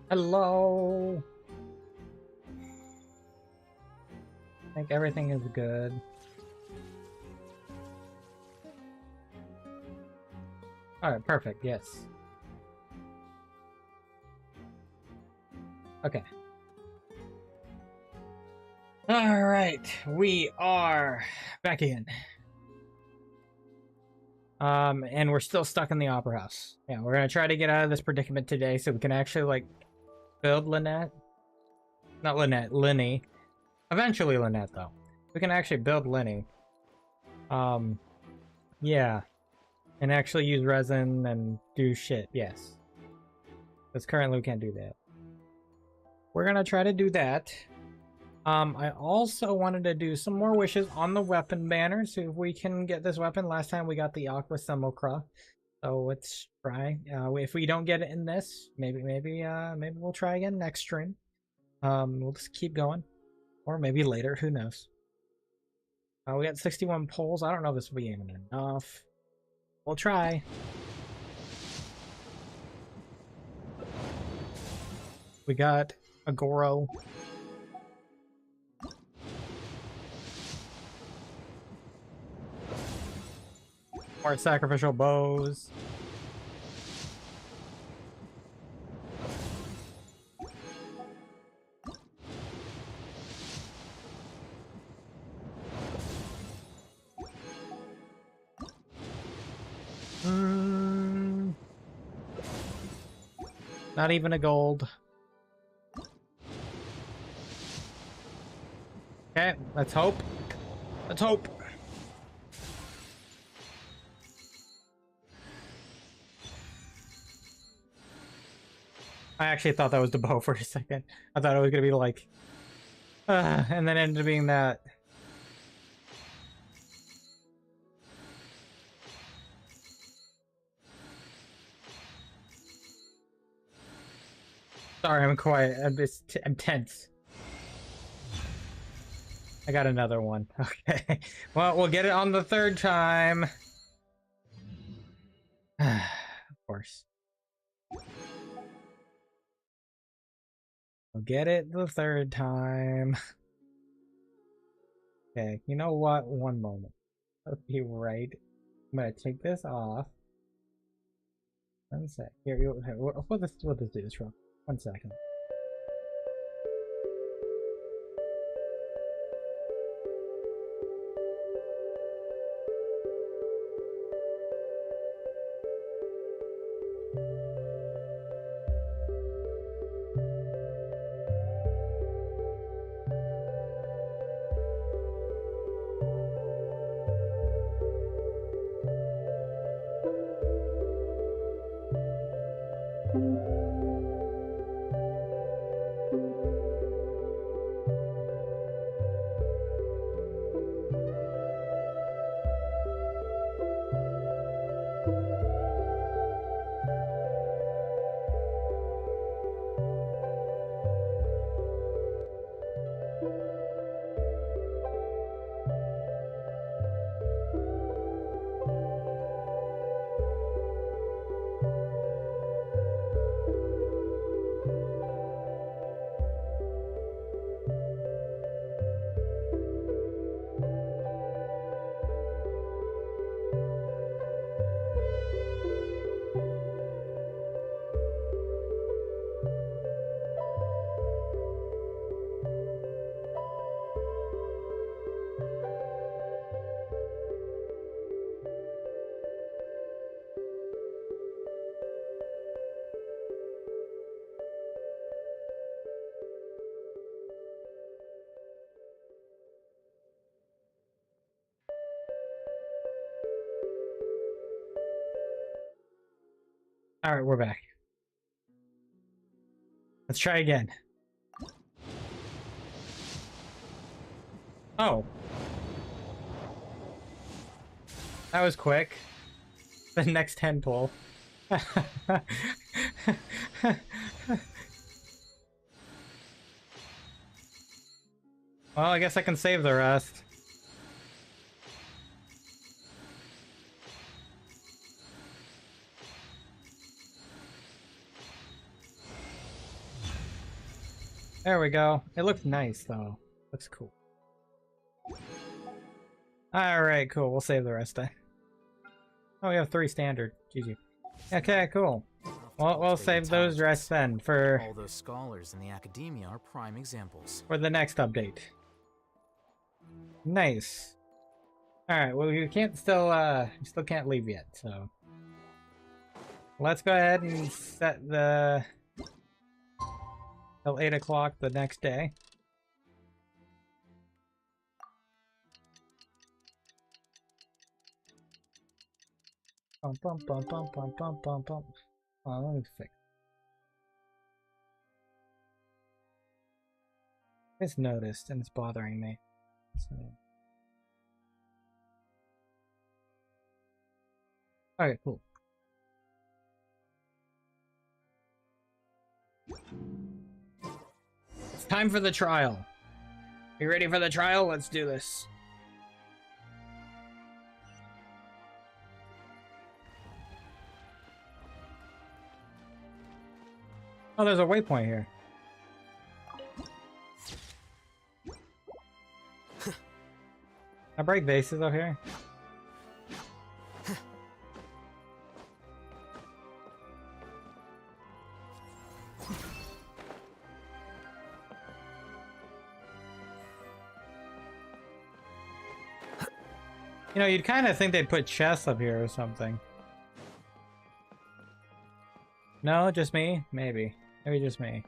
Hello. I think everything is good. Alright, perfect, yes. Okay. Alright, we are back again. And we're still stuck in the Opera House. Yeah, we're gonna try to get out of this predicament today so we can actually, like, build Lynette. Not Lynette, Linny. Eventually Lynette, though. We can actually build Linny. Yeah. And actually use resin and do shit, yes. Because currently we can't do that. We're gonna try to do that. I also wanted to do some more wishes on the weapon banner, see if we can get this weapon. Last time we got the Aqua Simulacra. So let's try. If we don't get it in this, maybe we'll try again next stream. We'll just keep going. Or maybe later, who knows. We got 61 polls. I don't know if this will be even enough. We'll try. We got a Goro. More sacrificial bows. Not even a gold. Okay, let's hope. Let's hope. I actually thought that was the bow for a second. I thought it was gonna be like, and then ended up being that. Sorry, I'm quiet. I'm tense. I got another one. Okay. Well, we'll get it on the third time. Of course. We'll get it the third time. Okay, you know what? One moment. Let's be right. I'm gonna take this off. One sec. Here, we'll just do this real. 1 second. Alright, we're back. Let's try again. Oh. That was quick. The next 10 pull. Well, I guess I can save the rest. There we go. It looks nice, though. Looks cool. Alright, cool. We'll save the rest. Oh, we have 3 standard. GG. Okay, cool. Well, we'll save those rests then for... All those scholars in the academia are prime examples. For the next update. Nice. Alright, well, you can't still can't leave yet, so... Let's go ahead and set the... till 8 o'clock the next day. Bum bum bum bum bum bum bum bum. Oh, let me fix. It's noticed and it's bothering me. So... Okay, cool. It's time for the trial. You ready for the trial? Let's do this. Oh, there's a waypoint here. I break bases up here. You know, you'd kind of think they'd put chests up here or something. No, just me? Maybe. Maybe just me.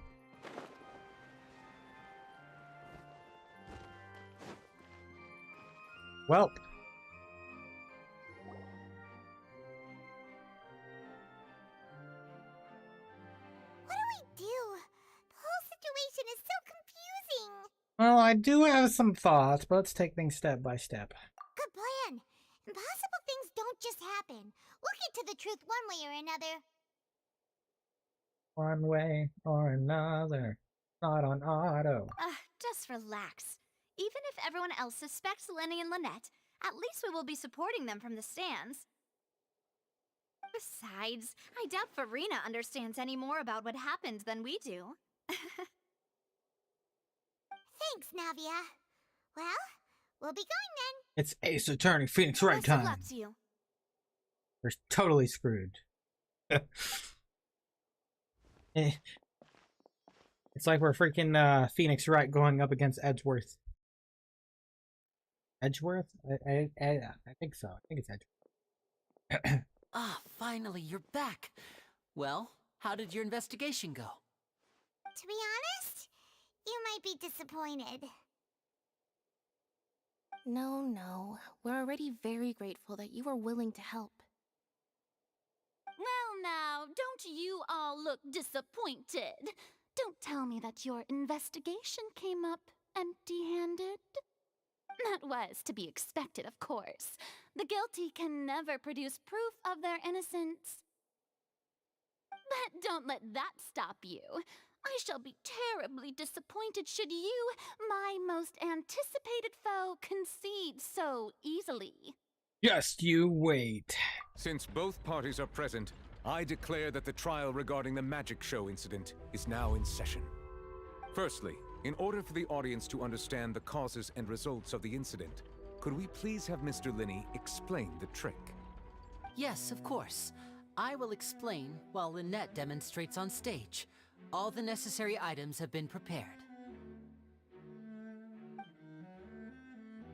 Welp. What do we do? The whole situation is so confusing. Well, I do have some thoughts, but let's take things step by step. Good plan. Impossible things don't just happen. We'll get to the truth one way or another. One way or another. Not on auto. Just relax. Even if everyone else suspects Lenny and Lynette, at least we will be supporting them from the stands. Besides, I doubt Farina understands any more about what happened than we do. Thanks, Navia. Well, we'll be going then. It's Ace Attorney Phoenix right Best of time. luck to you. We're totally screwed. It's like we're freaking Phoenix Wright going up against Edgeworth. Edgeworth? I think so. I think it's Edgeworth. Finally, you're back. Well, how did your investigation go? To be honest, you might be disappointed. No. We're already very grateful that you were willing to help. Well now, don't you all look disappointed. Don't tell me that your investigation came up empty-handed. That was to be expected, of course. The guilty can never produce proof of their innocence. But don't let that stop you. I shall be terribly disappointed should you, my most anticipated foe, concede so easily. Just you wait. Since both parties are present, I declare that the trial regarding the magic show incident is now in session. Firstly, in order for the audience to understand the causes and results of the incident, could we please have Mr. Linney explain the trick? Yes, of course. I will explain while Lynette demonstrates on stage. All the necessary items have been prepared.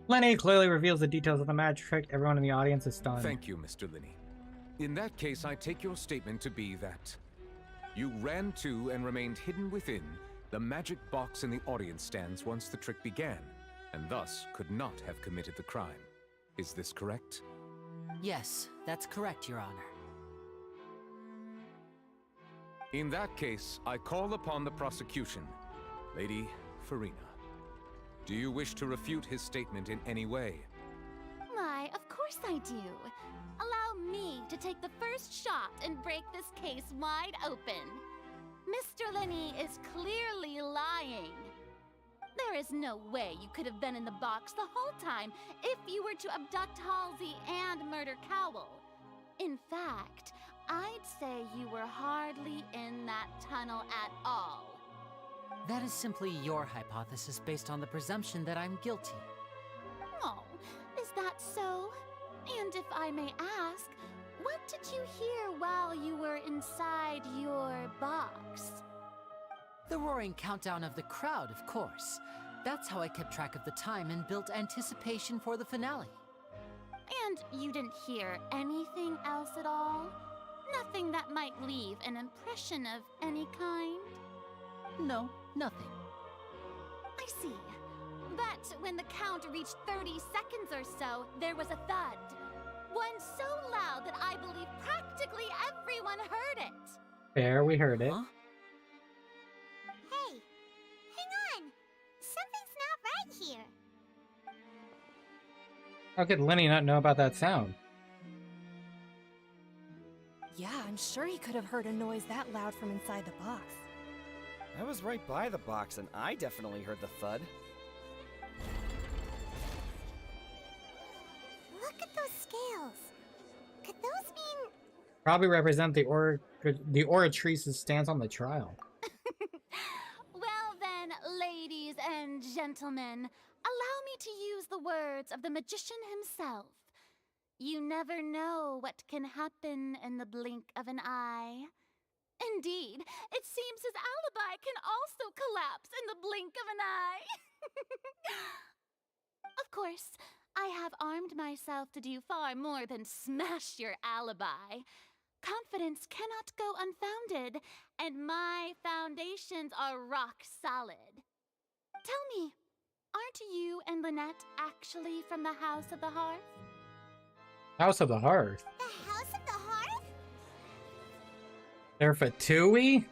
Lenny clearly reveals the details of the magic trick. Everyone in the audience is stunned. Thank you, Mr. Linney. In that case, I take your statement to be that you ran to and remained hidden within the magic box in the audience stands once the trick began, and thus could not have committed the crime. Is this correct? Yes, that's correct, Your Honor. In that case, I call upon the prosecution. Lady Farina, do you wish to refute his statement in any way? Why, of course I do. Allow me to take the first shot and break this case wide open. Mr. Lenny is clearly lying. There is no way you could have been in the box the whole time if you were to abduct Halsey and murder Cowell. In fact, I'd say you were hardly in that tunnel at all. That is simply your hypothesis based on the presumption that I'm guilty. Oh, is that so? And if I may ask, what did you hear while you were inside your box? The roaring countdown of the crowd, of course. That's how I kept track of the time and built anticipation for the finale. And you didn't hear anything else at all? Nothing that might leave an impression of any kind? No, nothing. I see. But when the count reached 30 seconds or so, there was a thud. One so loud that I believe practically everyone heard it. There, we heard it. Huh? Hey, hang on. Something's not right here. How could Lenny not know about that sound? Yeah, I'm sure he could have heard a noise that loud from inside the box. I was right by the box, and I definitely heard the thud. Look at those scales. Could those mean... Probably represent the Oratrice's stance on the trial. Well then, ladies and gentlemen, allow me to use the words of the magician himself. You never know what can happen in the blink of an eye. Indeed, it seems his alibi can also collapse in the blink of an eye. Of course, I have armed myself to do far more than smash your alibi. Confidence cannot go unfounded, and my foundations are rock solid. Tell me, aren't you and Lynette actually from the House of the Hearth? House of the Hearth? The House of the Hearth? They're Fatui?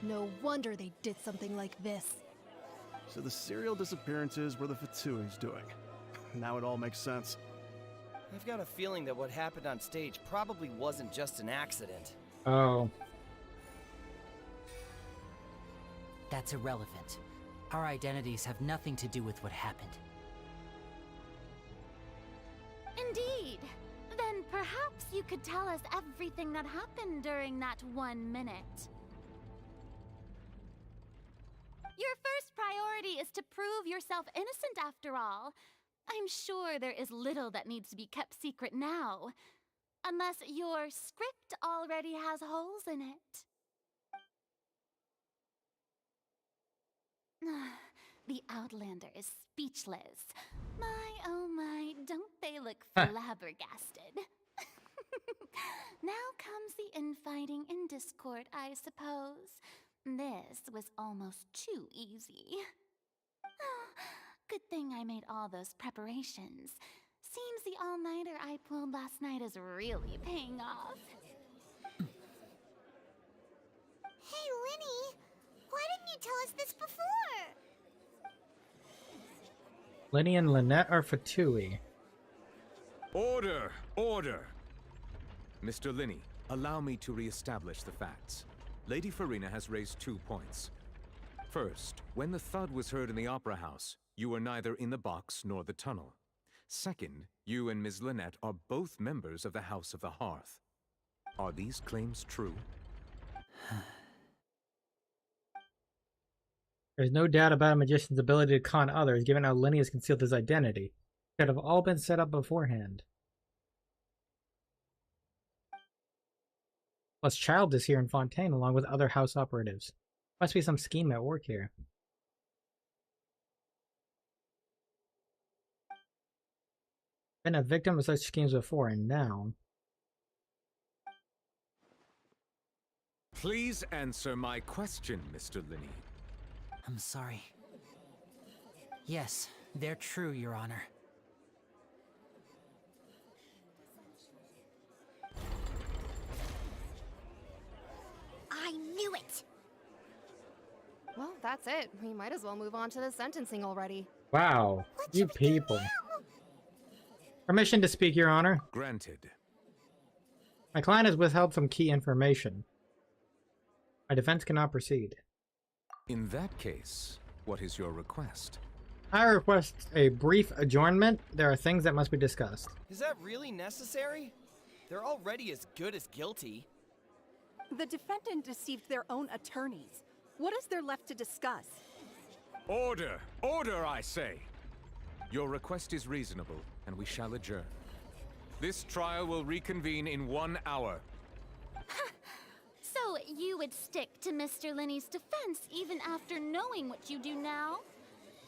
No wonder they did something like this. So the serial disappearances were the Fatui's doing. Now it all makes sense. I've got a feeling that what happened on stage probably wasn't just an accident. Oh. That's irrelevant. Our identities have nothing to do with what happened. Indeed. Then perhaps you could tell us everything that happened during that 1 minute. Your first priority is to prove yourself innocent after all. I'm sure there is little that needs to be kept secret now. Unless your script already has holes in it. The Outlander is speechless. My, oh my, don't they look flabbergasted? Now comes the infighting and discord, I suppose. This was almost too easy. Good thing I made all those preparations. Seems the all-nighter I pulled last night is really paying off. Hey, Lenny. Why didn't you tell us this before? Lenny and Lynette are Fatui. Order! Order! Mr. Linney, allow me to re-establish the facts. Lady Farina has raised 2 points. First, when the thud was heard in the Opera House, you were neither in the box nor the tunnel. Second, you and Ms. Lynette are both members of the House of the Hearth. Are these claims true? There's no doubt about a magician's ability to con others, given how Lenny has concealed his identity. It could have all been set up beforehand. Plus, Child is here in Fontaine along with other house operatives. Must be some scheme at work here. Been a victim of such schemes before, and now... Please answer my question, Mr. Linney. I'm sorry. Yes, they're true, Your Honor. I knew it! Well, that's it. We might as well move on to the sentencing already. Wow, What you should we do people. now? Permission to speak, Your Honor. Granted. My client has withheld some key information. My defense cannot proceed. In that case, what is your request? I request a brief adjournment. There are things that must be discussed. Is that really necessary? They're already as good as guilty. The defendant deceived their own attorneys. What is there left to discuss? Order! Order, I say! Your request is reasonable, and we shall adjourn. This trial will reconvene in 1 hour. So you would stick to Mr. Linney's defense even after knowing what you do now?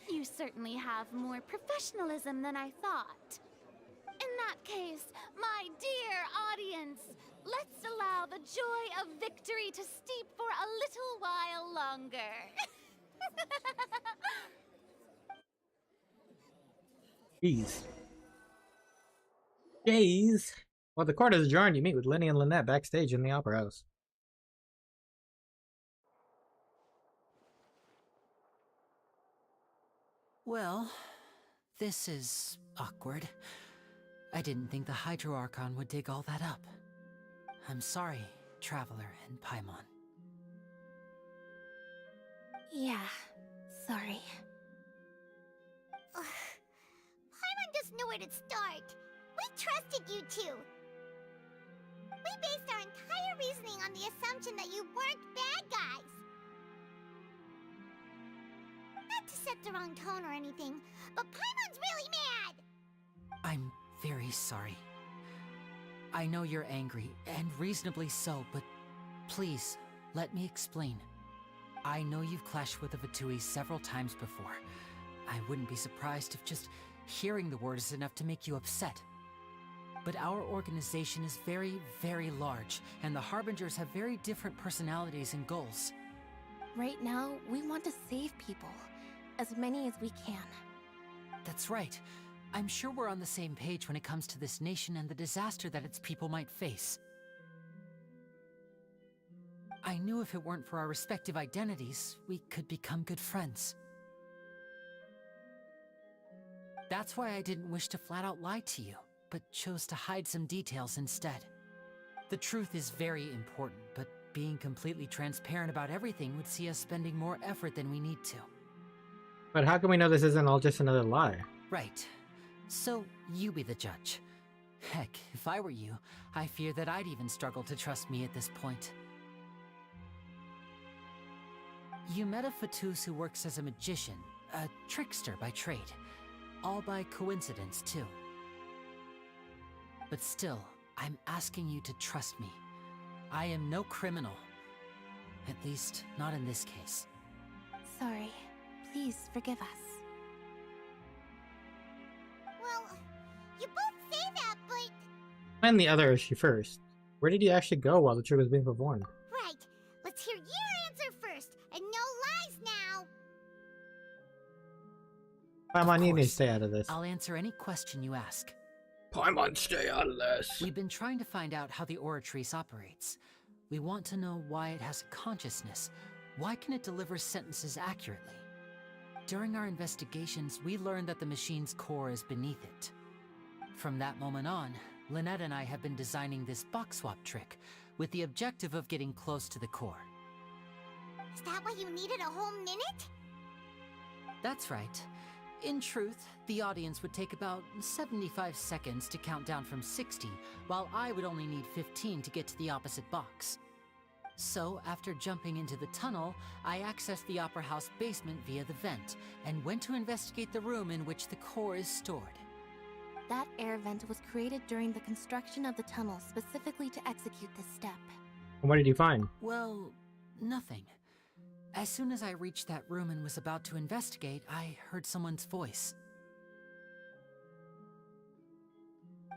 You certainly have more professionalism than I thought. In that case, my dear audience, let's allow the joy of victory to steep for a little while longer. Jeez. Jeez. While the court is adjourned, you meet with Lenny and Lynette backstage in the Opera House. Well, this is awkward. I didn't think the Hydro Archon would dig all that up. I'm sorry, Traveler and Paimon. Yeah, sorry. Paimon doesn't know where to start. We trusted you two. We based our entire reasoning on the assumption that you weren't bad guys. Not to set the wrong tone or anything, but Paimon's really mad! I'm very sorry. I know you're angry, and reasonably so, but please, let me explain. I know you've clashed with the Vatui several times before. I wouldn't be surprised if just hearing the word is enough to make you upset. But our organization is very, very large, and the Harbingers have very different personalities and goals. Right now, we want to save people. As many as we can. That's right. I'm sure we're on the same page when it comes to this nation and the disaster that its people might face. I knew if it weren't for our respective identities, we could become good friends. That's why I didn't wish to flat out lie to you, but chose to hide some details instead. The truth is very important, but being completely transparent about everything would see us spending more effort than we need to. But how can we know this isn't all just another lie? Right. So, you be the judge. Heck, if I were you, I fear that I'd even struggle to trust me at this point. You met a Fatus who works as a magician, a trickster by trade. All by coincidence, too. But still, I'm asking you to trust me. I am no criminal. At least, not in this case. Sorry. Please forgive us. Well, you both say that, but... Find the other issue first. Where did you actually go while the trick was being performed? Right. Let's hear your answer first, and no lies now. Paimon, you need to stay out of this. I'll answer any question you ask. Paimon, stay out of this. We've been trying to find out how the Oratrice operates. We want to know why it has a consciousness. Why can it deliver sentences accurately? During our investigations, we learned that the machine's core is beneath it. From that moment on, Lynette and I have been designing this box swap trick, with the objective of getting close to the core. Is that why you needed a whole minute? That's right. In truth, the audience would take about 75 seconds to count down from 60, while I would only need 15 to get to the opposite box. So, after jumping into the tunnel, I accessed the Opera House basement via the vent, and went to investigate the room in which the core is stored. That air vent was created during the construction of the tunnel specifically to execute this step. And what did you find? Well, nothing. As soon as I reached that room and was about to investigate, I heard someone's voice.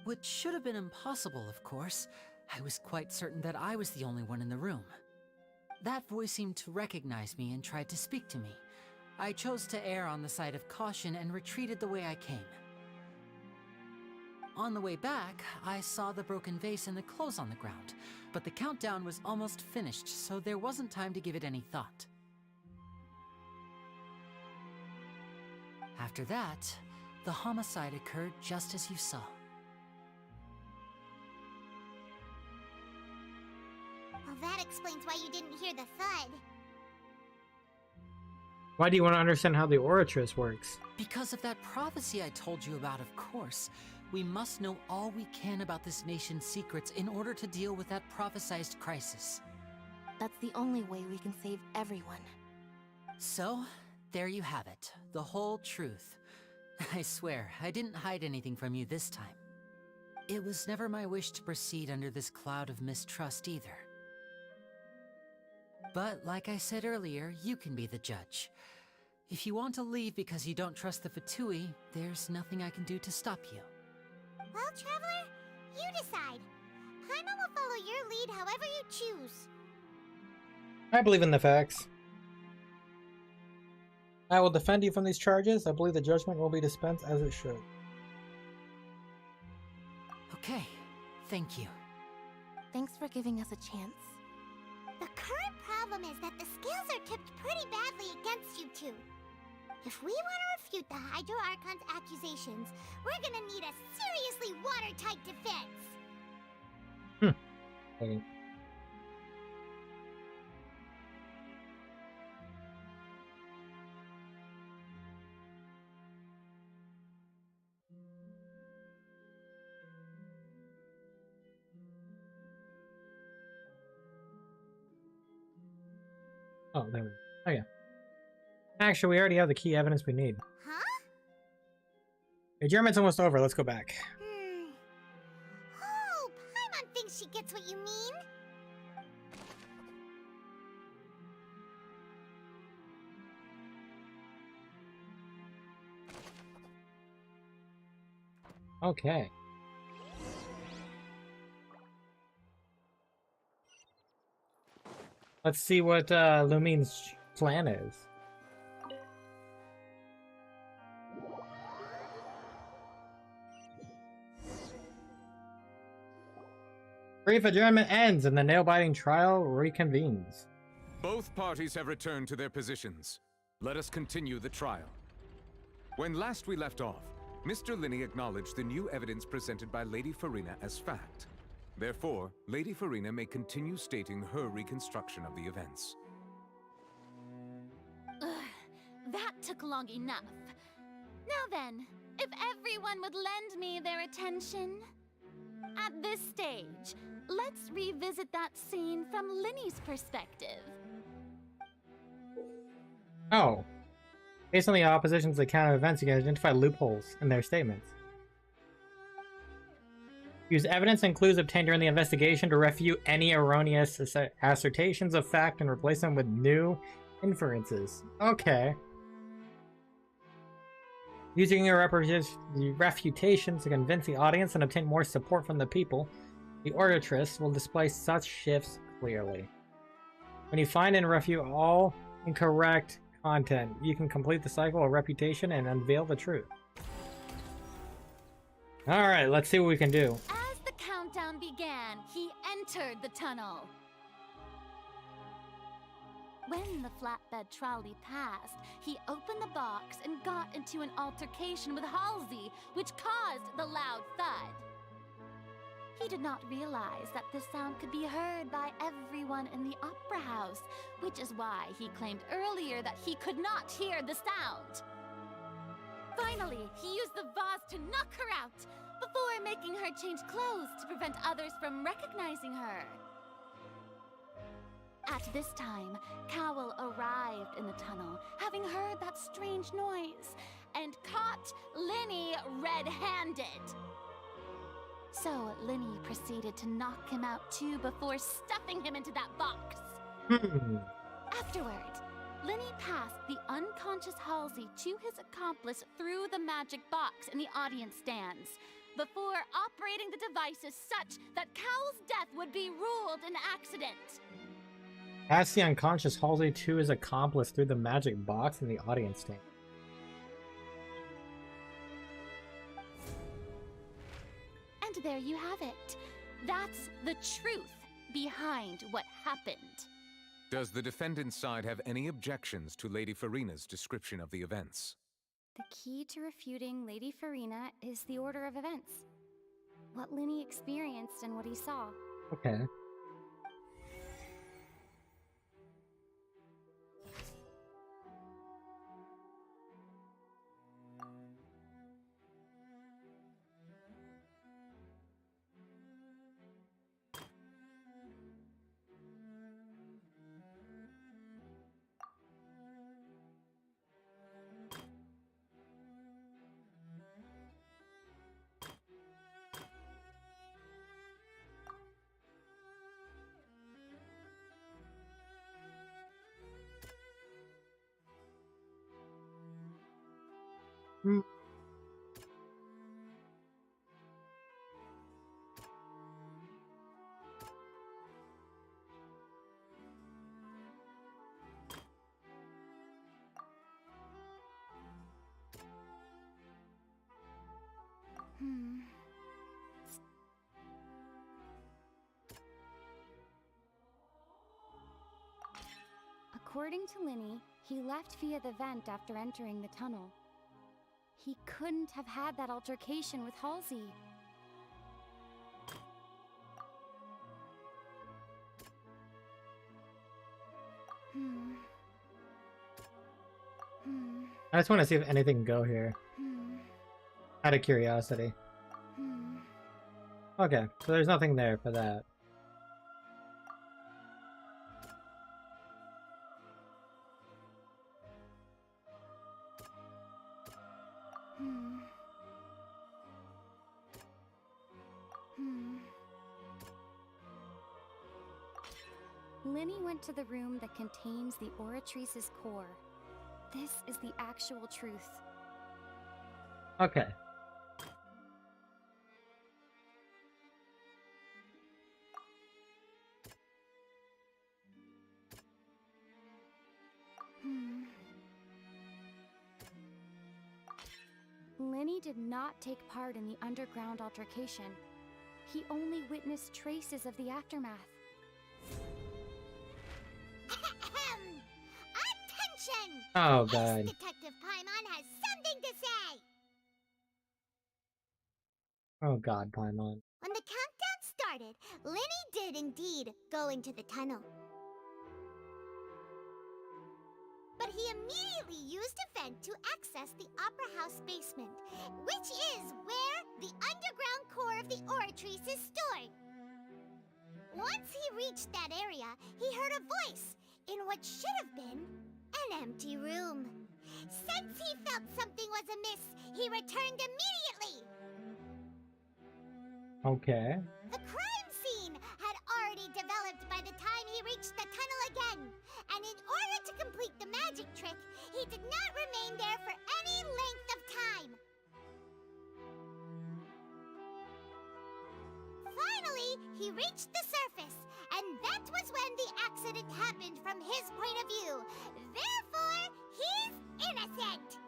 Which should have been impossible, of course. I was quite certain that I was the only one in the room. That voice seemed to recognize me and tried to speak to me. I chose to err on the side of caution and retreated the way I came. On the way back, I saw the broken vase and the clothes on the ground, but the countdown was almost finished, so there wasn't time to give it any thought. After that, the homicide occurred just as you saw. that explains why you didn't hear the thud. Why do you want to understand how the Oratrice works? Because of that prophecy I told you about, of course. We must know all we can about this nation's secrets in order to deal with that prophesized crisis. That's the only way we can save everyone. So, there you have it. The whole truth. I swear, I didn't hide anything from you this time. It was never my wish to proceed under this cloud of mistrust either. But like I said earlier, you can be the judge. If you want to leave because you don't trust the Fatui, there's nothing I can do to stop you. Well, Traveler, you decide. Paimon will follow your lead however you choose. I believe in the facts. I will defend you from these charges. I believe the judgment will be dispensed as it should. Okay, thank you. Thanks for giving us a chance. The current problem is that the scales are tipped pretty badly against you two. If we want to refute the Hydro Archon's accusations, we're gonna need a seriously watertight defense. Okay. Oh, there we go. Oh, yeah. Actually, we already have the key evidence we need. Huh? The German's almost over. Let's go back. Oh, Paimon thinks she gets what you mean. Okay. Let's see what Lumine's plan is. Brief adjournment ends and the nail-biting trial reconvenes. Both parties have returned to their positions. Let us continue the trial. When last we left off, Mr. Linney acknowledged the new evidence presented by Lady Farina as fact. Therefore, Lady Farina may continue stating her reconstruction of the events. Ugh, that took long enough. Now then, if everyone would lend me their attention. At this stage, let's revisit that scene from Linney's perspective. Oh. Based on the opposition's account of events, you can identify loopholes in their statements. Use evidence and clues obtained during the investigation to refute any erroneous assertions of fact and replace them with new inferences. Okay. Using your refutations to convince the audience and obtain more support from the people, the Oratrice will display such shifts clearly. When you find and refute all incorrect content, you can complete the cycle of reputation and unveil the truth. Alright, let's see what we can do. As the countdown began, he entered the tunnel. When the flatbed trolley passed, he opened the box and got into an altercation with Halsey, which caused the loud thud. He did not realize that this sound could be heard by everyone in the opera house, which is why he claimed earlier that he could not hear the sound. Finally, he used the vase to knock her out, before making her change clothes to prevent others from recognizing her. At this time, Cowell arrived in the tunnel, having heard that strange noise, and caught Linney red-handed. So Linney proceeded to knock him out too before stuffing him into that box. Afterward, Linney passed the unconscious Halsey to his accomplice through the magic box in the audience stands, before operating the devices such that Cowell's death would be ruled an accident. Pass the unconscious Halsey to his accomplice through the magic box in the audience stand. And there you have it. That's the truth behind what happened. Does the defendant's side have any objections to Lady Farina's description of the events? The key to refuting Lady Farina is the order of events. What Linney experienced and what he saw. Okay. According to Linny, he left via the vent after entering the tunnel. He couldn't have had that altercation with Halsey. I just want to see if anything can go here. Out of curiosity. Okay, so there's nothing there for that. Linny went to the room that contains the Oratrice's core. This is the actual truth. Okay. Linny did not take part in the underground altercation. He only witnessed traces of the aftermath. Attention! Oh, God. Ex-Detective Paimon has something to say! Oh, God, Paimon. When the countdown started, Linny did indeed go into the tunnel. But he immediately used a vent to access the Opera House basement, which is where the underground core of the Oratrice is stored. Once he reached that area, he heard a voice in what should have been an empty room. Since he felt something was amiss, he returned immediately. Okay. The crime scene had already developed by the time he reached the tunnel again, and in order to complete the magic trick, he did not remain there for any length of time. Finally, he reached the surface, and that was when the accident happened from his point of view. Therefore, he's innocent.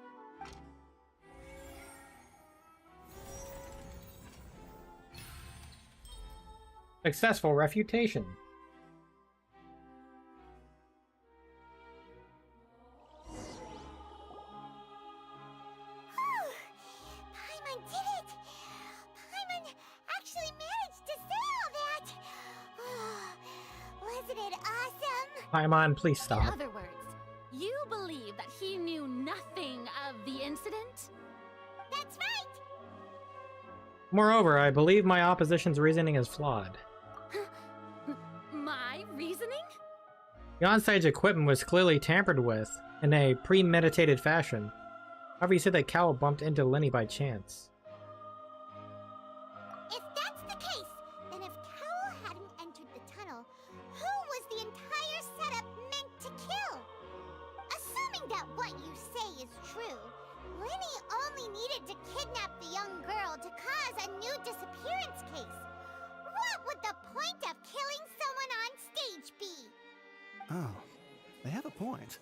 Successful refutation. Paimon did it! Paimon actually managed to say all that! Wasn't it awesome? Paimon, please In stop. other words, you believe that he knew nothing of the incident? That's right! Moreover, I believe my opposition's reasoning is flawed. My reasoning? The onstage equipment was clearly tampered with in a premeditated fashion. However, you said that Cal bumped into Linny by chance. If that's the case, then if Cowell hadn't entered the tunnel, who was the entire setup meant to kill? Assuming that what you say is true, Linny only needed to kidnap the young girl to cause a new disappearance case. What would the point of killing someone on stage be? Oh, they have a point.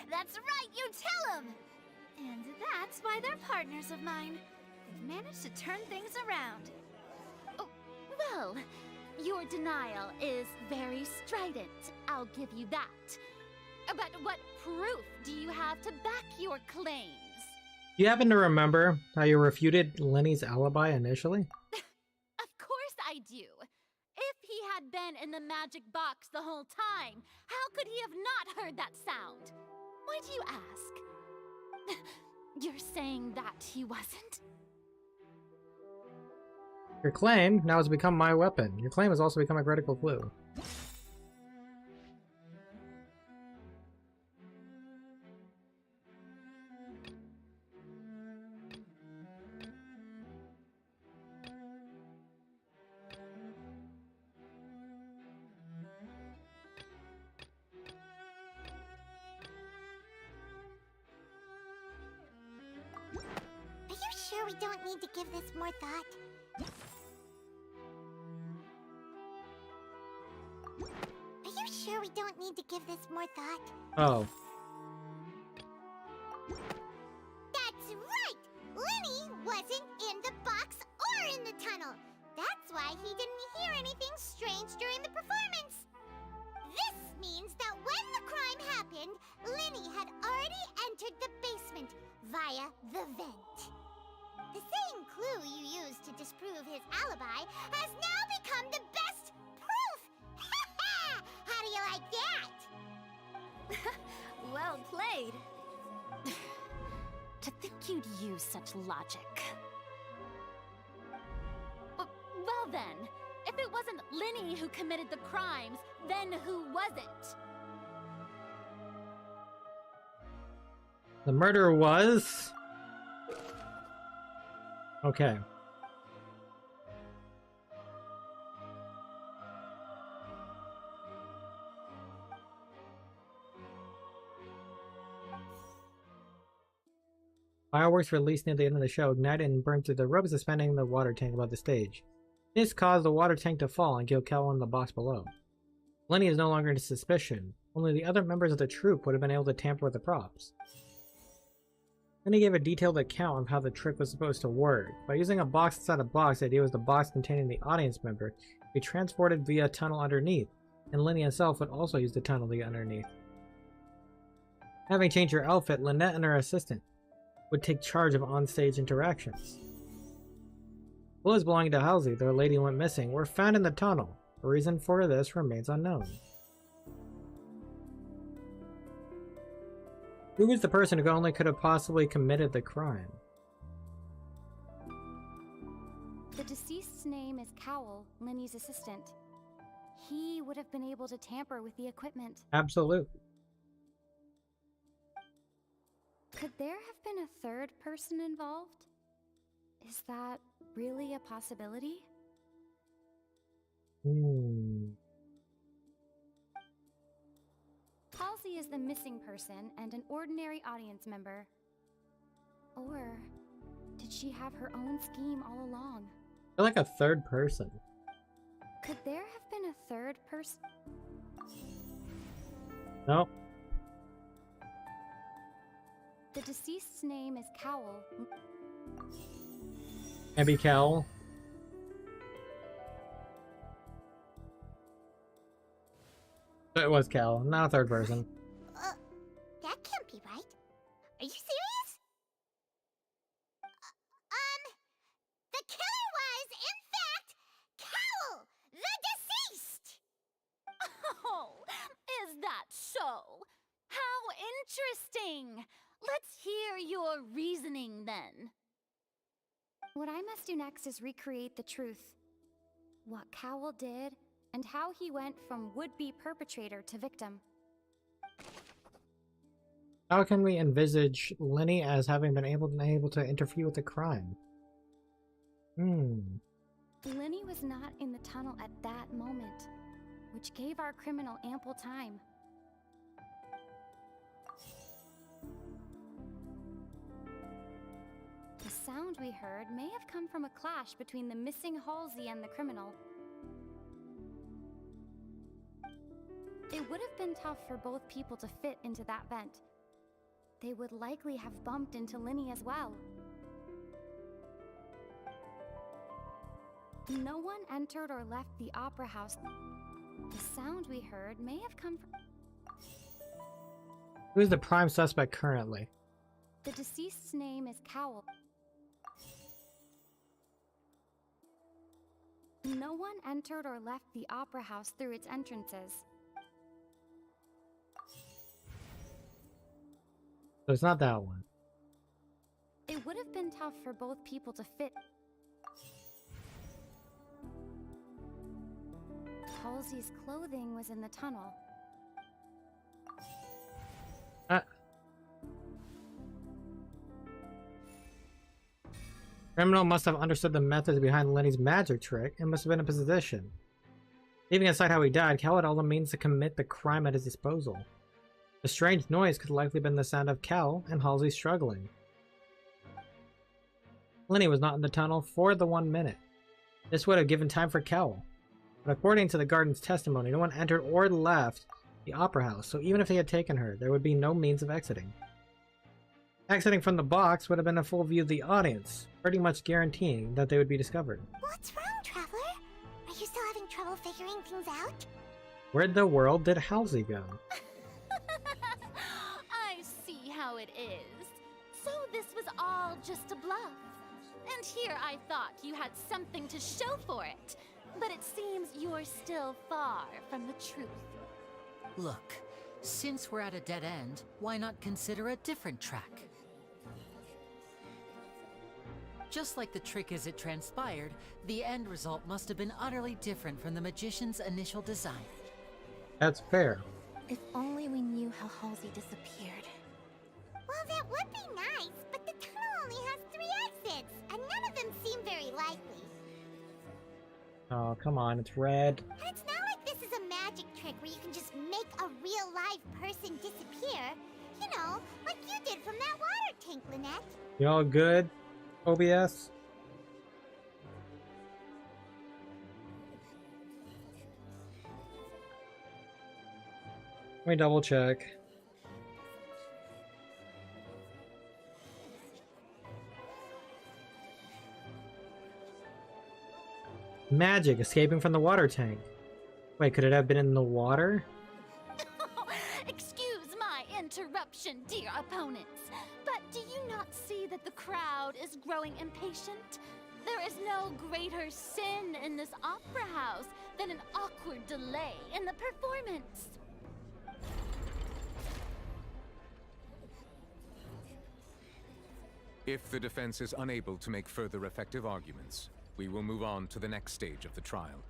That's right, you tell them! And that's why they're partners of mine. They've managed to turn things around. Oh, well, your denial is very strident, I'll give you that. But what proof do you have to back your claims? Do you happen to remember how you refuted Linny's alibi initially? Of course I do. If he had been in the magic box the whole time, how could he have not heard that sound? Why do you ask? You're saying that he wasn't? Your claim now has become my weapon. Your claim has also become a critical clue. Are you sure we don't need to give this more thought? Are you sure we don't need to give this more thought? Oh. That's right! Linny wasn't in the box or in the tunnel. That's why he didn't hear anything strange during the performance. This means that when the vent. The same clue you used to disprove his alibi has now become the best proof! How do you like that? Well played. To think you'd use such logic. Well then, if it wasn't Linny who committed the crimes, then who was it? The murderer was... Okay. Fireworks released near the end of the show ignited and burned through the rope suspending the water tank above the stage. This caused the water tank to fall and kill Kel in the box below. Lenny is no longer under suspicion. Only the other members of the troupe would have been able to tamper with the props. Then he gave a detailed account of how the trick was supposed to work. By using a box inside a box, the idea was the box containing the audience member be transported via a tunnel underneath, and Lenny himself would also use the tunnel to get underneath. Having changed her outfit, Lynette and her assistant would take charge of on-stage interactions. Clothes belonging to Halsey, their lady went missing, were found in the tunnel. The reason for this remains unknown. Who was the person who only could have possibly committed the crime? The deceased's name is Cowell, Linny's assistant. He would have been able to tamper with the equipment. Absolutely. Could there have been a third person involved? Is that really a possibility? Halsey is the missing person and an ordinary audience member. Or did she have her own scheme all along? I feel like a third person. Could there have been a third person? No. The deceased's name is Cowell. Maybe Cal. It was Cal, not a third person. That can't be right. Are you serious? The killer was, in fact, Cowell, the deceased! Oh, is that so? How interesting! Let's hear your reasoning then. What I must do next is recreate the truth. What Cowell did, and how he went from would-be perpetrator to victim. How can we envisage Lenny as having been able to interfere with the crime? Lenny was not in the tunnel at that moment, which gave our criminal ample time. The sound we heard may have come from a clash between the missing Halsey and the criminal. It would have been tough for both people to fit into that vent. They would likely have bumped into Lenny as well. No one entered or left the opera house. The sound we heard may have come from... Who's the prime suspect currently? The deceased's name is Cowell. No one entered or left the opera house through its entrances. So it's not that one. It would have been tough for both people to fit. Halsey's clothing was in the tunnel. Criminal must have understood the methods behind Lenny's magic trick and must have been in position. Leaving aside how he died, Cal had all the means to commit the crime at his disposal. The strange noise could likely have been the sound of Cal and Halsey struggling. Lenny was not in the tunnel for the 1 minute. This would have given time for Cal. But according to the garden's testimony, no one entered or left the opera house, so even if they had taken her, there would be no means of exiting. Exiting from the box would have been a full view of the audience, pretty much guaranteeing that they would be discovered. What's wrong, Traveler? Are you still having trouble figuring things out? Where the world did Halsey go? I see how it is. So this was all just a bluff. And here I thought you had something to show for it. But it seems you're still far from the truth. Look, since we're at a dead end, why not consider a different track? Just like the trick as it transpired, the end result must have been utterly different from the magician's initial design. That's fair. If only we knew how Halsey disappeared. Well, that would be nice, but the tunnel only has 3 exits, and none of them seem very likely. Oh, come on, it's red. And it's not like this is a magic trick where you can just make a real live person disappear. You know, like you did from that water tank, Lynette. You all good, OBS? Let me double check. Magic escaping from the water tank. Wait, could it have been in the water? Excuse my interruption, dear opponents, but do you not see that the crowd is growing impatient? There is no greater sin in this opera house than an awkward delay in the performance. If the defense is unable to make further effective arguments, we will move on to the next stage of the trial.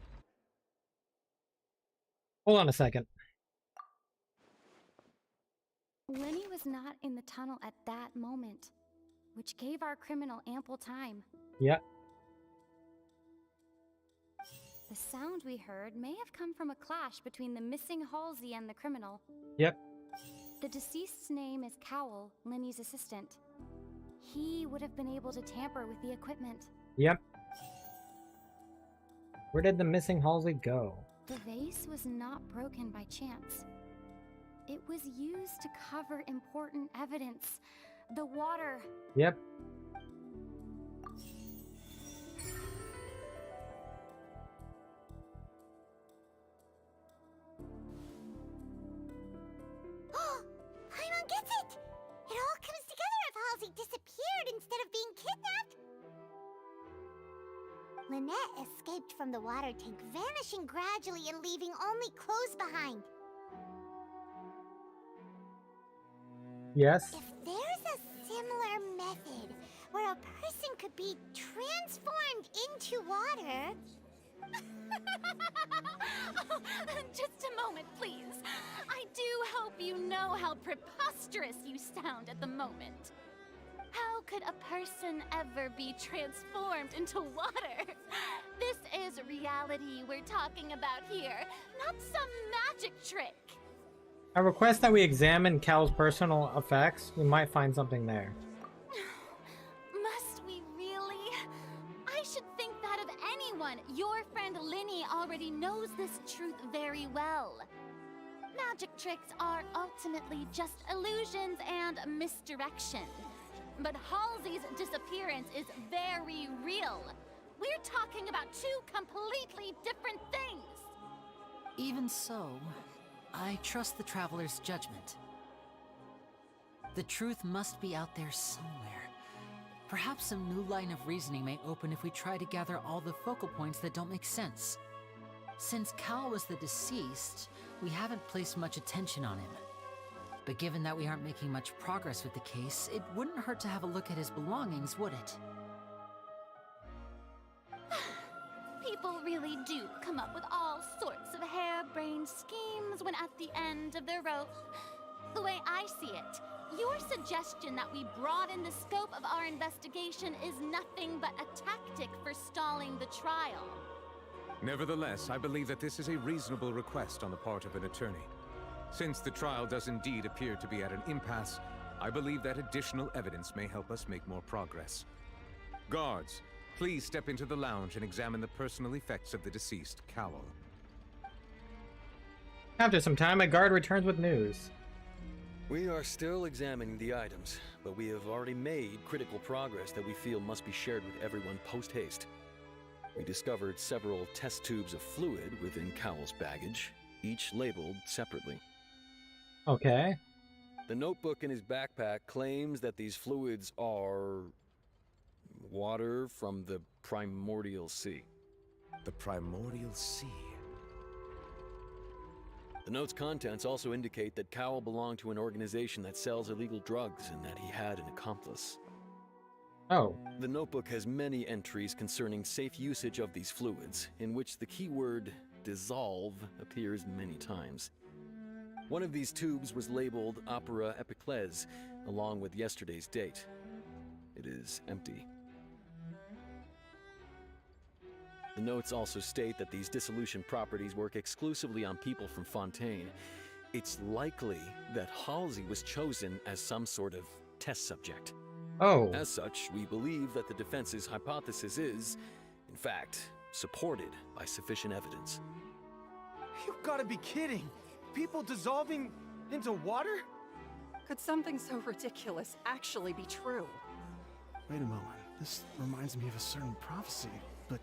Hold on a second. Lenny was not in the tunnel at that moment, which gave our criminal ample time. Yep. The sound we heard may have come from a clash between the missing Halsey and the criminal. Yep. The deceased's name is Cowell, Lenny's assistant. He would have been able to tamper with the equipment. Yep. Where did the missing Halsey go? The vase was not broken by chance. It was used to cover important evidence. The water. Yep. Paimon gets it! It all comes together if Halsey disappeared instead of being kidnapped. Lynette escaped from the water tank, vanishing gradually and leaving only clothes behind. Yes. If there's a similar method where a person could be transformed into water... Just a moment, please. I do hope you know how preposterous you sound at the moment. How could a person ever be transformed into water? This is reality we're talking about here, not some magic trick. I request that we examine Cal's personal effects. We might find something there. Must we really? I should think that of anyone. Your friend Linny already knows this truth very well. Magic tricks are ultimately just illusions and misdirection. But Halsey's disappearance is very real. We're talking about 2 completely different things. Even so, I trust the traveler's judgment. The truth must be out there somewhere. Perhaps some new line of reasoning may open if we try to gather all the focal points that don't make sense. Since Cal was the deceased, we haven't placed much attention on him. But given that we aren't making much progress with the case, it wouldn't hurt to have a look at his belongings, would it? People really do come up with all sorts of harebrained schemes when at the end of their rope. The way I see it, your suggestion that we broaden the scope of our investigation is nothing but a tactic for stalling the trial. Nevertheless, I believe that this is a reasonable request on the part of an attorney. Since the trial does indeed appear to be at an impasse, I believe that additional evidence may help us make more progress. Guards, please step into the lounge and examine the personal effects of the deceased, Cowell. After some time, a guard returns with news. We are still examining the items, but we have already made critical progress that we feel must be shared with everyone post-haste. We discovered several test tubes of fluid within Cowell's baggage, each labeled separately. Okay. The notebook in his backpack claims that these fluids are water from the primordial sea. The primordial sea? The note's contents also indicate that Cowell belonged to an organization that sells illegal drugs and that he had an accomplice. Oh. The notebook has many entries concerning safe usage of these fluids, in which the keyword dissolve appears many times. One of these tubes was labeled Opera Epiclese, along with yesterday's date. It is empty. The notes also state that these dissolution properties work exclusively on people from Fontaine. It's likely that Halsey was chosen as some sort of test subject. Oh. As such, we believe that the defense's hypothesis is, in fact, supported by sufficient evidence. You've got to be kidding! People dissolving into water? Could something so ridiculous actually be true? Wait a moment. This reminds me of a certain prophecy, but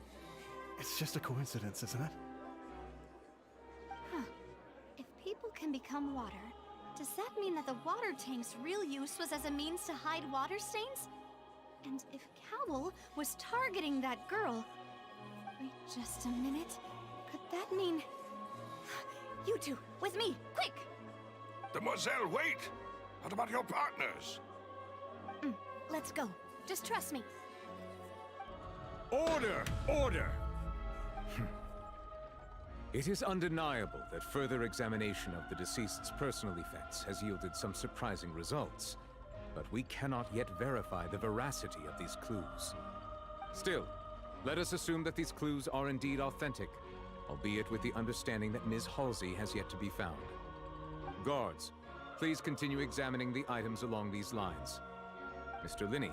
it's just a coincidence, isn't it? Huh. If people can become water, does that mean that the water tank's real use was as a means to hide water stains? And if Cowell was targeting that girl... Wait just a minute. Could that mean... You two, with me, quick! Demoiselle, wait! What about your partners? Let's go. Just trust me. Order! Order! It is undeniable that further examination of the deceased's personal effects has yielded some surprising results, but we cannot yet verify the veracity of these clues. Still, let us assume that these clues are indeed authentic, albeit with the understanding that Ms. Halsey has yet to be found. Guards, please continue examining the items along these lines. Mr. Linney,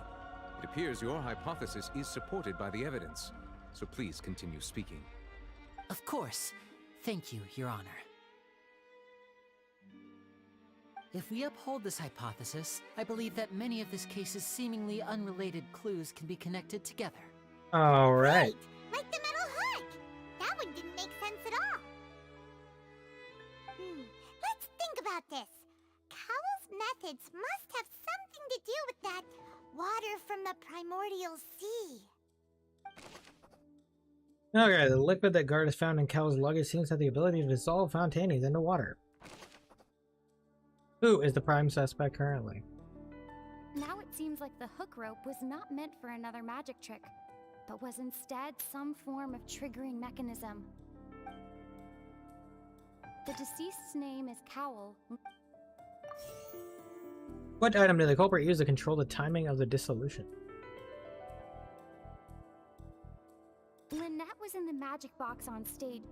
it appears your hypothesis is supported by the evidence, so please continue speaking. Of course. Thank you, Your Honor. If we uphold this hypothesis, I believe that many of this case's seemingly unrelated clues can be connected together. All right. Like the metal hook! That one didn't make sense at all. Let's think about this. Cowell's methods must have something to do with that water from the primordial sea. Okay, the liquid that Guard has found in Cowell's luggage seems to have the ability to dissolve Fontaines into water. Who is the prime suspect currently? Now it seems like the hook rope was not meant for another magic trick, but was instead some form of triggering mechanism. The deceased's name is Cowell. What item did the culprit use to control the timing of the dissolution? Lynette was in the magic box on stage.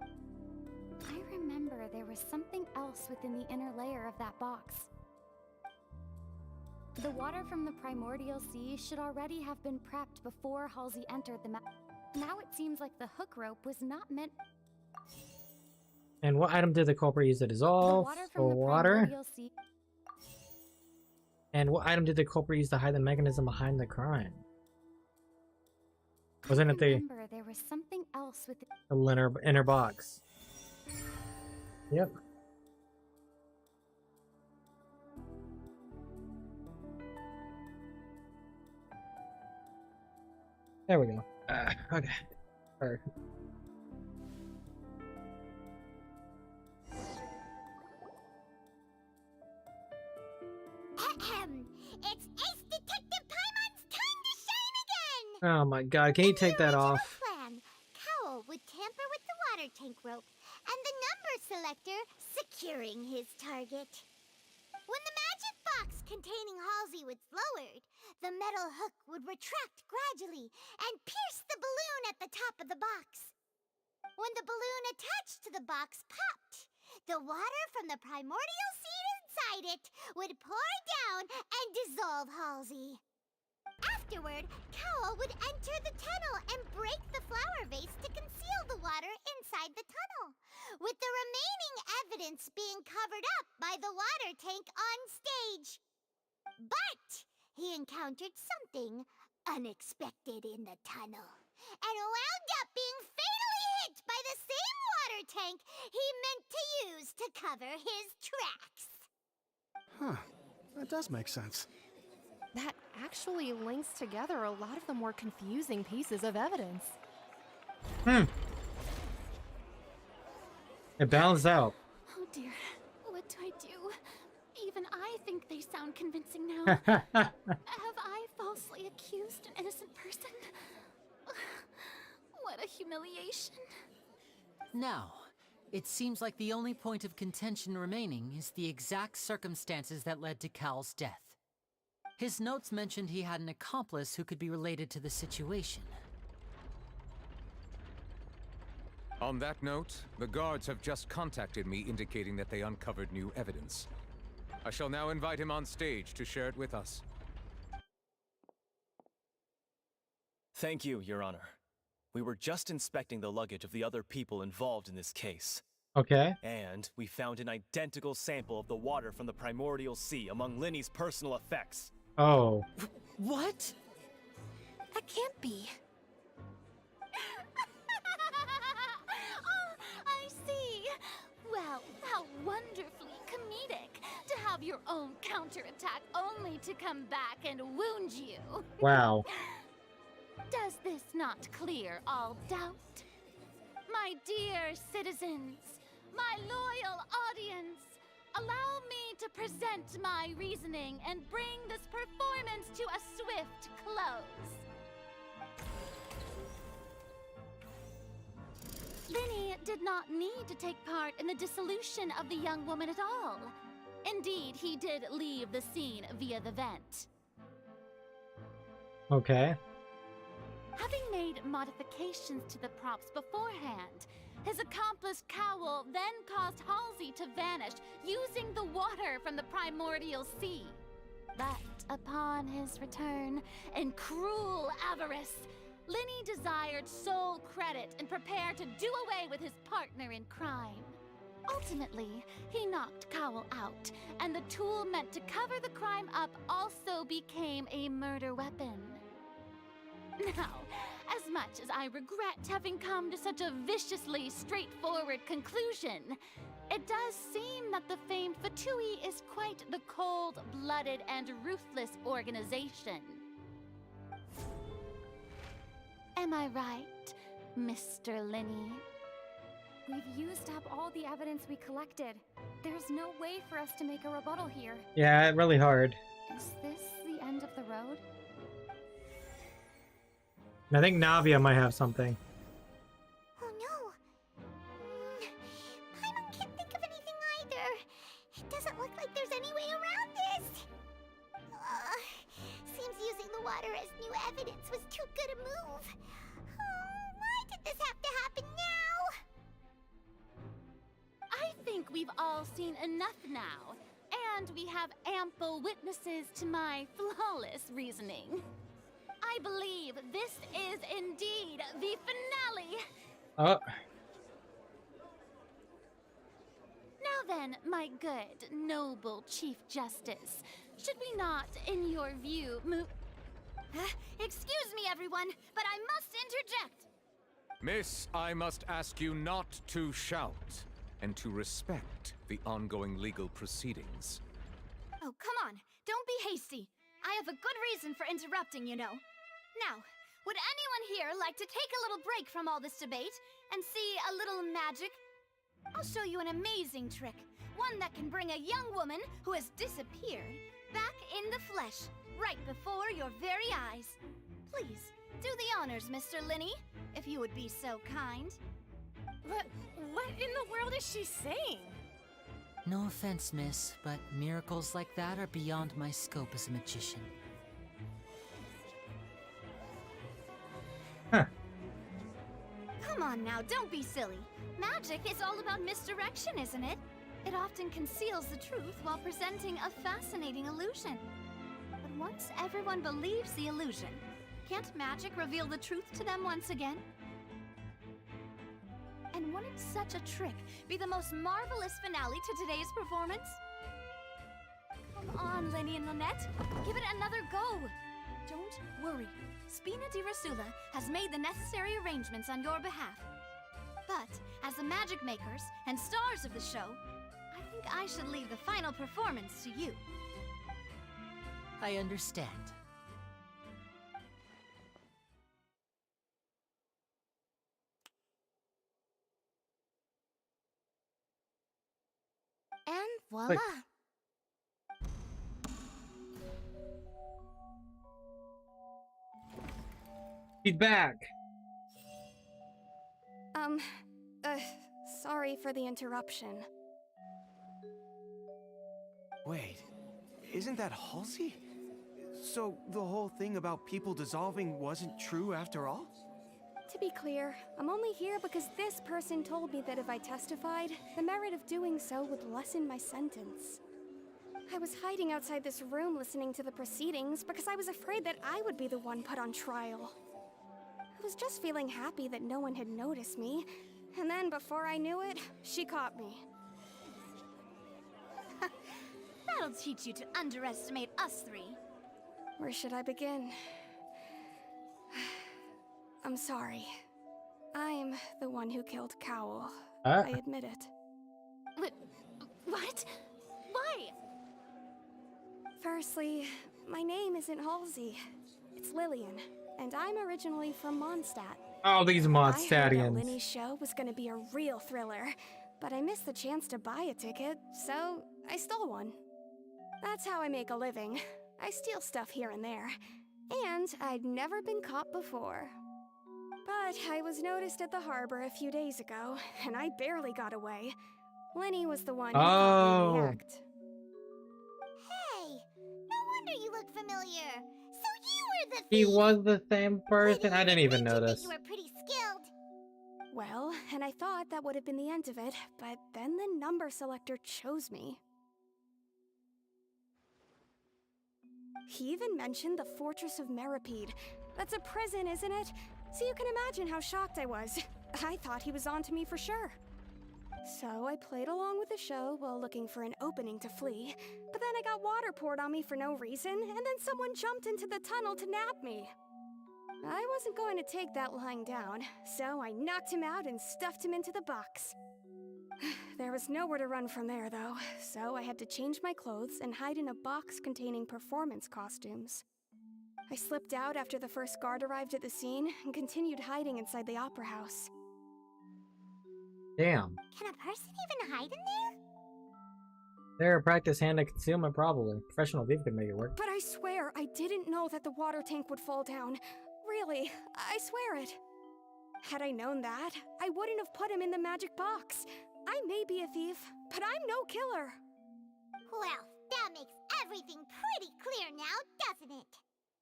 I remember there was something else within the inner layer of that box. The water from the primordial sea should already have been prepped before Halsey entered the Now it seems like the hook rope was not meant... And what item did the culprit use to dissolve? Water? And what item did the culprit use to hide the mechanism behind the crime? Wasn't it the there was something else with the inner box? Yep. There we go. Okay. Alright. It's Ace Detective Paimon's time to shine again! Oh my god, can you take that off? Plan. Cowell would tamper with the water tank rope, and the number selector securing his target. When the magic box containing Halsey was lowered, the metal hook would retract gradually and pierce the balloon at the top of the box. When the balloon attached to the box popped, the water from the primordial seed inside it would pour down and dissolve Halsey. Afterward, Cowell would enter the tunnel and break the flower vase to conceal the water inside the tunnel, with the remaining evidence being covered up by the water tank on stage. But he encountered something unexpected in the tunnel, and wound up being fatally hit by the same water tank he meant to use to cover his tracks. Huh. That does make sense. That actually links together a lot of the more confusing pieces of evidence. It balanced out. Oh dear, what do I do? Even I think they sound convincing now. Have I falsely accused an innocent person? What a humiliation. Now, it seems like the only point of contention remaining is the exact circumstances that led to Cal's death. His notes mentioned he had an accomplice who could be related to the situation. On that note, the guards have just contacted me indicating that they uncovered new evidence. I shall now invite him on stage to share it with us. Thank you, Your Honor. We were just inspecting the luggage of the other people involved in this case. Okay. And we found an identical sample of the water from the primordial sea among Linny's personal effects. Oh. What? That can't be. Oh, I see. Well, how wonderfully comedic to have your own counterattack only to come back and wound you. Wow. Does this not clear all doubt? My dear citizens, my loyal audience, allow me to present my reasoning and bring this performance to a swift close. Linny did not need to take part in the dissolution of the young woman at all. Indeed, he did leave the scene via the vent. Okay. Having made modifications to the props beforehand, his accomplice Cowell then caused Halsey to vanish using the water from the primordial sea. But upon his return, in cruel avarice, Linny desired sole credit and prepared to do away with his partner in crime. Ultimately, he knocked Cowell out, and the tool meant to cover the crime up also became a murder weapon. Now, as much as I regret having come to such a viciously straightforward conclusion, it does seem that the famed Fatui is quite the cold-blooded and ruthless organization. Am I right, Mr. Linny? We've used up all the evidence we collected. There's no way for us to make a rebuttal here. Yeah, really hard. Is this the end of the road? I think Navia might have something. Oh no. Paimon can't think of anything either. It doesn't look like there's any way around this. Seems using the water as new evidence was too good a move. Why did this have to happen now? I think we've all seen enough now, and we have ample witnesses to my flawless reasoning. I believe this is indeed the finale. Oh. Now then, my good, noble Chief Justice, should we not, in your view, move... Excuse me, everyone, but I must interject. Miss, I must ask you not to shout and to respect the ongoing legal proceedings. Oh, come on. Don't be hasty. I have a good reason for interrupting, you know. Now, would anyone here like to take a little break from all this debate and see a little magic? I'll show you an amazing trick. One that can bring a young woman who has disappeared back in the flesh, right before your very eyes. Please, do the honors, Mr. Linny, if you would be so kind. What in the world is she saying? No offense, miss, but miracles like that are beyond my scope as a magician. Come on now, don't be silly. Magic is all about misdirection, isn't it? It often conceals the truth while presenting a fascinating illusion. But once everyone believes the illusion, can't magic reveal the truth to them once again? And wouldn't such a trick be the most marvelous finale to today's performance? Come on, Linny and Lynette. Give it another go. Don't worry. Spina di Rasula has made the necessary arrangements on your behalf. But, as the magic makers and stars of the show, I think I should leave the final performance to you. I understand. And voila! Wait. He's back! Sorry for the interruption. Wait, isn't that Halsey? So the whole thing about people dissolving wasn't true after all? To be clear, I'm only here because this person told me that if I testified, the merit of doing so would lessen my sentence. I was hiding outside this room listening to the proceedings because I was afraid that I would be the one put on trial. I was just feeling happy that no one had noticed me, and then before I knew it, she caught me. That'll teach you to underestimate us three. Where should I begin? I'm sorry. I'm the one who killed Cowl. I admit it. What? Why? Firstly, my name isn't Halsey. It's Lillian, and I'm originally from Mondstadt. Oh, these I heard that Mondstadtians. Linny's show was gonna be a real thriller, but I missed the chance to buy a ticket, so I stole one. That's how I make a living. I steal stuff here and there, and I'd never been caught before. But I was noticed at the harbor a few days ago, and I barely got away. Linny was the one who caught me in the act. Hey, no wonder you look familiar. So you were the thief. He was the same person? I didn't even notice. You were pretty skilled. Well, and I thought that would have been the end of it, but then the number selector chose me. He even mentioned the Fortress of Meripede. That's a prison, isn't it? So you can imagine how shocked I was. I thought he was onto me for sure. So I played along with the show while looking for an opening to flee, but then I got water poured on me for no reason, and then someone jumped into the tunnel to nab me. I wasn't going to take that lying down, so I knocked him out and stuffed him into the box. There was nowhere to run from there, though, so I had to change my clothes and hide in a box containing performance costumes. I slipped out after the first guard arrived at the scene and continued hiding inside the opera house. Damn. Can a person even hide in there? They're a practice hand at concealment, probably. Professional thief could make it work. But I swear, I didn't know that the water tank would fall down. Really, I swear it. Had I known that, I wouldn't have put him in the magic box. I may be a thief, but I'm no killer. Well, that makes everything pretty clear now, doesn't it?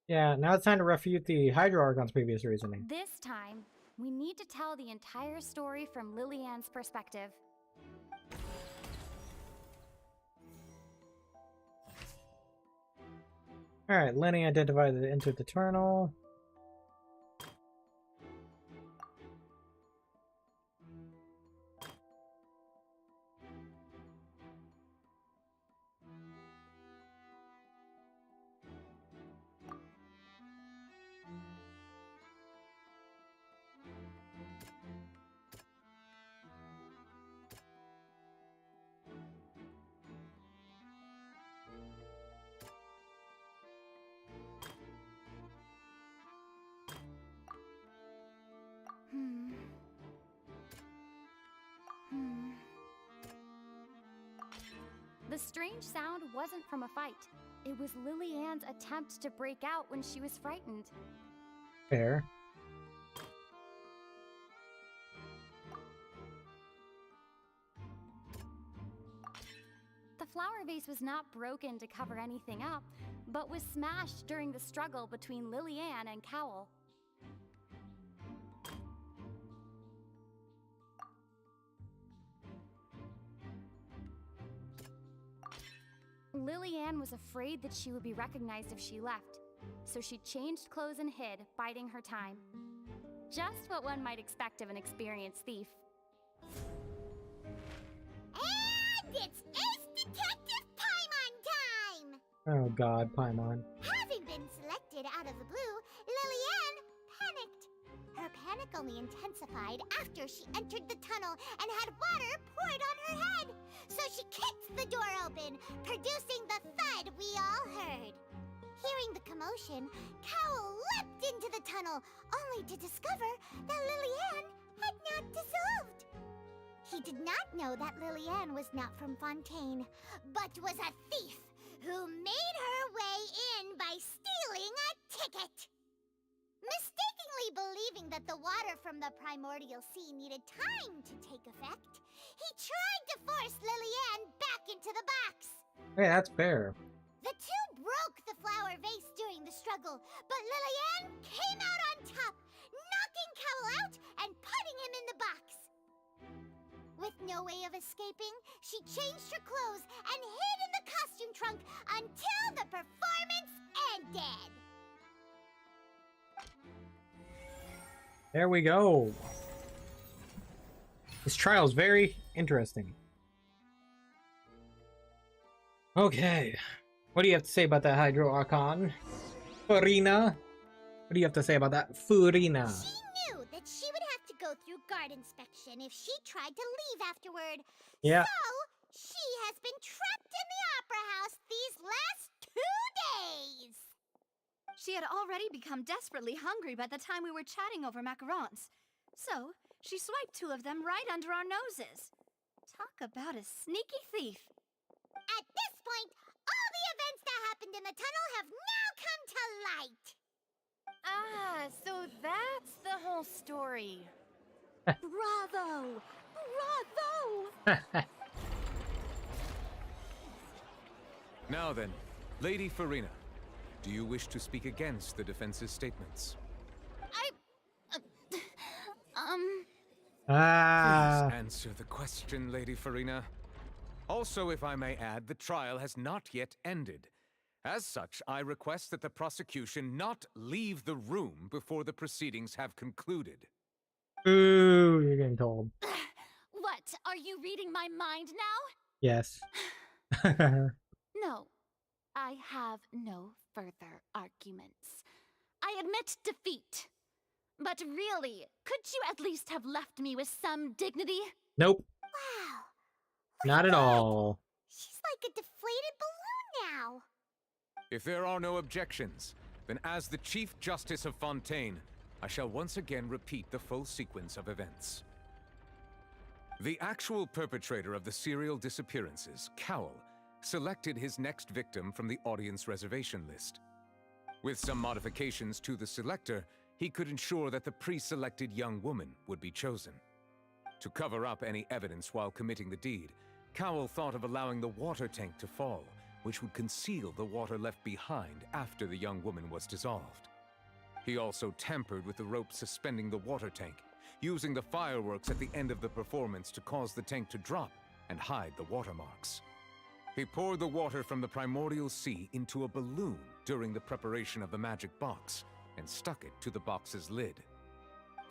Yeah, now it's time to refute the Hydro Archon's previous reasoning. This time, we need to tell the entire story from Lillian's perspective. Alright, Lenny identified the entered the terminal. The strange sound wasn't from a fight. It was Lillian's attempt to break out when she was frightened. Fair. The flower vase was not broken to cover anything up, but was smashed during the struggle between Lillian and Cowl. Lillian was afraid that she would be recognized if she left, so she changed clothes and hid, biding her time. Just what one might expect of an experienced thief. And it's Ace Detective Paimon time! Oh god, Paimon. Having been selected out of the blue, Lillian panicked. Her panic only intensified after she entered the tunnel and had water poured on her head. So she kicked the door open, producing the thud we all heard. Hearing the commotion, Cowl leapt into the tunnel, only to discover that Lillian had not dissolved. He did not know that Lillian was not from Fontaine, but was a thief who made her way in by stealing a ticket. Mistakenly believing that the water from the primordial sea needed time to take effect, he tried to force Lillian back into the box. Hey, that's fair. The two broke the flower vase during the struggle, but Lillian came out on top, knocking Cowl out and putting him in the box. With no way of escaping, she changed her clothes and hid in the costume trunk until the performance ended. There we go. This trial is very interesting. Okay. What do you have to say about that Hydro Archon? Furina? What do you have to say about that, Furina? She knew that she would have to go through guard inspection if she tried to leave afterward. Yeah. So, she has been trapped in the Opera House these last 2 days. She had already become desperately hungry by the time we were chatting over macarons. So, she swiped 2 of them right under our noses. Talk about a sneaky thief. At this point, all the events that happened in the tunnel have now come to light. Ah, so that's the whole story. Bravo! Bravo! Now then, Lady Furina, do you wish to speak against the defense's statements? Please answer the question, Lady Furina. Also, if I may add, the trial has not yet ended. As such, I request that the prosecution not leave the room before the proceedings have concluded. Ooh, you're getting told. What? Are you reading my mind now? Yes. No. I have no further arguments. I admit defeat. But really, could you at least have left me with some dignity? Nope. Wow. Not at all. She's like a deflated balloon now. If there are no objections, then as the Chief Justice of Fontaine, I shall once again repeat the full sequence of events. The actual perpetrator of the serial disappearances, Cowl, selected his next victim from the audience reservation list. With some modifications to the selector, he could ensure that the pre-selected young woman would be chosen. To cover up any evidence while committing the deed, Cowl thought of allowing the water tank to fall, which would conceal the water left behind after the young woman was dissolved. He also tampered with the rope suspending the water tank, using the fireworks at the end of the performance to cause the tank to drop and hide the watermarks. He poured the water from the primordial sea into a balloon during the preparation of the magic box and stuck it to the box's lid.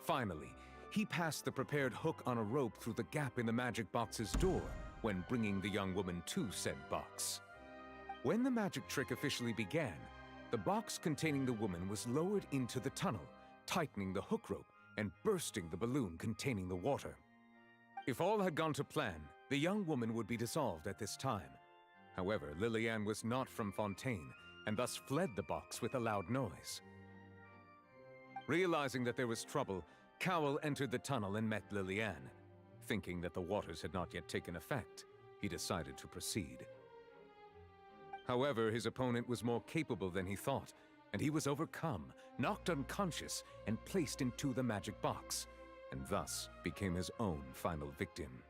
Finally, he passed the prepared hook on a rope through the gap in the magic box's door when bringing the young woman to said box. When the magic trick officially began, the box containing the woman was lowered into the tunnel, tightening the hook rope and bursting the balloon containing the water. If all had gone to plan, the young woman would be dissolved at this time. However, Lillian was not from Fontaine, and thus fled the box with a loud noise. Realizing that there was trouble, Cowl entered the tunnel and met Lillian. Thinking that the waters had not yet taken effect, he decided to proceed. However, his opponent was more capable than he thought, and he was overcome, knocked unconscious, and placed into the magic box, and thus became his own final victim.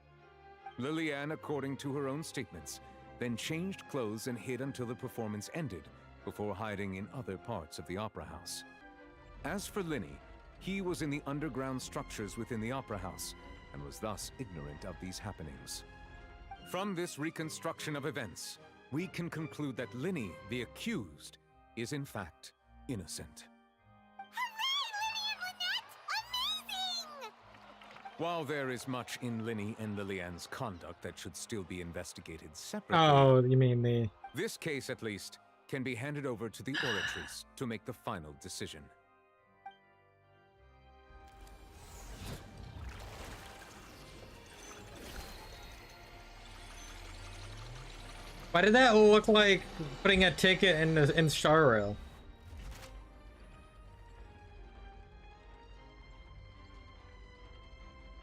Lillian, according to her own statements, then changed clothes and hid until the performance ended, before hiding in other parts of the Opera House. As for Linny, he was in the underground structures within the Opera House, and was thus ignorant of these happenings. From this reconstruction of events, we can conclude that Linny, the accused, is in fact innocent. While there is much in Linny and Lillian's conduct that should still be investigated separately... Oh, you mean the... This case, at least, can be handed over to the Oratrice to make the final decision. Why did that look like putting a ticket in Star Rail?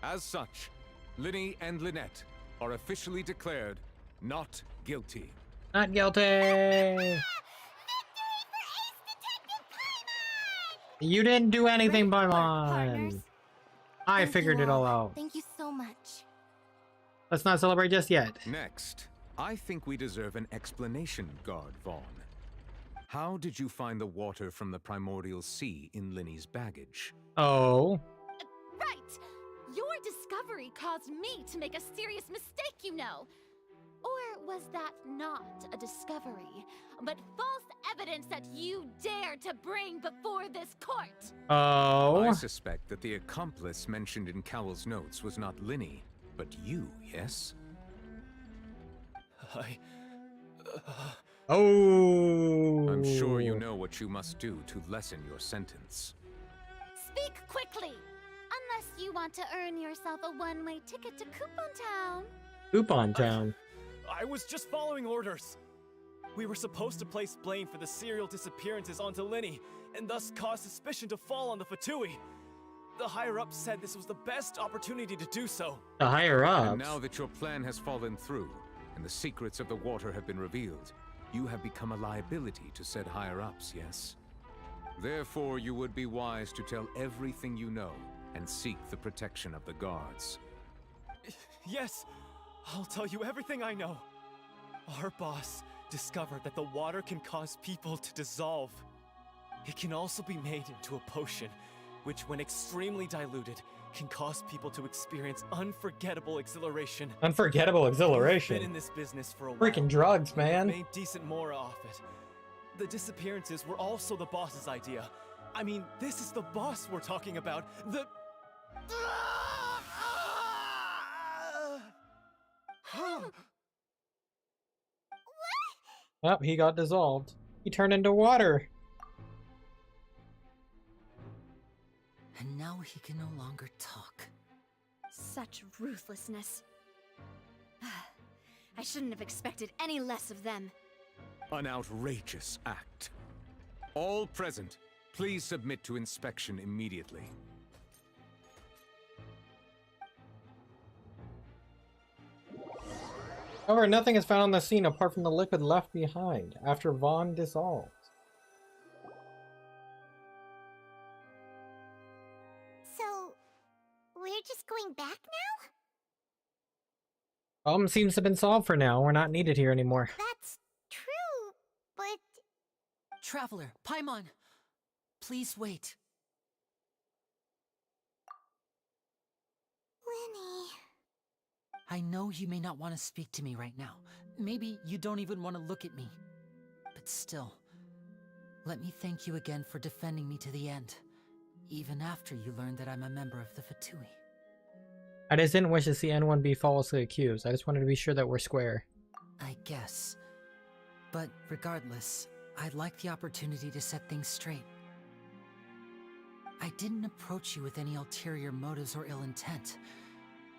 As such, Linny and Lynette are officially declared not guilty. Not guilty. You didn't do anything, Paimon. I figured it all out. Thank you so much. Let's not celebrate just yet. Next, I think we deserve an explanation, Guard Vaughn. How did you find the water from the primordial sea in Linny's baggage? Oh. Right! Your discovery caused me to make a serious mistake, you know. Or was that not a discovery, but false evidence that you dare to bring before this court? Oh. I suspect that the accomplice mentioned in Cowell's notes was not Linny, but you, yes? Oh. I'm sure you know what you must do to lessen your sentence. Speak quickly, unless you want to earn yourself a one-way ticket to Coupon Town. Coupon Town. I was just following orders. We were supposed to place blame for the serial disappearances onto Linny, and thus cause suspicion to fall on the Fatui. The higher-ups said this was the best opportunity to do so. The higher-ups? And now that your plan has fallen through, and the secrets of the water have been revealed, you have become a liability to said higher-ups, yes? Therefore, you would be wise to tell everything you know, and seek the protection of the guards. Yes, I'll tell you everything I know. Our boss discovered that the water can cause people to dissolve. It can also be made into a potion, which when extremely diluted, can cause people to experience unforgettable exhilaration. Unforgettable exhilaration? I've been in this business for a while. Freaking drugs, man. Made decent mora off it. The disappearances were also the boss's idea. I mean, this is the boss we're talking about. The... Oh, he got dissolved. He turned into water. And now he can no longer talk. Such ruthlessness. I shouldn't have expected any less of them. An outrageous act. All present, please submit to inspection immediately. However, nothing is found on the scene apart from the liquid left behind after Vaughn dissolved. So, we're just going back now? Problem seems to have been solved for now. We're not needed here anymore. That's true, but... Traveler, Paimon, please wait. Linny... I know you may not want to speak to me right now. Maybe you don't even want to look at me. But still, let me thank you again for defending me to the end, even after you learned that I'm a member of the Fatui. I just didn't wish to see anyone be falsely accused. I just wanted to be sure that we're square. I guess. But regardless, I'd like the opportunity to set things straight. I didn't approach you with any ulterior motives or ill intent.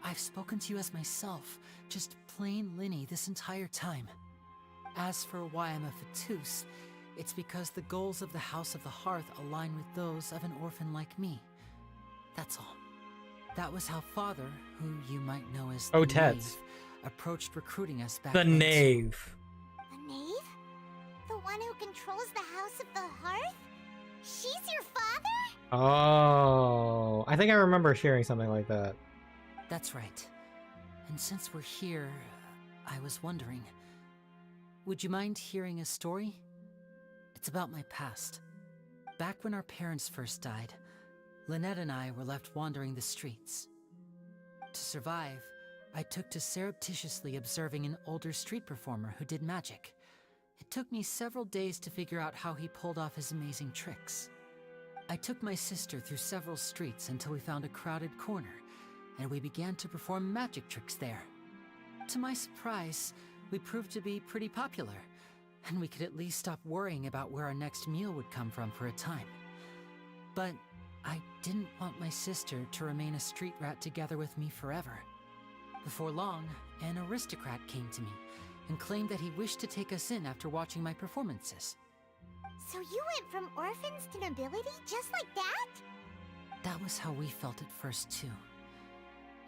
I've spoken to you as myself, just plain Linny this entire time. As for why I'm a Fatus, it's because the goals of the House of the Hearth align with those of an orphan like me. That's all. That was how Father, who you might know as the Knave, approached recruiting us back then. The Knave. The Knave? The one who controls the House of the Hearth? She's your father? Oh, I think I remember hearing something like that. That's right. And since we're here, I was wondering, would you mind hearing a story? It's about my past. Back when our parents first died, Lynette and I were left wandering the streets. To survive, I took to surreptitiously observing an older street performer who did magic. It took me several days to figure out how he pulled off his amazing tricks. I took my sister through several streets until we found a crowded corner, and we began to perform magic tricks there. To my surprise, we proved to be pretty popular, and we could at least stop worrying about where our next meal would come from for a time. But I didn't want my sister to remain a street rat together with me forever. Before long, an aristocrat came to me and claimed that he wished to take us in after watching my performances. So you went from orphans to nobility just like that? That was how we felt at first, too.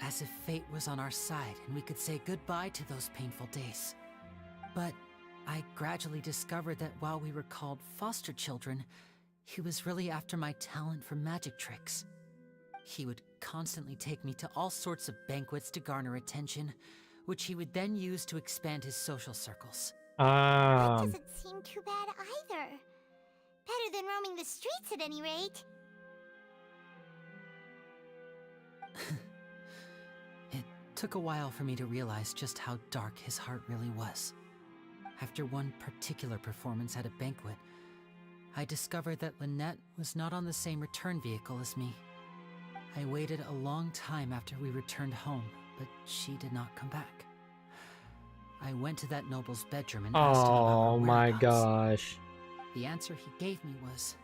As if fate was on our side and we could say goodbye to those painful days. But I gradually discovered that while we were called foster children, he was really after my talent for magic tricks. He would constantly take me to all sorts of banquets to garner attention, which he would then use to expand his social circles. That doesn't seem too bad either. Better than roaming the streets at any rate. It took a while for me to realize just how dark his heart really was. After one particular performance at a banquet, I discovered that Lynette was not on the same return vehicle as me. I waited a long time after we returned home, but she did not come back. I went to that noble's bedroom and asked him about her whereabouts. My gosh. The answer he gave me was,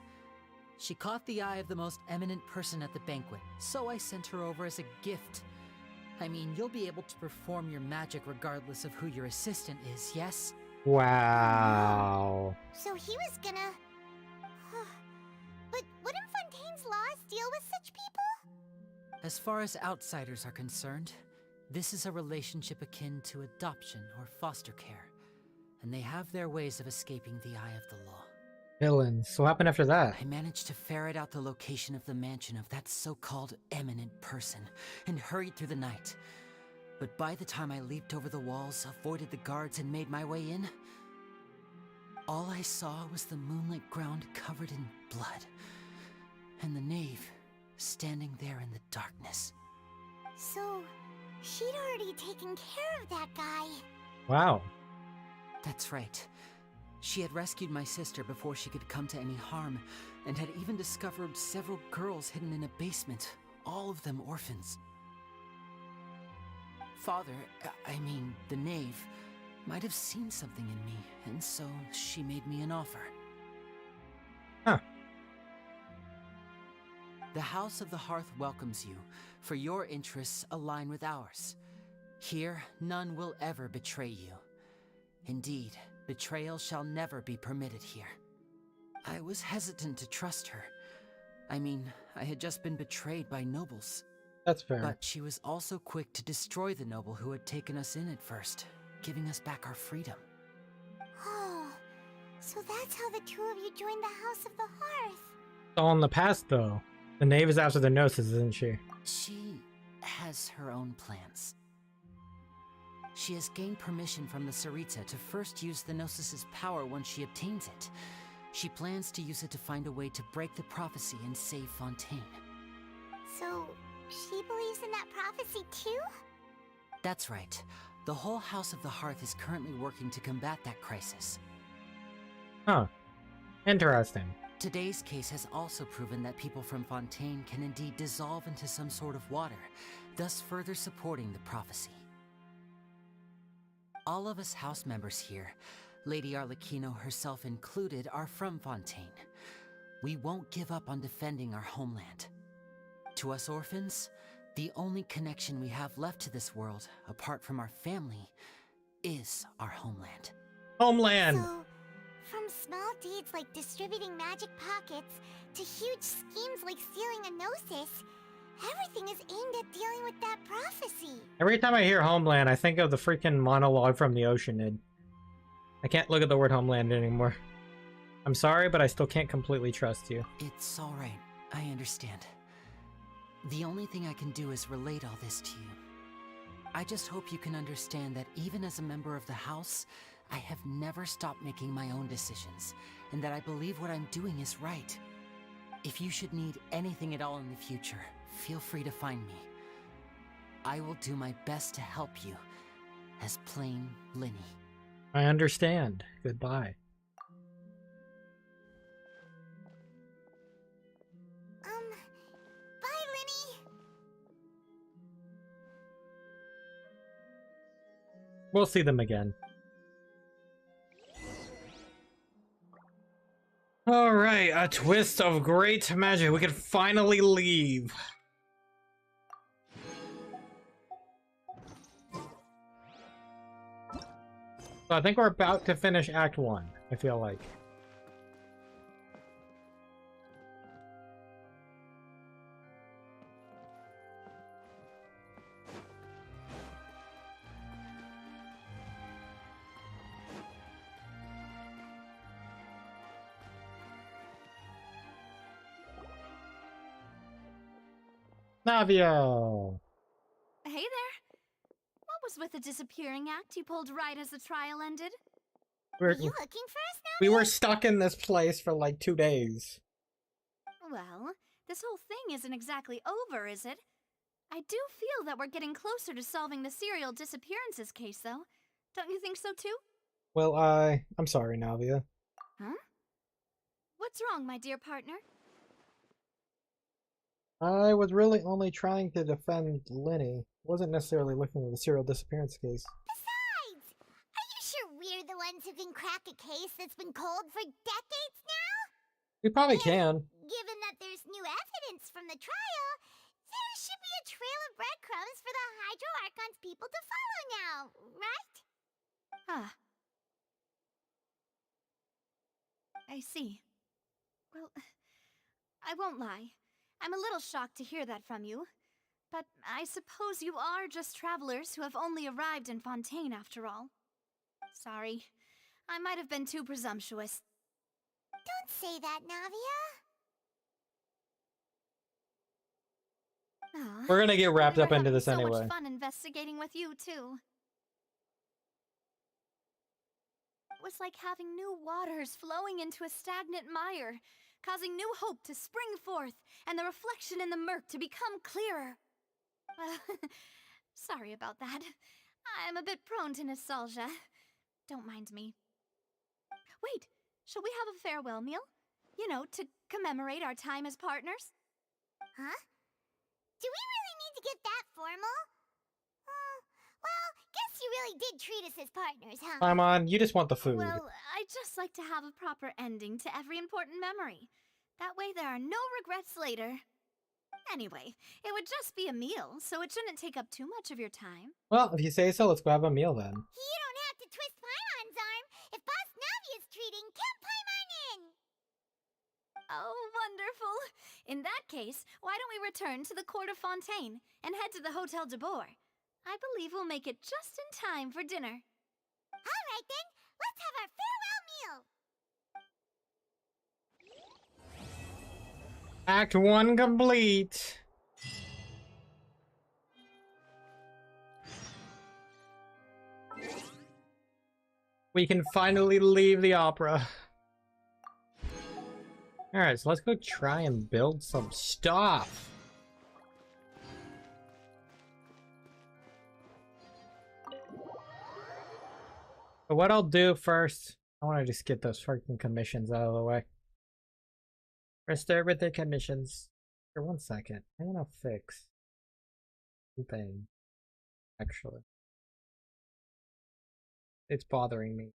she caught the eye of the most eminent person at the banquet, so I sent her over as a gift. I mean, you'll be able to perform your magic regardless of who your assistant is, yes? Wow. So he was gonna... But wouldn't Fontaine's laws deal with such people? As far as outsiders are concerned, this is a relationship akin to adoption or foster care, and they have their ways of escaping the eye of the law. Villains. So what happened after that? I managed to ferret out the location of the mansion of that so-called eminent person and hurried through the night. But by the time I leaped over the walls, avoided the guards, and made my way in, all I saw was the moonlit ground covered in blood, and the knave standing there in the darkness. So, she'd already taken care of that guy. Wow. That's right. She had rescued my sister before she could come to any harm, and had even discovered several girls hidden in a basement, all of them orphans. Father, I mean, the knave, might have seen something in me, and so she made me an offer. Huh. The House of the Hearth welcomes you, for your interests align with ours. Here, none will ever betray you. Indeed, betrayal shall never be permitted here. I was hesitant to trust her. I mean, I had just been betrayed by nobles. That's fair. But she was also quick to destroy the noble who had taken us in at first, giving us back our freedom. Oh, so that's how the two of you joined the House of the Hearth. It's all in the past, though. The knave is after the gnosis, isn't she? She has her own plans. She has gained permission from the Tsaritsa to first use the Gnosis's power once she obtains it. She plans to use it to find a way to break the prophecy and save Fontaine. So, she believes in that prophecy too? That's right. The whole House of the Hearth is currently working to combat that crisis. Huh. Interesting. Today's case has also proven that people from Fontaine can indeed dissolve into some sort of water, thus further supporting the prophecy. All of us house members here, Lady Arlecchino herself included, are from Fontaine. We won't give up on defending our homeland. To us orphans, the only connection we have left to this world, apart from our family, is our homeland. Homeland! So, from small deeds like distributing magic pockets to huge schemes like stealing a gnosis, everything is aimed at dealing with that prophecy. Every time I hear Homeland, I think of the freaking monologue from the Oceanid. I can't look at the word Homeland anymore. I'm sorry, but I still can't completely trust you. It's alright. I understand. The only thing I can do is relate all this to you. I just hope you can understand that even as a member of the House, I have never stopped making my own decisions, and that I believe what I'm doing is right. If you should need anything at all in the future, feel free to find me. I will do my best to help you, as plain Linny. I understand. Goodbye. Bye, Linny! We'll see them again. Alright, a twist of great magic. We can finally leave. So I think we're about to finish Act 1, I feel like. Navio! Hey there. What was with the disappearing act you pulled right as the trial ended? Are you looking for us now? We were stuck in this place for like 2 days. Well, this whole thing isn't exactly over, is it? I do feel that we're getting closer to solving the serial disappearances case, though. Don't you think so, too? Well, I'm sorry, Navia. Huh? What's wrong, my dear partner? I was really only trying to defend Lenny. Wasn't necessarily looking at the serial disappearance case. Besides, are you sure we're the ones who can crack a case that's been cold for decades now? We probably can. Given that there's new evidence from the trial, there should be a trail of breadcrumbs for the Hydro Archon's people to follow now, right? Ah. I see. Well, I won't lie. I'm a little shocked to hear that from you. But I suppose you are just travelers who have only arrived in Fontaine after all. Sorry. I might have been too presumptuous. Don't say that, Navia. Aw, We're gonna get wrapped up into this so anyway. much fun investigating with you, too. It was like having new waters flowing into a stagnant mire, causing new hope to spring forth, and the reflection in the murk to become clearer. Sorry about that. I'm a bit prone to nostalgia. Don't mind me. Wait, shall we have a farewell meal? You know, to commemorate our time as partners? Huh? Do we really need to get that formal? Well, guess you really did treat us as partners, huh? I'm on. You just want the food. Well, I'd just like to have a proper ending to every important memory. That way there are no regrets later. Anyway, it would just be a meal, so it shouldn't take up too much of your time. Well, if you say so, let's go have a meal then. You don't have to twist Paimon's arm. If Boss Navia's treating, count Paimon in! Oh, wonderful. In that case, why don't we return to the court of Fontaine and head to the Hotel de Boer? I believe we'll make it just in time for dinner. All right then, let's have our farewell meal. Act 1 complete. We can finally leave the opera. Alright, so let's go try and build some stuff. But what I'll do first, I want to just get those freaking commissions out of the way. Restart with the commissions. For 1 second, I want to fix the thing. Actually, it's bothering me.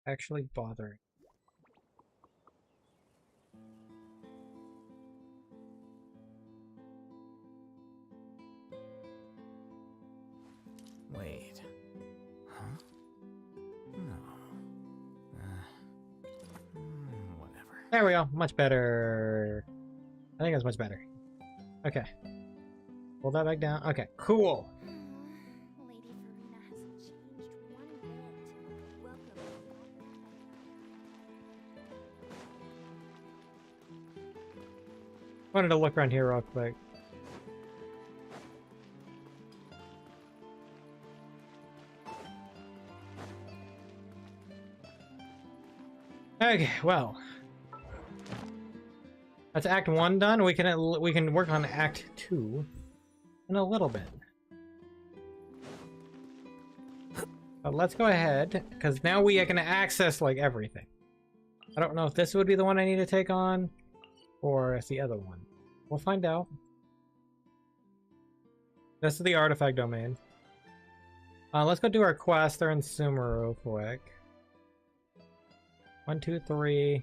Actually bothering. Wait. Huh? No. Whatever. There we go. Much better. I think that's much better. Okay. Pull that back down. Okay, cool. Lady Verena hasn't changed one bit. Welcome. Wanted to look around here real quick. Okay, well, that's Act 1 done. We can work on Act 2 in a little bit. But let's go ahead, because now we are going to access like everything. I don't know if this would be the one I need to take on, or if the other one. We'll find out. This is the artifact domain. Let's go do our quest. They're in Sumer real quick. 1, 2, 3,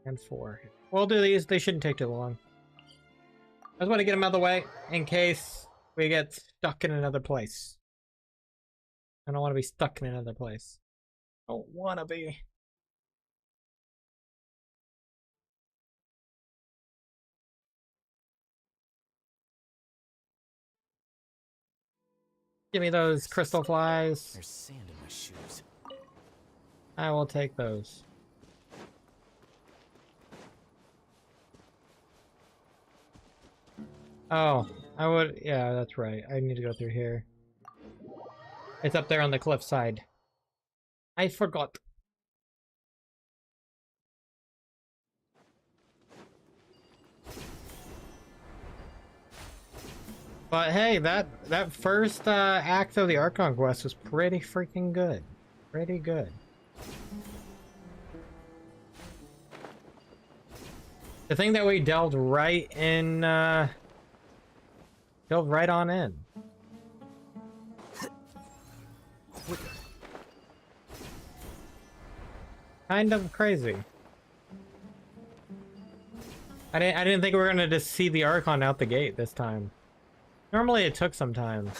and 4. We'll do these. They shouldn't take too long. I just want to get them out of the way in case we get stuck in another place. I don't want to be stuck in another place. I don't want to be. Give me those crystal flies. There's sand in my shoes. I will take those. Oh, I would. Yeah, that's right. I need to go through here. It's up there on the cliff side. I forgot. But hey, that first act of the Archon quest was pretty freaking good. Pretty good. The thing that we delved right in, delved right on in. Kind of crazy. I didn't think we were gonna just see the Archon out the gate this time. Normally it took some time.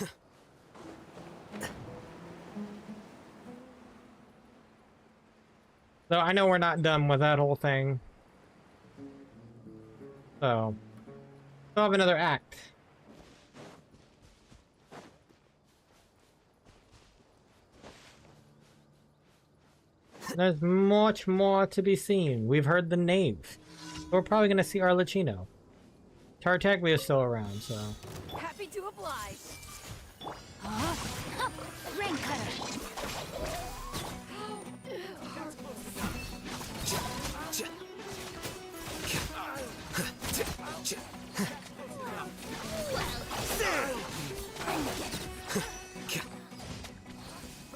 So I know we're not done with that whole thing. So, still have another act. There's much more to be seen. We've heard the knave. We're probably gonna see Arlecchino. Tartaglia is still around, so. Happy to oblige. Rain cutter.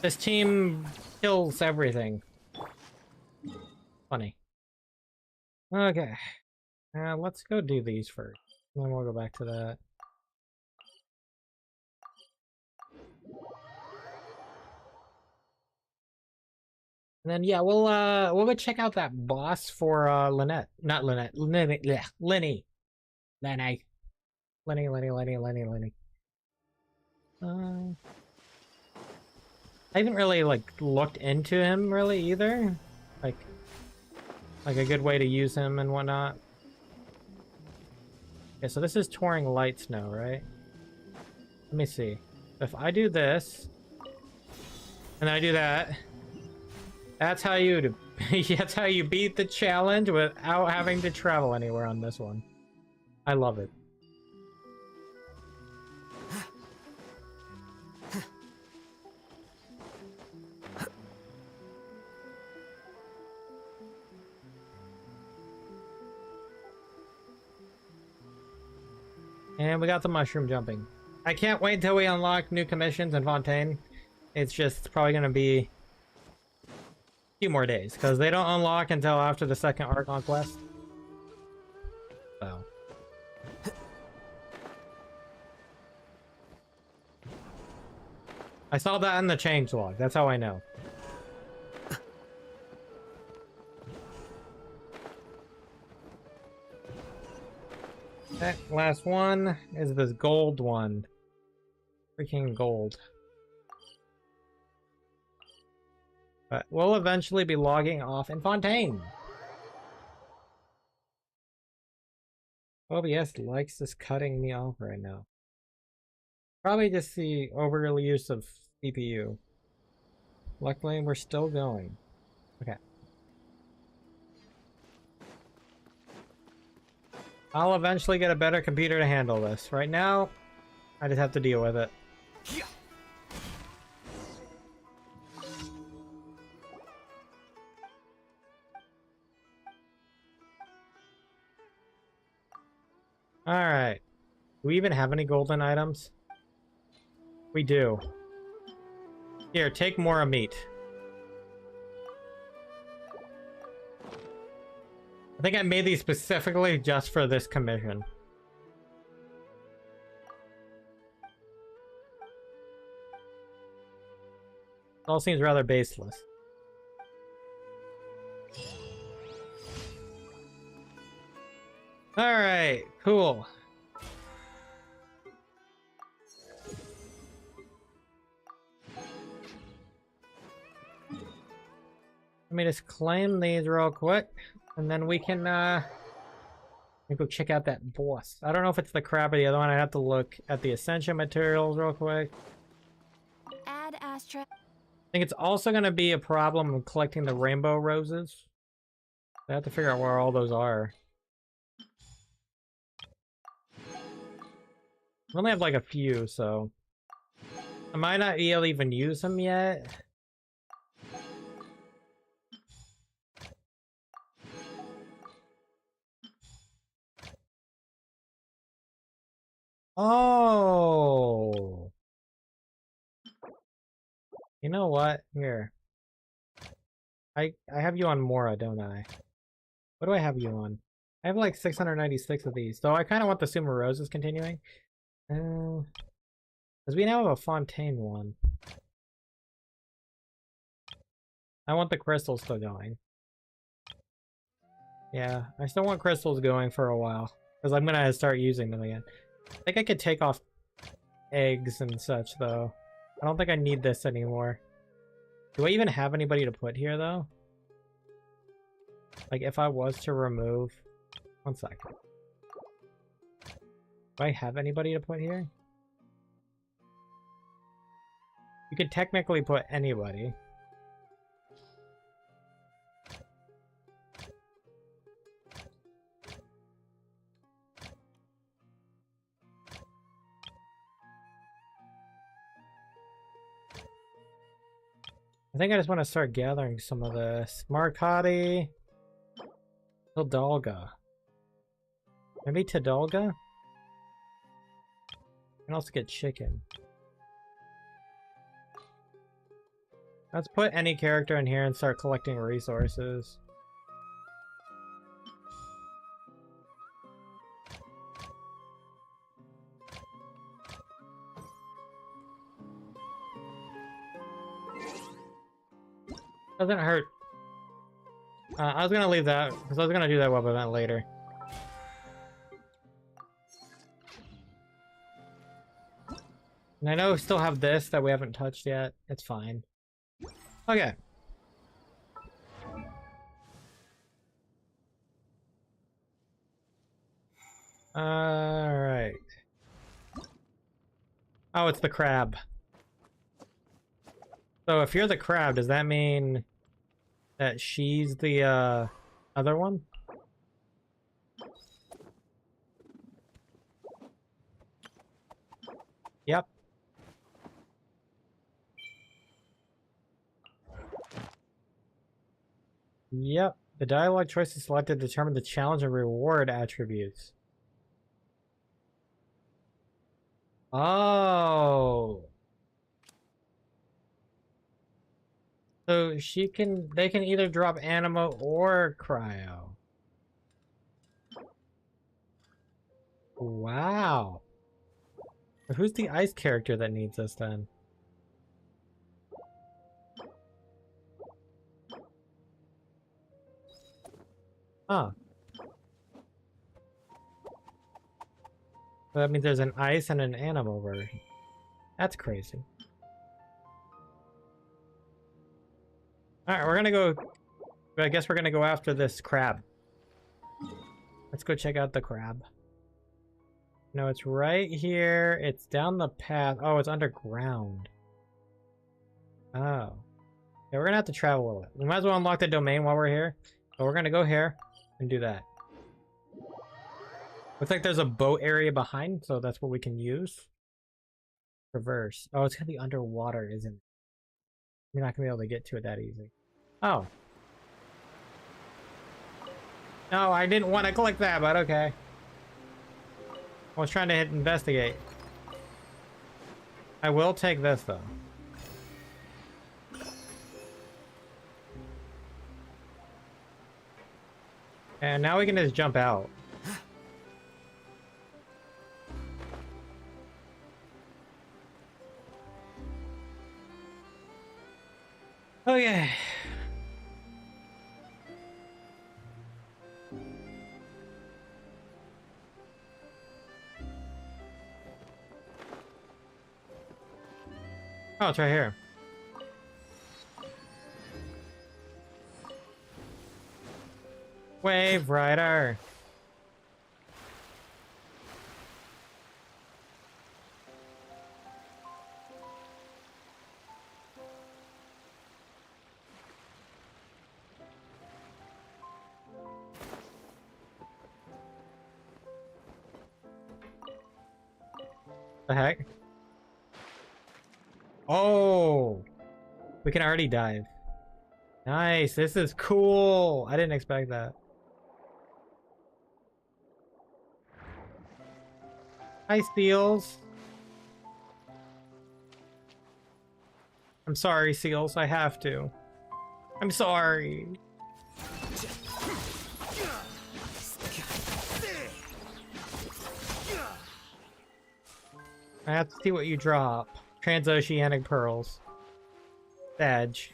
This team kills everything. Funny. Okay. Let's go do these first. Then we'll go back to that. And then yeah, we'll go check out that boss for Lynette. Not Lynette. Lenny. Yeah, Lenny. Lenny. Lenny. I haven't really like looked into him really either. Like a good way to use him and whatnot. Okay, so this is touring light snow, right? Let me see. If I do this, and I do that, that's how you that's how you beat the challenge without having to travel anywhere on this one. I love it. And we got the mushroom jumping. I can't wait until we unlock new commissions in Fontaine. It's just probably going to be a few more days, because they don't unlock until after the second Archon quest. So. I saw that in the changelog. That's how I know. Okay, last one is this gold one. Freaking gold. But we'll eventually be logging off in Fontaine. OBS likes this cutting me off right now. Probably just the overuse of CPU. Luckily, we're still going. Okay. I'll eventually get a better computer to handle this. Right now, I just have to deal with it. Alright. Do we even have any golden items? We do. Here, take more meat. I think I made these specifically just for this commission. It all seems rather baseless. Alright, cool. Let me just claim these real quick, and then we can go check out that boss. I don't know if it's the crab or the other one. I have to look at the ascension materials real quick. Add Astra. I think it's also going to be a problem of collecting the rainbow roses. I have to figure out where all those are. I only have like a few, so I might not be able to even use them yet. Oh, you know what? Here, I have you on Mora, don't I? What do I have you on? I have like 696 of these, so I kind of want the Summa Roses continuing. Because we now have a Fontaine one. I want the crystals still going. Yeah, I still want crystals going for a while, because I'm gonna start using them again. I think I could take off eggs and such, though. I don't think I need this anymore. Do I even have anybody to put here, though? Like, if I was to remove... One second. Do I have anybody to put here? You could technically put anybody. I think I just want to start gathering some of this. Marcotti. Tidalga. Maybe Tidalga? I can also get chicken. Let's put any character in here and start collecting resources. Doesn't hurt. I was gonna leave that because I was gonna do that web event later. And I know we still have this that we haven't touched yet. It's fine. Okay. Alright. Oh, it's the crab. So if you're the crab, does that mean that she's the other one? Yep. Yep. The dialogue choices selected determine the challenge and reward attributes. Oh. So they can either drop Animo or Cryo. Wow. So who's the ice character that needs this then? Huh. So that means there's an ice and an animal version. That's crazy. Alright, we're gonna go... I guess we're gonna go after this crab. Let's go check out the crab. No, it's right here. It's down the path. Oh, it's underground. Oh. Yeah, we're gonna have to travel a little bit. We might as well unlock the domain while we're here. So we're gonna go here and do that. Looks like there's a boat area behind, so that's what we can use. Reverse. Oh, it's gonna be underwater, isn't it? You're not gonna be able to get to it that easy. Oh. No, I didn't want to click that, but okay. I was trying to hit investigate. I will take this, though. And now we can just jump out. Okay. Oh, it's right here. Wave Rider. The heck? Oh, we can already dive. Nice, this is cool. I didn't expect that. Hi, Seals. I'm sorry, Seals. I have to. I'm sorry. I have to see what you drop. Transoceanic pearls. Badge.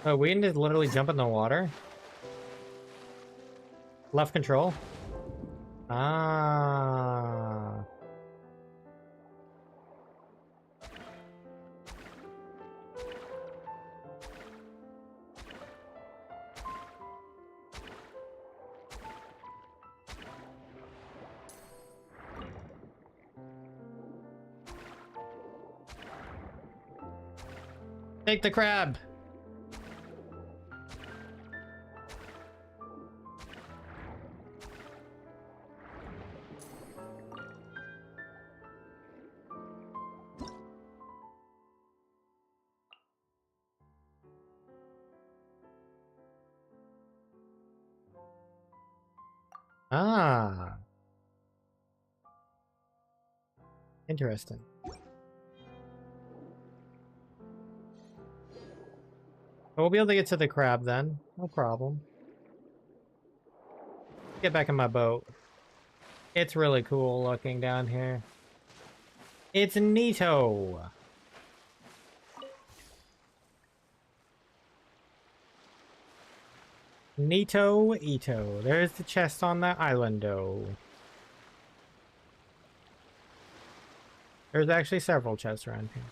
Oh, we can just literally jump in the water? Left control? Ah. Take the crab. Ah. Interesting. We'll be able to get to the crab then. No problem. Get back in my boat. It's really cool looking down here. It's neato. Neato Ito. There's the chest on that islando. There's actually several chests around here.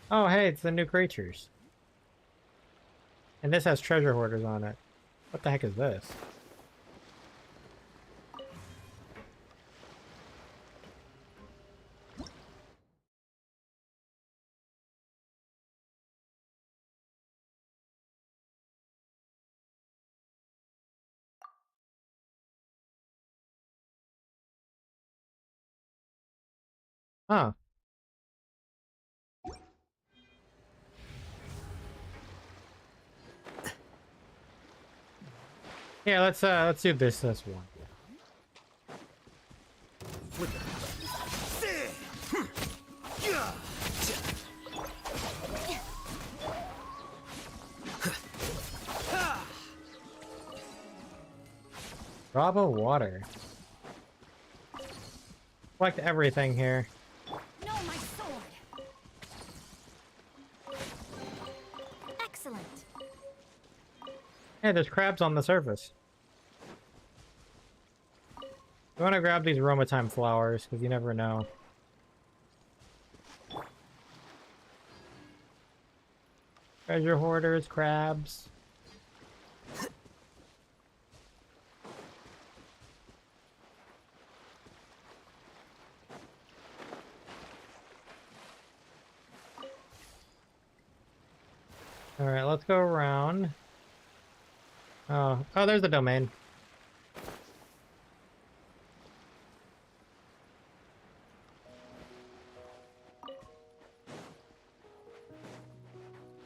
Oh, hey, it's the new creatures. And this has treasure hoarders on it. What the heck is this? Huh. Yeah, let's do this one. Bravo water. Collect everything here. No, my sword. Excellent. Hey, there's crabs on the surface. You want to grab these Romatime flowers, because you never know. Treasure hoarders, crabs. Alright, let's go around. Oh, there's the domain.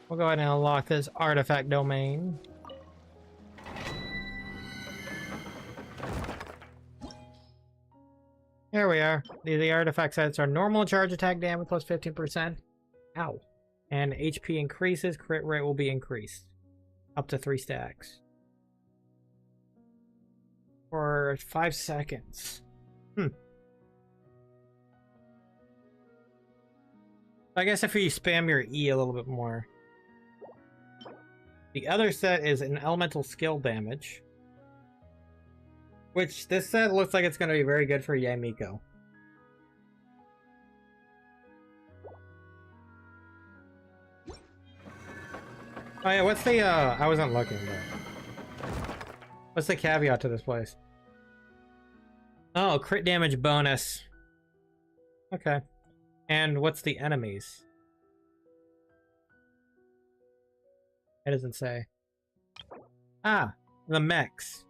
We'll go ahead and unlock this artifact domain. Here we are. The artifact sets are normal charge attack damage plus 15%. Ow. And HP increases, crit rate will be increased. Up to 3 stacks. For 5 seconds. I guess if you spam your E a little bit more. The other set is an elemental skill damage. Which this set looks like it's going to be very good for Yamiko. Oh yeah, what's the, I wasn't looking, but... What's the caveat to this place? Oh, crit damage bonus. Okay. And what's the enemies? It doesn't say. Ah, the mechs.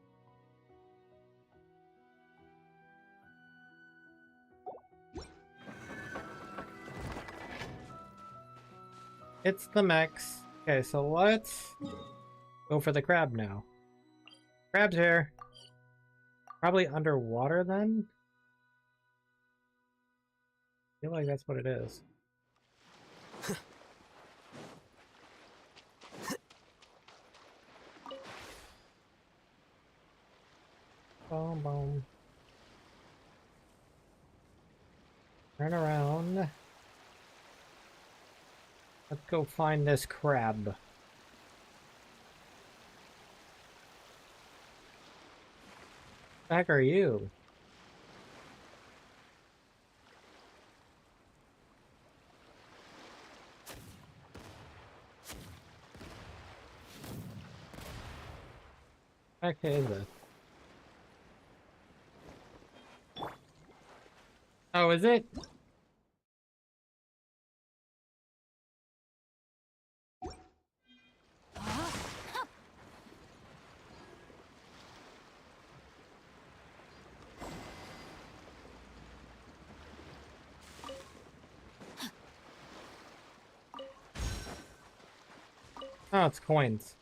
It's the mechs. Okay, so let's go for the crab now. Crab's here. Probably underwater then? I feel like that's what it is. Boom, boom. Turn around. Let's go find this crab. The heck are you? What the heck is it? Oh, is it? Oh, it's coins.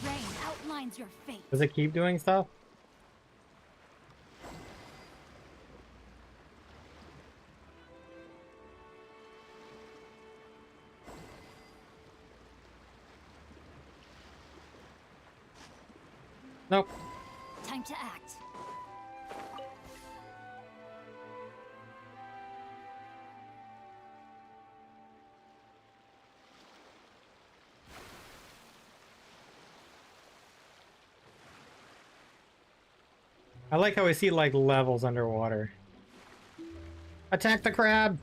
Rain outlines your fate. Does it keep doing stuff? Nope. Time to act. I like how we see like levels underwater. Attack the crab!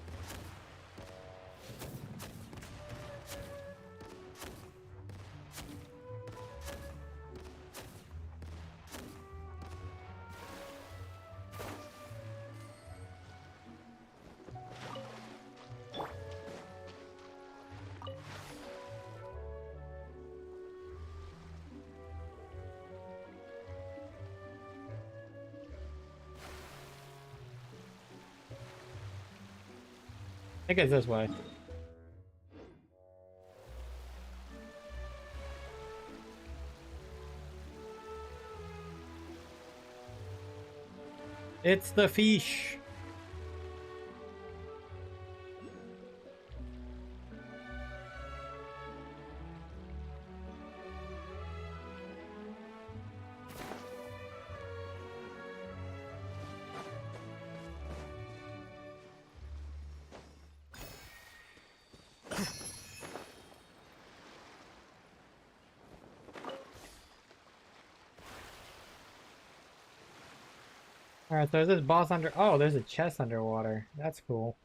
I think it's this way. It's the fish. Alright, so there's this boss under- oh, there's a chest underwater. That's cool.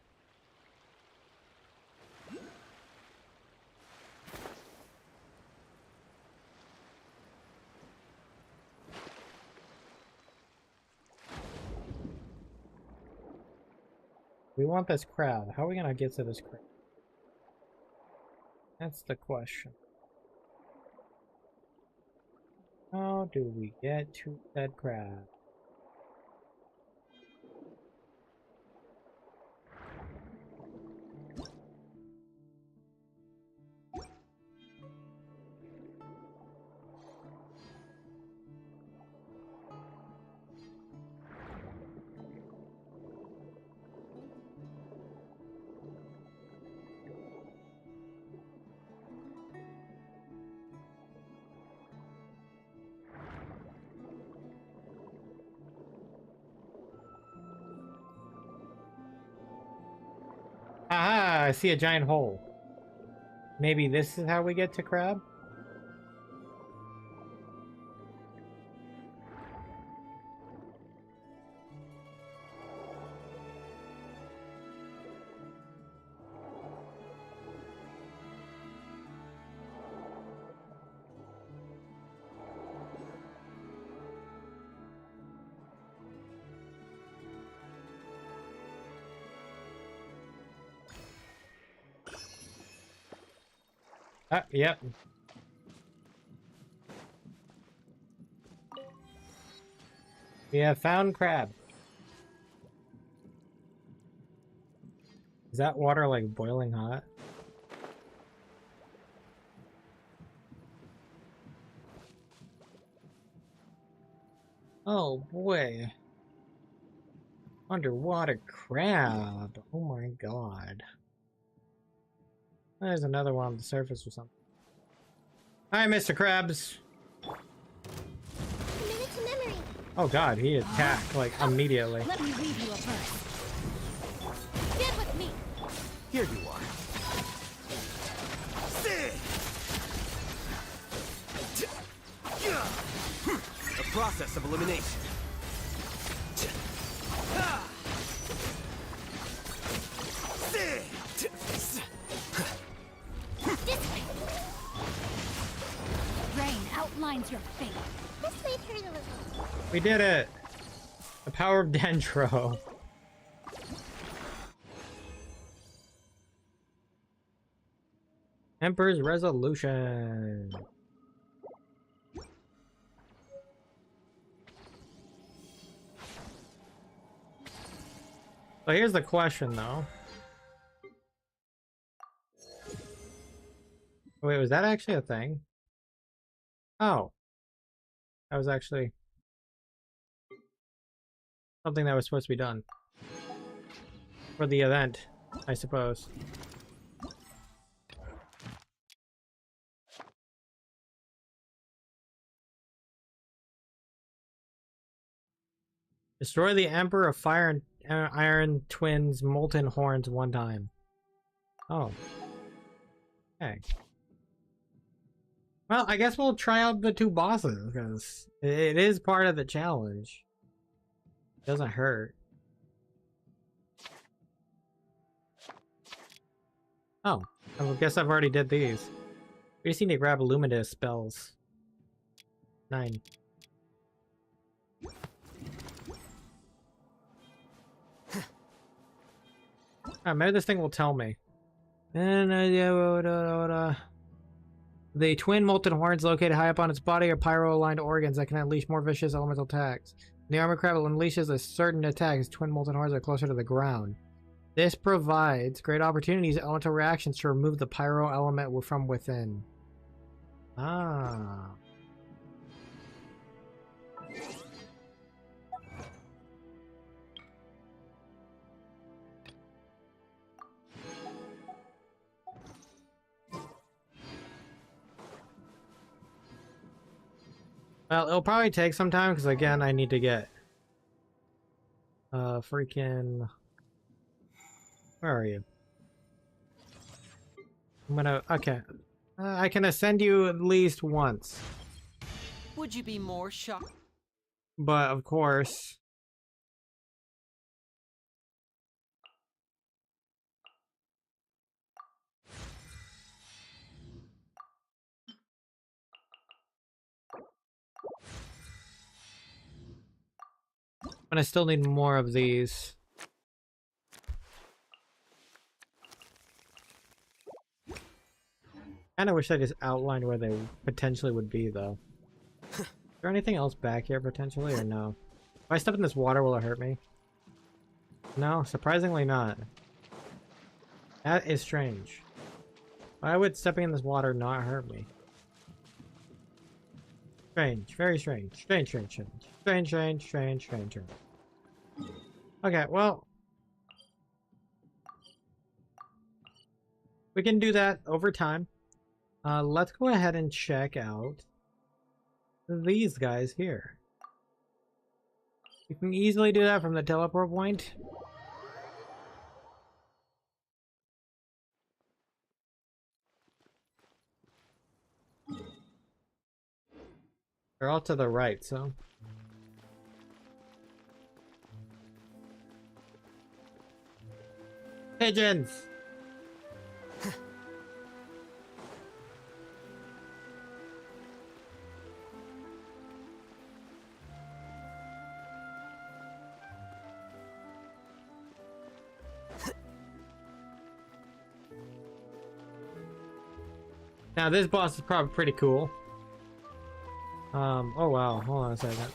We want this crab. How are we gonna get to this crab? That's the question. How do we get to that crab? Aha! I see a giant hole. Maybe this is how we get to crab? Yep. We have found crab. Is that water like boiling hot? Oh boy. Underwater crab. Oh my god. There's another one on the surface or something. Hi, Mr. Krabs. Minute to memory. Oh god, he attacked like immediately. Let me read you a verse. Get with me. Here you are. A process of elimination. Rain outlines your fate. This might hurt a little. We did it! The power of Dendro. Emperor's Resolution. So here's the question though. Wait, was that actually a thing? Oh. That was actually something that was supposed to be done. For the event, I suppose. Destroy the Emperor of Fire and Iron Twins Molten Horns one time. Oh. Okay. Well, I guess we'll try out the two bosses, because it is part of the challenge. Doesn't hurt. Oh, I guess I've already did these. We just need to grab Luminous spells. 9. Maybe this thing will tell me. And the twin molten horns located high up on its body are pyro-aligned organs that can unleash more vicious elemental attacks. When the armor crab unleashes a certain attack, its twin molten horns are closer to the ground. This provides great opportunities for elemental reactions to remove the pyro element from within. Ah. Well, it'll probably take some time because again, I need to get freaking. Where are you? I'm gonna. Okay, I can ascend you at least once. Would you be more shocked? But of course. And I still need more of these. Kinda wish I just outlined where they potentially would be though. Is there anything else back here potentially or no? If I step in this water, will it hurt me? No, surprisingly not. That is strange. Why would stepping in this water not hurt me? Strange, very strange. Strange, strange, strange. Strange, strange, strange, strange, strange. Okay, well. We can do that over time. Let's go ahead and check out these guys here. You can easily do that from the teleport point. They're all to the right, so. Pigeons! Now this boss is probably pretty cool. Oh wow, hold on a second.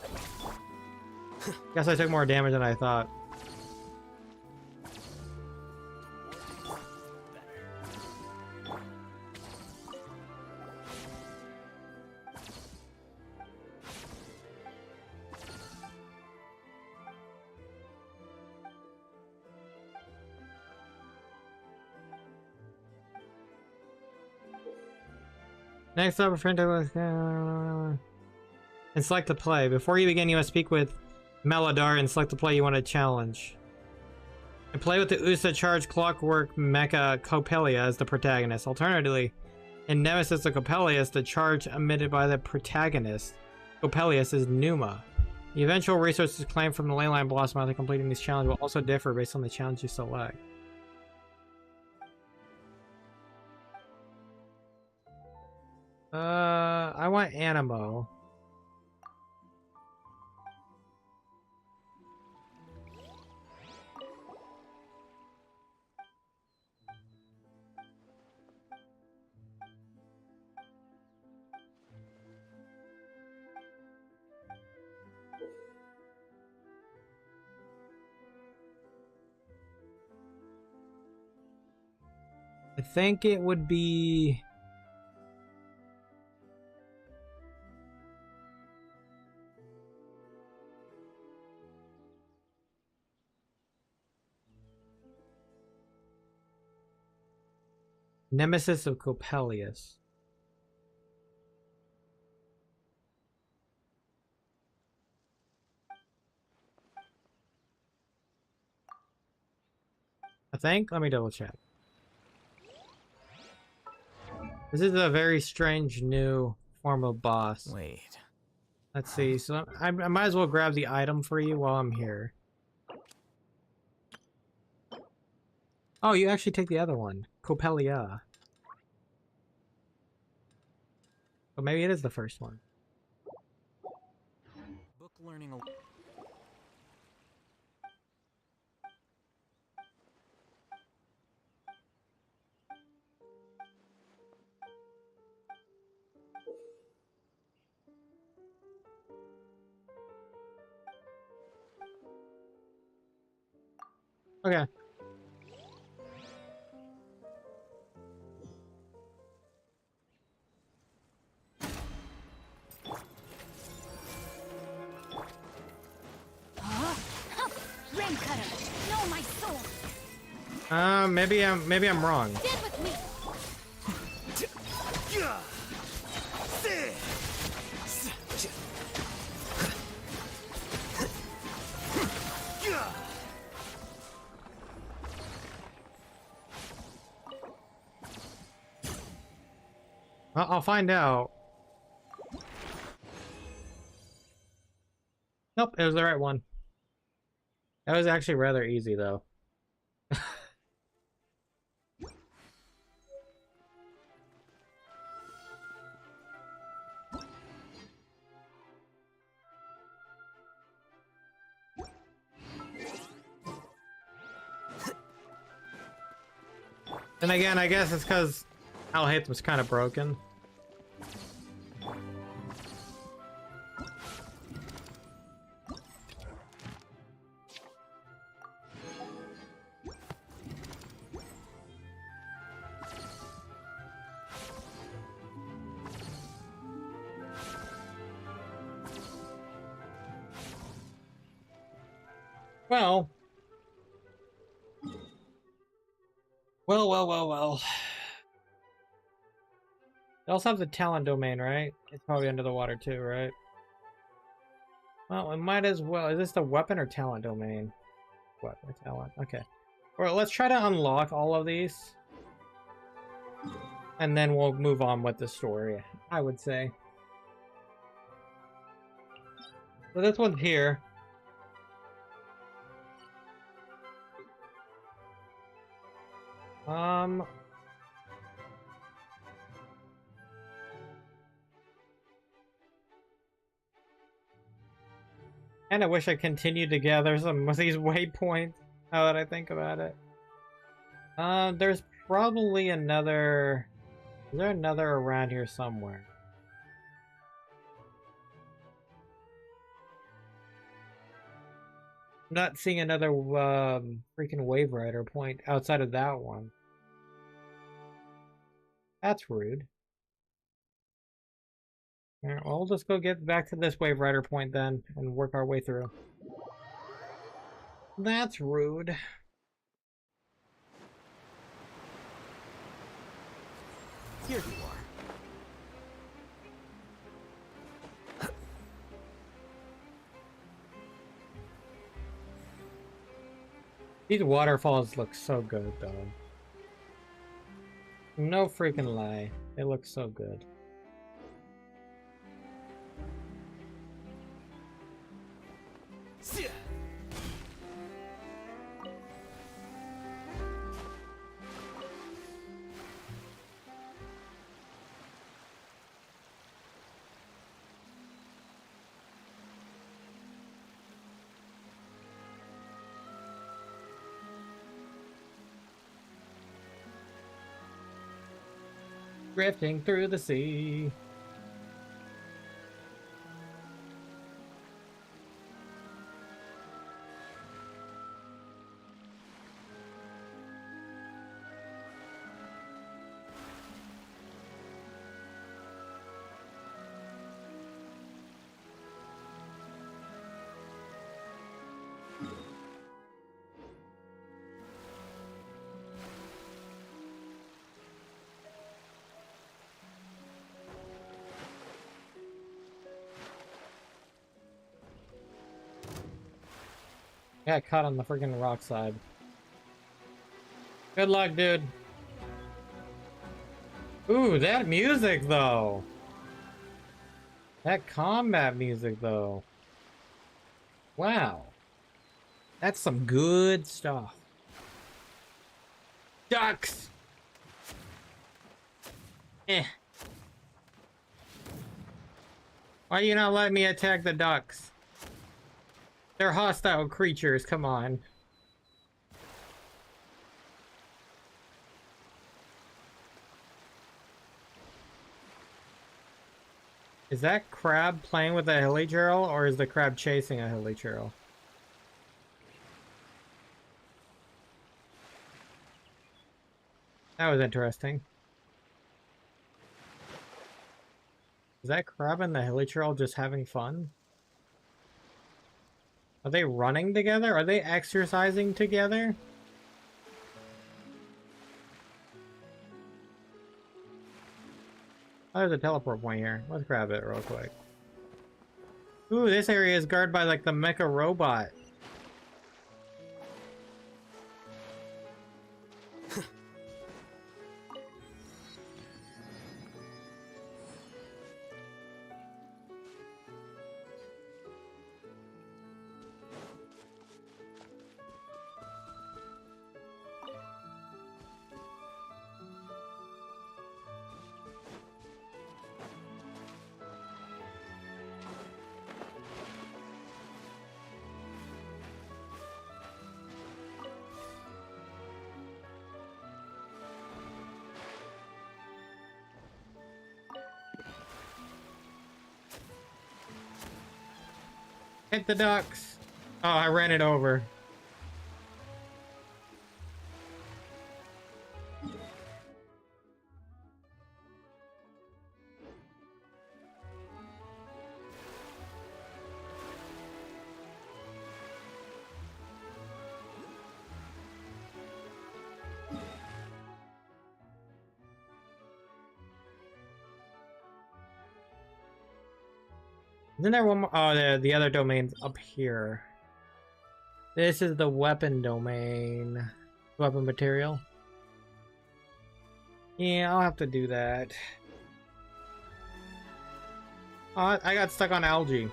Guess I took more damage than I thought. Next up, a friend and select the play. Before you begin, you must speak with Melodar and select the play you want to challenge. And play with the USA Charge Clockwork Mecha Copelia as the protagonist. Alternatively, in Nemesis the Coppelius, the charge emitted by the protagonist, Coppelius, is Numa. The eventual resources claimed from the Leyline Blossom after completing this challenge will also differ based on the challenge you select. I want Animo. I think it would be... Nemesis of Coppelius. I think? Let me double check. This is a very strange new form of boss. Wait. Let's see. So I might as well grab the item for you while I'm here. Oh, you actually take the other one. Coppelia. But maybe it is the first one. Book learning. Okay. Know my soul. Maybe I'm wrong. Get with me. I'll find out. Nope, it was the right one. That was actually rather easy, though. And again, I guess it's because Alhaitham's kind of broken. Well. It also has the talent domain, right? It's probably under the water too, right? Well, it might as well. Is this the weapon or talent domain? Weapon or talent. Okay. Well, let's try to unlock all of these. And then we'll move on with the story, I would say. So this one's here. And I wish I continued to gather some of these waypoints, now that I think about it. There's probably another Is there another around here somewhere? I'm not seeing another freaking Wave Rider point outside of that one. That's rude. Alright, well, we'll just go get back to this Wave Rider point then and work our way through. That's rude. Here you are. These waterfalls look so good, though. No freaking lie. They look so good. Drifting through the sea. Got caught on the freaking rock side. Good luck, dude. Ooh, that music, though. That combat music, though. Wow. That's some good stuff. Ducks! Eh. Why you not letting me attack the ducks? They're hostile creatures, come on. Is that crab playing with a hilichurl, or is the crab chasing a hilichurl? That was interesting. Is that crab and the hilichurl just having fun? Are they running together? Are they exercising together? Oh, there's a teleport point here. Let's grab it real quick. Ooh, this area is guarded by like the mecha robot. Hit the ducks. Oh, I ran it over. Isn't there one more? Oh, the other domain's up here. This is the weapon domain. Weapon material. Yeah, I'll have to do that. Oh, I got stuck on algae.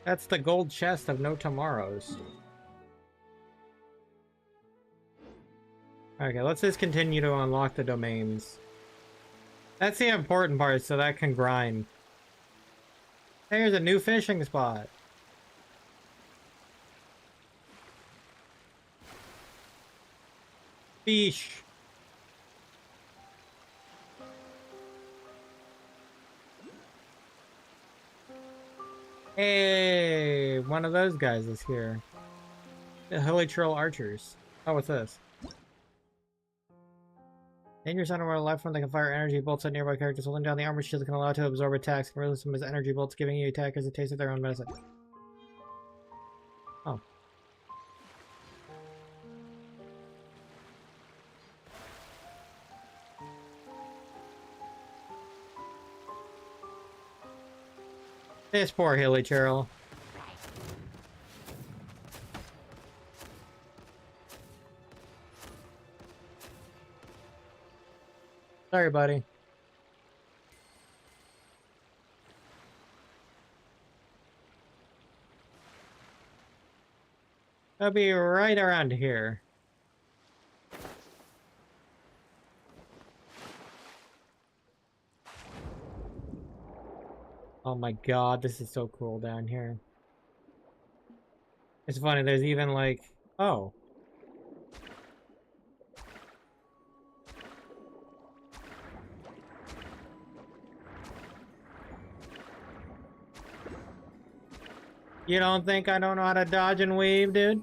That's the gold chest of no tomorrows. Okay, let's just continue to unlock the domains. That's the important part, so that can grind. There's a new fishing spot. Fish. Hey, one of those guys is here. The Hilly Archers. Oh, what's this? Dangerous underwater life form that can fire energy bolts at nearby characters. Holding down the armor shield can allow it to absorb attacks and release them as energy bolts, giving you attackers a taste of their own medicine. Oh. This poor Hilly Churl. Sorry, buddy. I'll be right around here. Oh my god, this is so cool down here. It's funny, there's even like... Oh. You don't think I don't know how to dodge and weave, dude?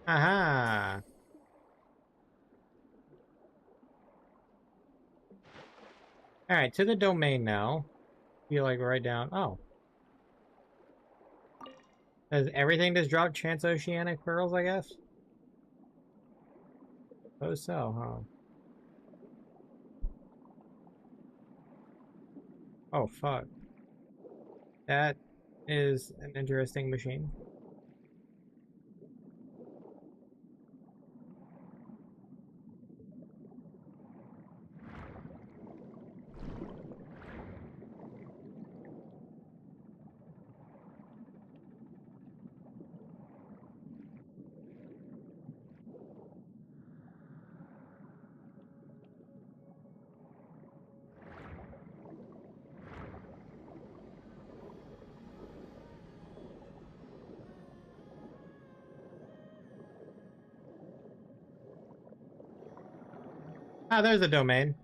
Aha! Alright, to the domain now. Feel like right down. Oh. Does everything just drop transoceanic pearls, I guess? Oh, so, huh? Oh, fuck. That is an interesting machine. Ah, there's a domain.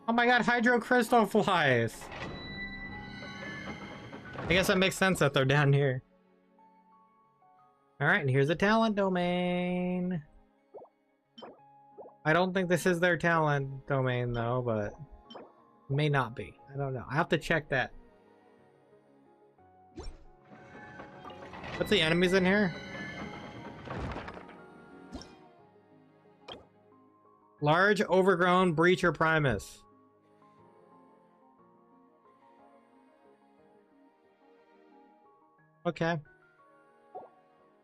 Oh my god, hydro crystal flies! I guess that makes sense that they're down here. Alright, and here's a talent domain. I don't think this is their talent domain though, but it may not be. I don't know. I have to check that. What's the enemies in here? Large overgrown breacher primus. Okay.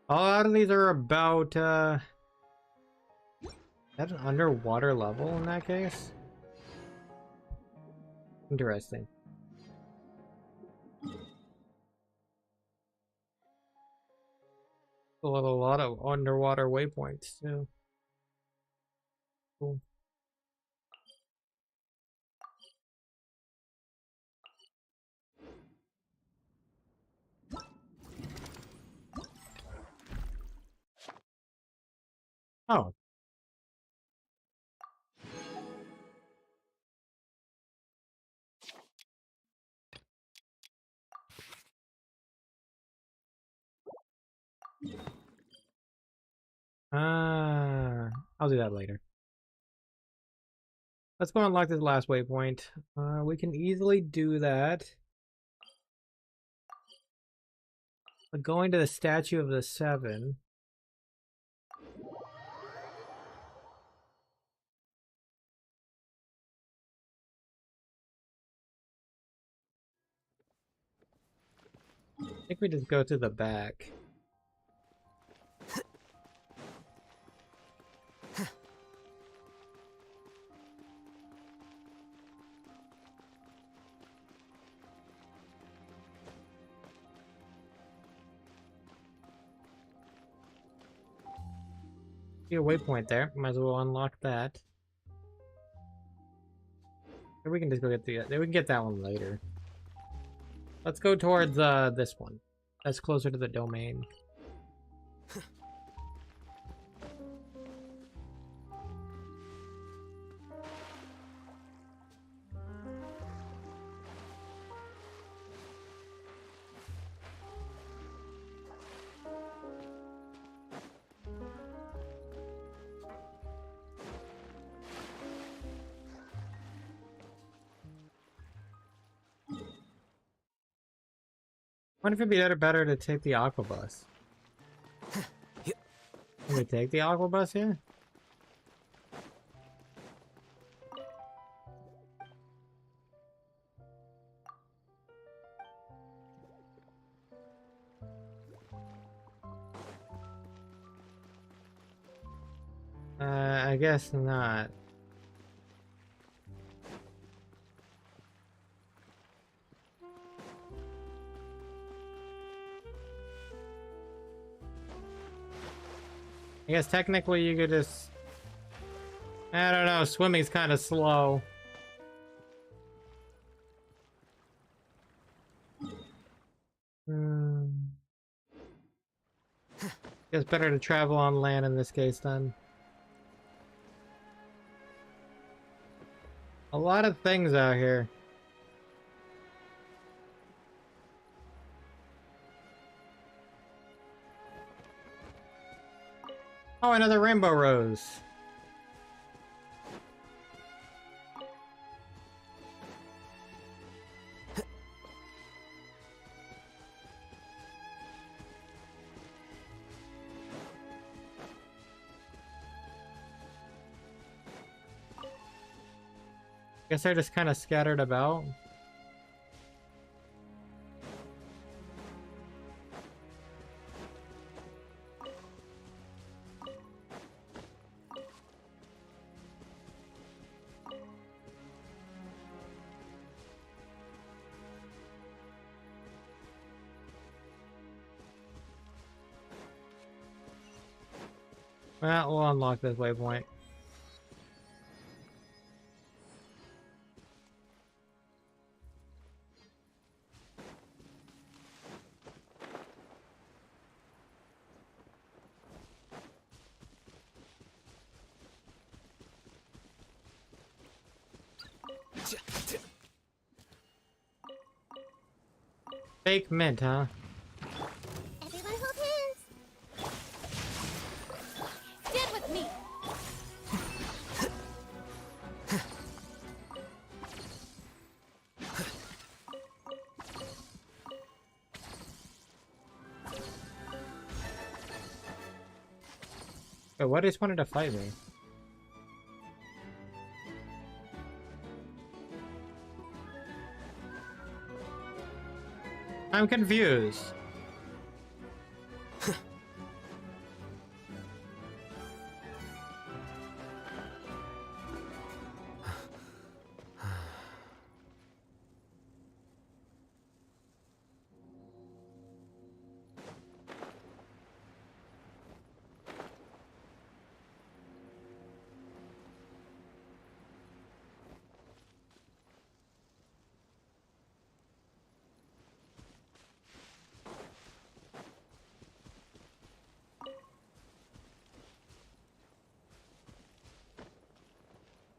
A lot of these are about, is that an underwater level in that case? Interesting. A lot of underwater waypoints, too. Cool. Oh. I'll do that later. Let's go unlock this last waypoint. We can easily do that. But going to the Statue of the Seven. think we just go to the back. See a waypoint there. Might as well unlock that. Or we can just go get the. We can get that one later. Let's go towards this one. That's closer to the domain. I wonder if it'd be better to take the aqua bus. Can we take the aqua bus here? I guess not. I guess technically you could just... I don't know, swimming's kind of slow. Guess better to travel on land in this case then. A lot of things out here. Oh, another rainbow rose. Guess they're just kind of scattered about. Well, we'll unlock this waypoint. Fake mint, huh? Everyone hold hands. Stand with me. Wait, what? He just wanted to fight me. I'm confused.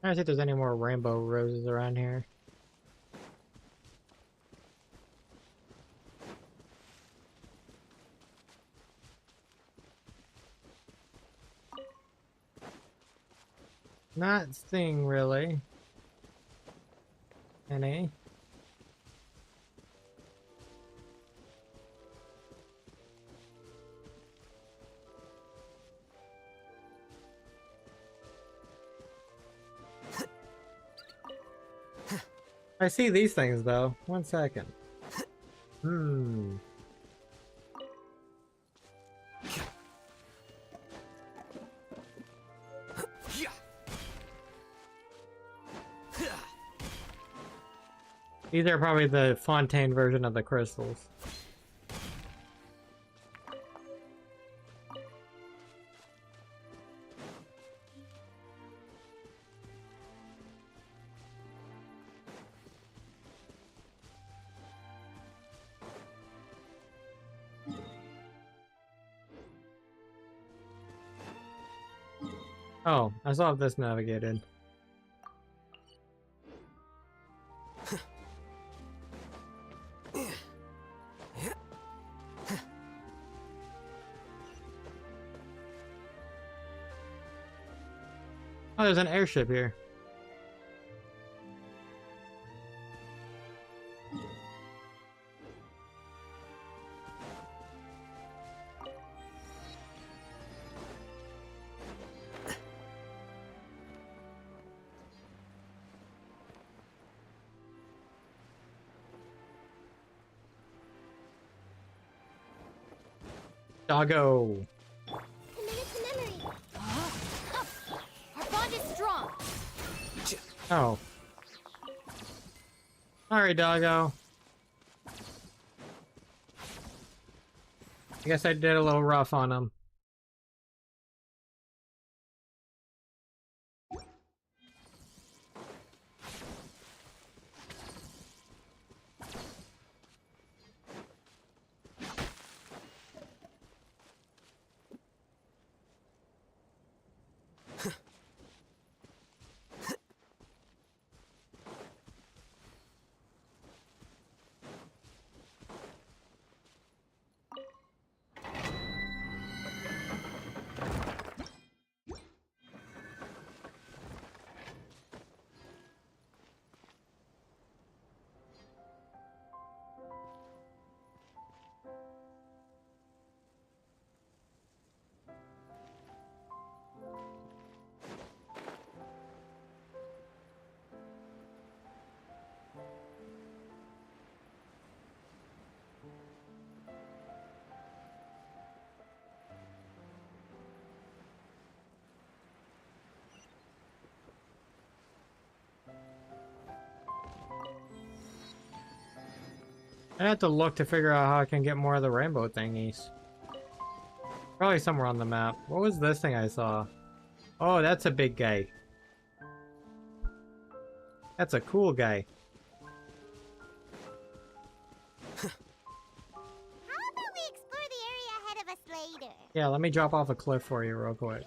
I don't see if there's any more rainbow roses around here. Not seeing really any. I see these things though. 1 second. These are probably the Fontaine version of the crystals. Oh, I saw this navigated. Oh, there's an airship here. Doggo. Our bond is strong. Oh. Sorry, doggo. I guess I did a little rough on him. I have to look to figure out how I can get more of the rainbow thingies. Probably somewhere on the map. What was this thing I saw? Oh, that's a big guy. That's a cool guy. How about we explore the area ahead of us later? Yeah, let me drop off a cliff for you real quick.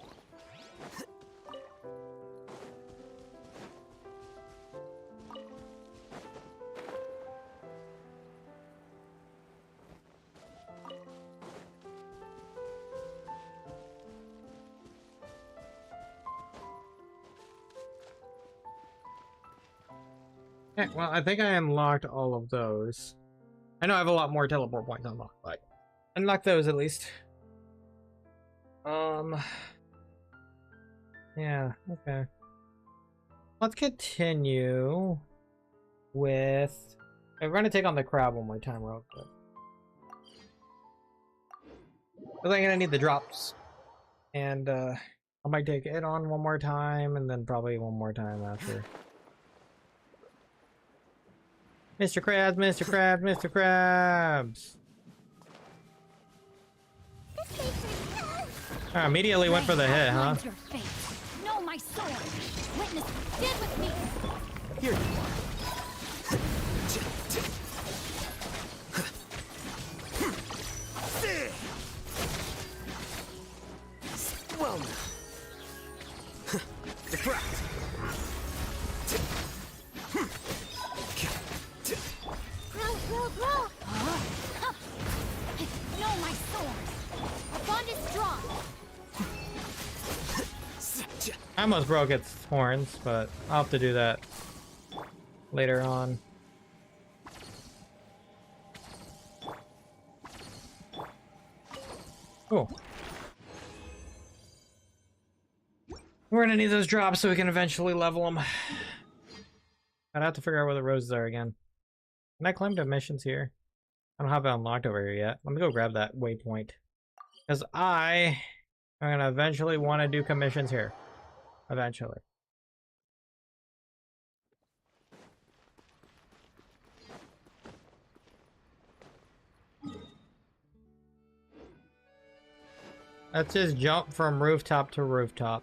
Okay, well, I think I unlocked all of those. I know I have a lot more teleport points unlocked, but unlock those at least. Yeah, okay. Let's continue with... We're going to take on the crab one more time real quick. I think I'm going to need the drops. And, I might take it on one more time, and then probably one more time after. Mr. Krabs, Mr. Krabs, Mr. Krabs! I immediately went for the hit, huh? Your fate. Know my sword. Witness. Stand with me. Here you are. Well now. Defract. Roll. Know my sword. Our bond is strong. I almost broke its horns, but I'll have to do that later on. Cool. We're gonna need those drops so we can eventually level them. I'd have to figure out where the roses are again. Can I climb to missions here? I don't have it unlocked over here yet. Let me go grab that waypoint. Because I'm gonna eventually want to do commissions here. Eventually. Let's just jump from rooftop to rooftop.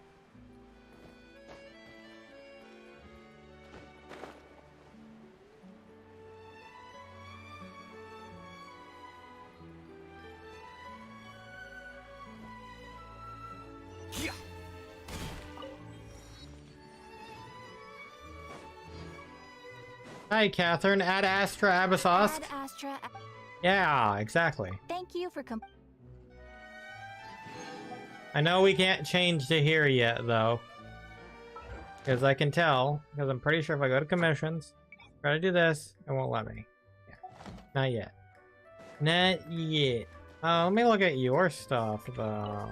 Hi, Catherine. Ad Astra Abyssos. Ad Astra. Yeah, exactly. Thank you for I know we can't change to here yet, though. Because I can tell, because I'm pretty sure if I go to commissions, try to do this, it won't let me. Yeah. Not yet. Not yet. Let me look at your stuff, though.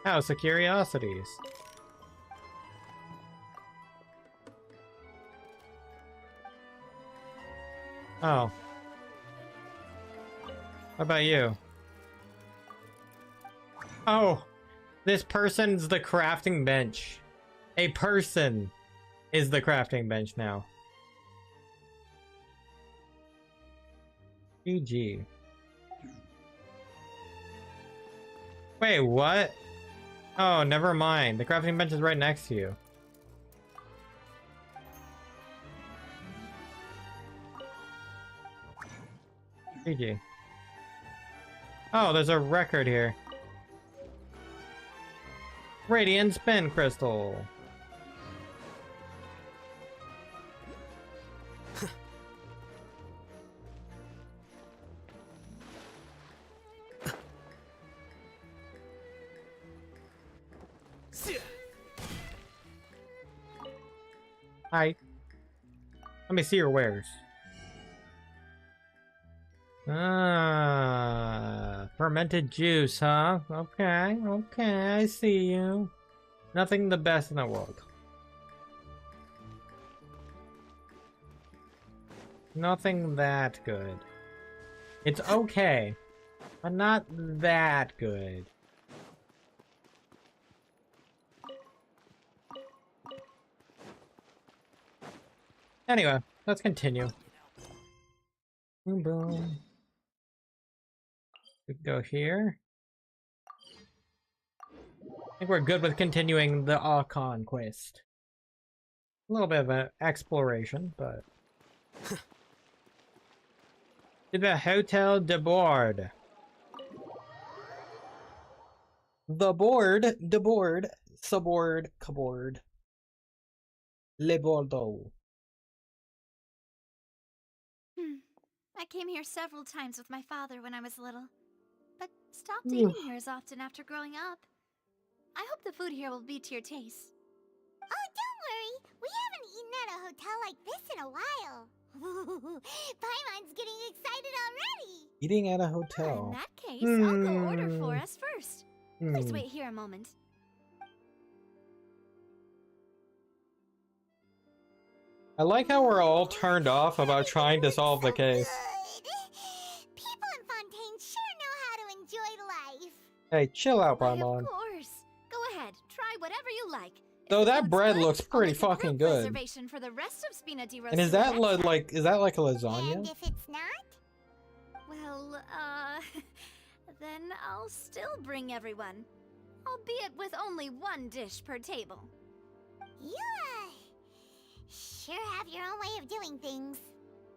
House of Curiosities. Oh. What about you? Oh! This person's the crafting bench. A person is the crafting bench now. GG. Wait, what? Oh, never mind. The crafting bench is right next to you. GG. Oh, there's a record here. Radiant Spin Crystal. Hi. Let me see your wares. Fermented juice, huh? Okay, I see you. Nothing the best in the world. Nothing that good. It's okay, but not that good. Anyway, let's continue. Boom, boom. We can go here. I think we're good with continuing the Archon quest. A little bit of an exploration, but... To the Hotel de Board. The board, de board, subboard, cupboard. Le Bordeaux. I came here several times with my father when I was little, but stopped eating here as often after growing up. I hope the food here will be to your taste. Oh, don't worry. We haven't eaten at a hotel like this in a while. Paimon's getting excited already. Eating at a hotel. In that case, I'll go order for us first. Please wait here a moment. I like how we're all turned off about trying to solve the case. People in Fontaine sure know how to enjoy life. Hey, chill out, Why, Paimon. of course. Go ahead, try whatever you like. Though that bread looks pretty fucking good. Reservation for the rest of Spina di And is that like a lasagna? And if it's not? Well, then I'll still bring everyone. Albeit with only one dish per table. You, sure have your own way of doing things.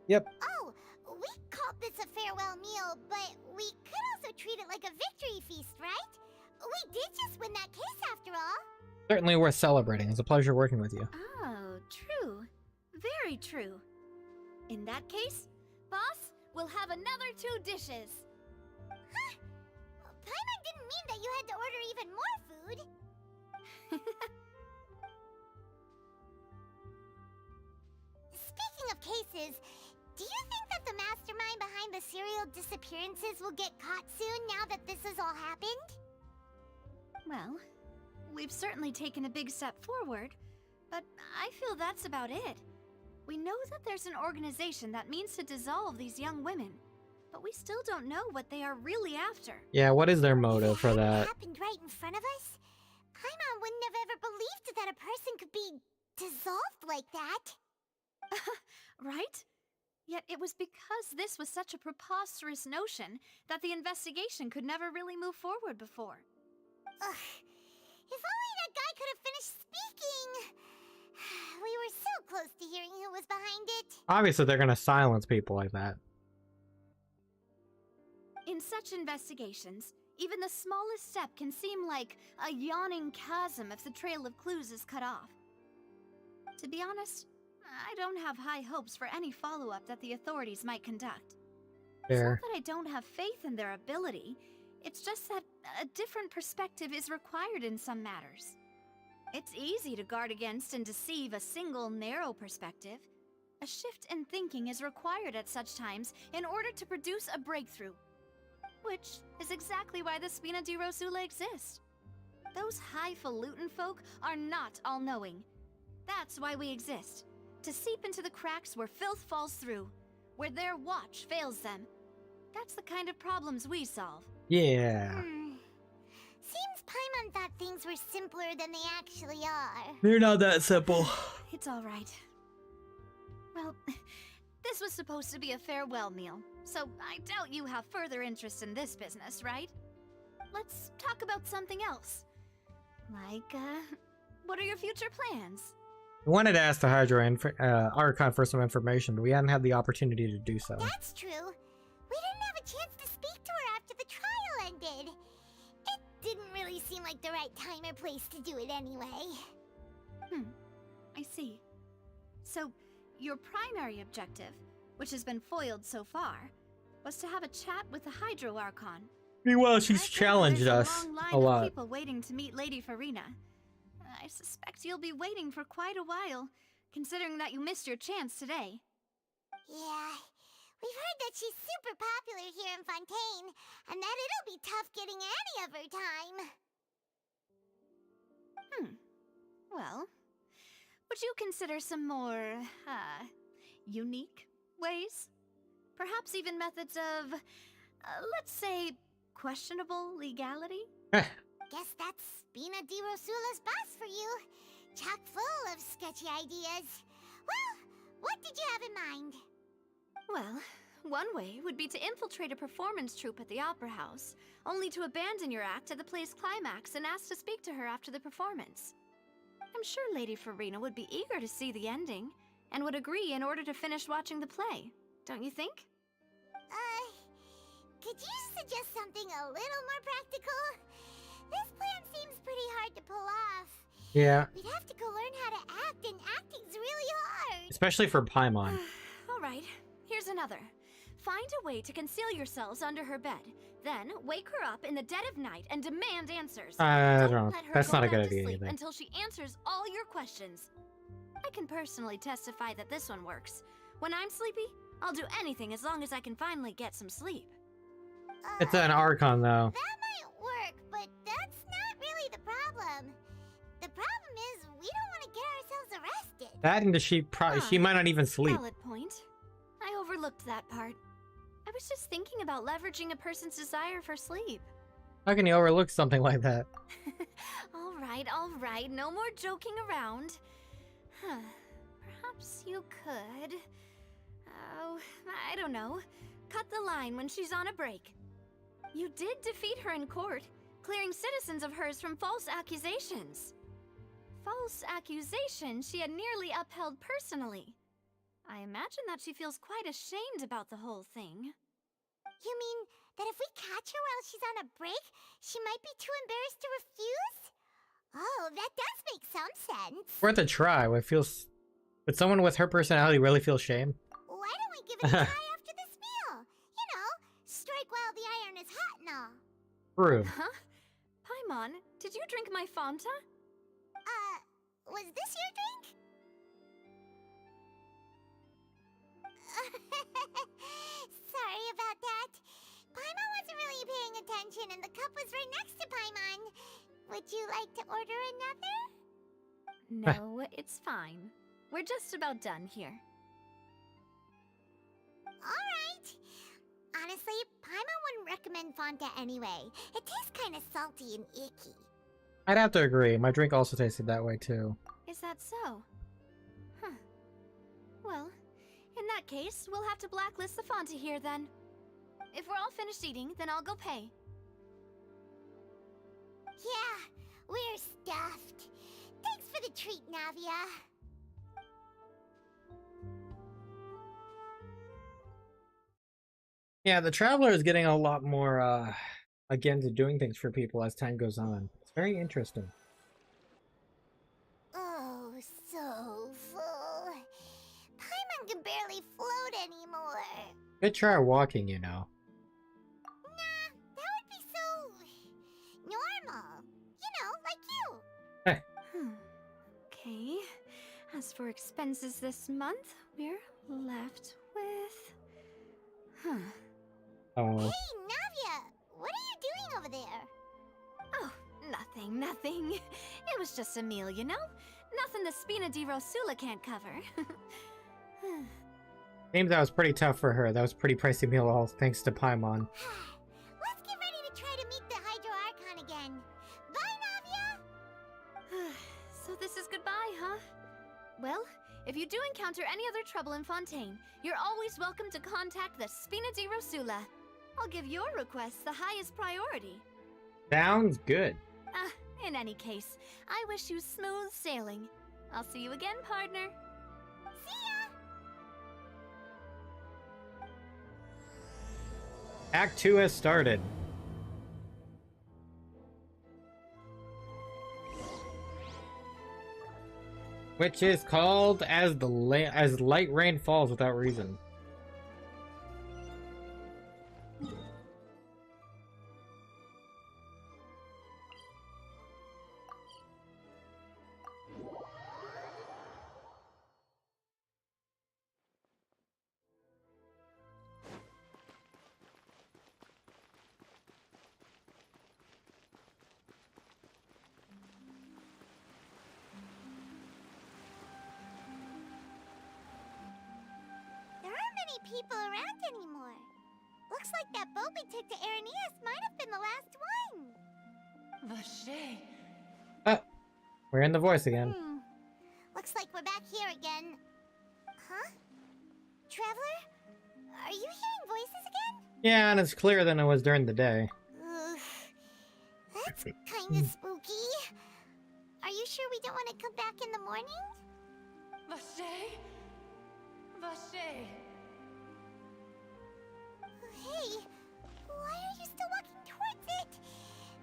Yep. Oh, we called this a farewell meal, but we could also treat it like a victory feast, right? We did just win that case after all. Certainly worth celebrating. It's a pleasure working with you. Oh, true. Very true. In that case, boss, we'll have another 2 dishes. Huh? Paimon didn't mean that you had to order even more food. Speaking of cases, do you think that the mastermind behind the serial disappearances will get caught soon now that this has all happened? Well, we've certainly taken a big step forward, but I feel that's about it. We know that there's an organization that means to dissolve these young women, but we still don't know what they are really after. Yeah, what is their motive for that? Happened right in front of us? Paimon wouldn't have ever believed that a person could be dissolved like that. Right? Yet it was because this was such a preposterous notion that the investigation could never really move forward before. Ugh. If only that guy could have finished speaking! We were so close to hearing who was behind it. Obviously, they're gonna silence people like that. In such investigations, even the smallest step can seem like a yawning chasm if the trail of clues is cut off. To be honest, I don't have high hopes for any follow-up that the authorities might conduct. Fair. It's not that I don't have faith in their ability, it's just that a different perspective is required in some matters. It's easy to guard against and deceive a single narrow perspective. A shift in thinking is required at such times in order to produce a breakthrough. Which is exactly why the Spina di Rosula exist. Those highfalutin folk are not all-knowing. That's why we exist. To seep into the cracks where filth falls through. Where their watch fails them. That's the kind of problems we solve. Yeah. Seems Paimon thought things were simpler than they actually are. They're not that simple. It's all right. Well, this was supposed to be a farewell meal, so I doubt you have further interest in this business, right? Let's talk about something else. Like, what are your future plans? We wanted to ask the Hydra Archon for some information, but we hadn't had the opportunity to do so. That's true. We didn't have a chance to speak to her after the trial ended. It didn't really seem like the right time or place to do it anyway. I see. So, your primary objective, which has been foiled so far, was to have a chat with the Hydro Archon. Meanwhile, she's challenged us There's a long line a lot. of people waiting to meet Lady Farina. I suspect you'll be waiting for quite a while, considering that you missed your chance today. Yeah, we've heard that she's super popular here in Fontaine, and that it'll be tough getting any of her time. Well, would you consider some more, unique ways? Perhaps even methods of, let's say, questionable legality? Guess that's Spina di Rosula's boss for you. Chock full of sketchy ideas. Well, what did you have in mind? Well, one way would be to infiltrate a performance troupe at the Opera House, only to abandon your act at the play's climax and ask to speak to her after the performance. I'm sure Lady Farina would be eager to see the ending, and would agree in order to finish watching the play, don't you think? Could you suggest something a little more practical? This plan seems pretty hard to pull off. Yeah. We'd have to go learn how to act, and acting's really hard. Especially for Paimon. Alright, here's another. Find a way to conceal yourselves under her bed. Then, wake her up in the dead of night and demand answers. I don't know. Let her That's go not a back good to idea sleep either. until she answers all your questions. I can personally testify that this one works. When I'm sleepy, I'll do anything as long as I can finally get some sleep. It's an Archon, though. That might work, but that's not really the problem. The problem is we don't want to get ourselves arrested. That and she might not even sleep. Valid point. I overlooked that part. I was just thinking about leveraging a person's desire for sleep. How can you overlook something like that? All right, no more joking around. Perhaps you could... Oh, I don't know. Cut the line when she's on a break. You did defeat her in court, clearing citizens of hers from false accusations. False accusations she had nearly upheld personally. I imagine that she feels quite ashamed about the whole thing. You mean that if we catch her while she's on a break, she might be too embarrassed to refuse? Oh, that does make some sense. Worth a try. Would someone with her personality really feel shame? Why don't we give it a try after this meal? You know, strike while the iron is hot and all. True. Huh? Paimon, did you drink my Fanta? Was this your drink? Sorry about that. Paimon wasn't really paying attention and the cup was right next to Paimon. Would you like to order another? No, it's fine. We're just about done here. Alright. Honestly, Paimon wouldn't recommend Fanta anyway. It tastes kind of salty and icky. I'd have to agree. My drink also tasted that way too. Is that so? Huh. Well, In that case, we'll have to blacklist the Fonta here then. If we're all finished eating, then I'll go pay. Yeah, we're stuffed. Thanks for the treat, Navia. Yeah, the Traveler is getting a lot more, again, to doing things for people as time goes on. It's very interesting. Oh, so full. Paimon can barely float anymore. Good try walking, you know. Nah, that would be so normal. You know, like you. Okay. As for expenses this month, we're left with... Oh. Hey, Navia! What are you doing over there? Oh, nothing. It was just a meal, you know? Nothing the Spina di Rosula can't cover. Seems that was pretty tough for her. That was a pretty pricey meal, all thanks to Paimon. Let's get ready to try to meet the Hydro Archon again. Bye, Navia! So this is goodbye, huh? Well, if you do encounter any other trouble in Fontaine, you're always welcome to contact the Spina di Rosula. I'll give your requests the highest priority. Sounds good. In any case, I wish you smooth sailing. I'll see you again, partner. See ya! Act 2 has started. Which is called as light rain falls without reason. People around anymore. Looks like that boat we took to Araneas might have been the last one. Vache. We're in the voice again. Looks like we're back here again. Huh? Traveler? Are you hearing voices again? Yeah, and it's clearer than it was during the day. That's kinda spooky. Are you sure we don't want to come back in the morning? Vache? Hey, why are you still walking towards it?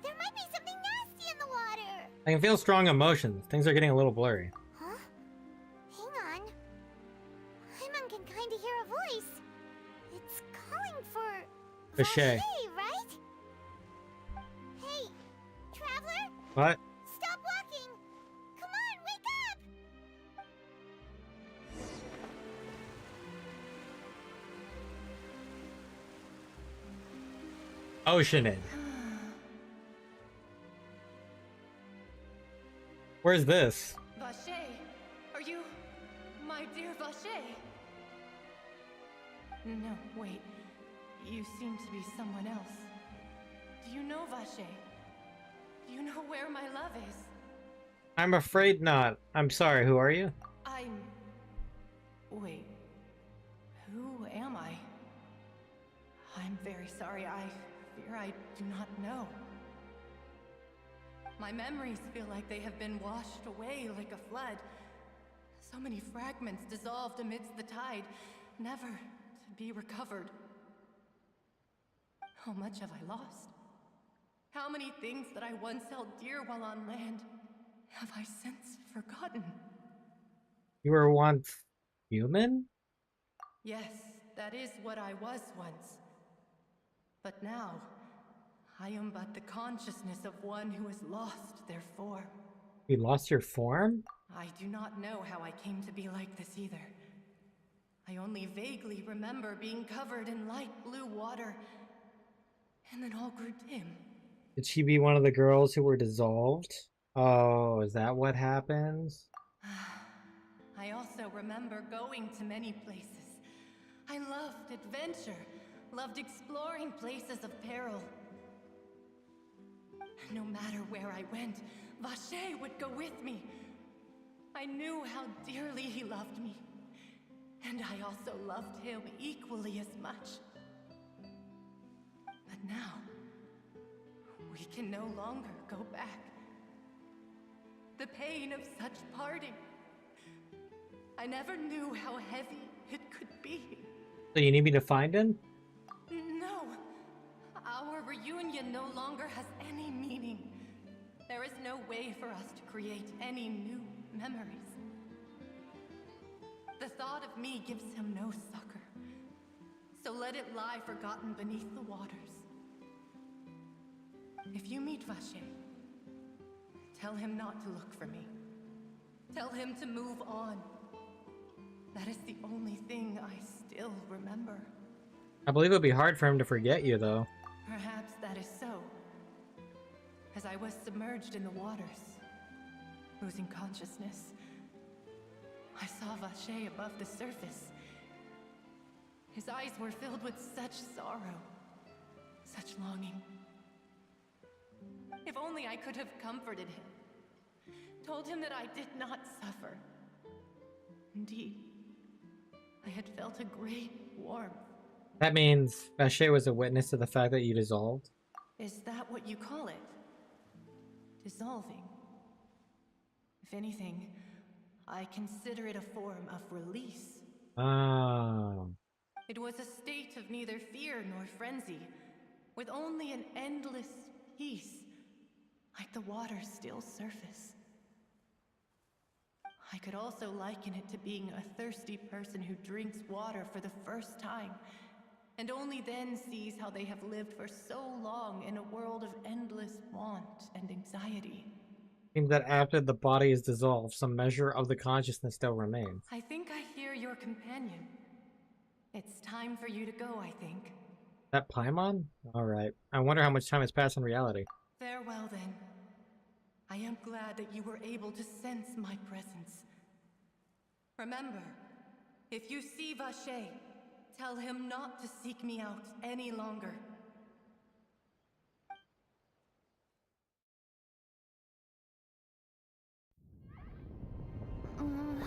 There might be something nasty in the water. I can feel strong emotions. Things are getting a little blurry. Huh? Hang on. Paimon can kinda hear a voice. It's calling for... Vache. right? Hey, Traveler? What? Stop walking! Come on, wake up! Oceanid. Where's this? Vache, are you my dear Vache? No, wait. You seem to be someone else. Do you know Vache? Do you know where my love is? I'm afraid not. I'm sorry, who are you? Wait. Who am I? I'm very sorry. I fear I do not know. My memories feel like they have been washed away like a flood. So many fragments dissolved amidst the tide, never to be recovered. How much have I lost? How many things that I once held dear while on land have I since forgotten? You were once human? Yes, that is what I was once. But now, I am but the consciousness of one who has lost their form. You lost your form? I do not know how I came to be like this either. I only vaguely remember being covered in light blue water, and then all grew dim. Did she be one of the girls who were dissolved? Oh, is that what happens? I also remember going to many places. I loved adventure, loved exploring places of peril. No matter where I went, Vache would go with me. I knew how dearly he loved me. And I also loved him equally as much. But now, we can no longer go back. The pain of such parting. I never knew how heavy it could be. So you need me to find him? No. Our reunion no longer has any meaning. There is no way for us to create any new memories. The thought of me gives him no succor. So let it lie forgotten beneath the waters. If you meet Vache, tell him not to look for me. Tell him to move on. That is the only thing I still remember. I believe it'll be hard for him to forget you, though. Perhaps that is so. As I was submerged in the waters, losing consciousness, I saw Vache above the surface. His eyes were filled with such sorrow, such longing. If only I could have comforted him, told him that I did not suffer. Indeed, I had felt a great warmth. That means Vache was a witness to the fact that you dissolved? Is that what you call it? Dissolving? If anything, I consider it a form of release. Ah. It was a state of neither fear nor frenzy, with only an endless peace, like the water's still surface. I could also liken it to being a thirsty person who drinks water for the first time, and only then sees how they have lived for so long in a world of endless want and anxiety. Seems that after the body is dissolved, some measure of the consciousness still remains. I think I hear your companion. It's time for you to go, I think. That Paimon? Alright. I wonder how much time has passed in reality. Farewell, then. I am glad that you were able to sense my presence. Remember, if you see Vache, tell him not to seek me out any longer.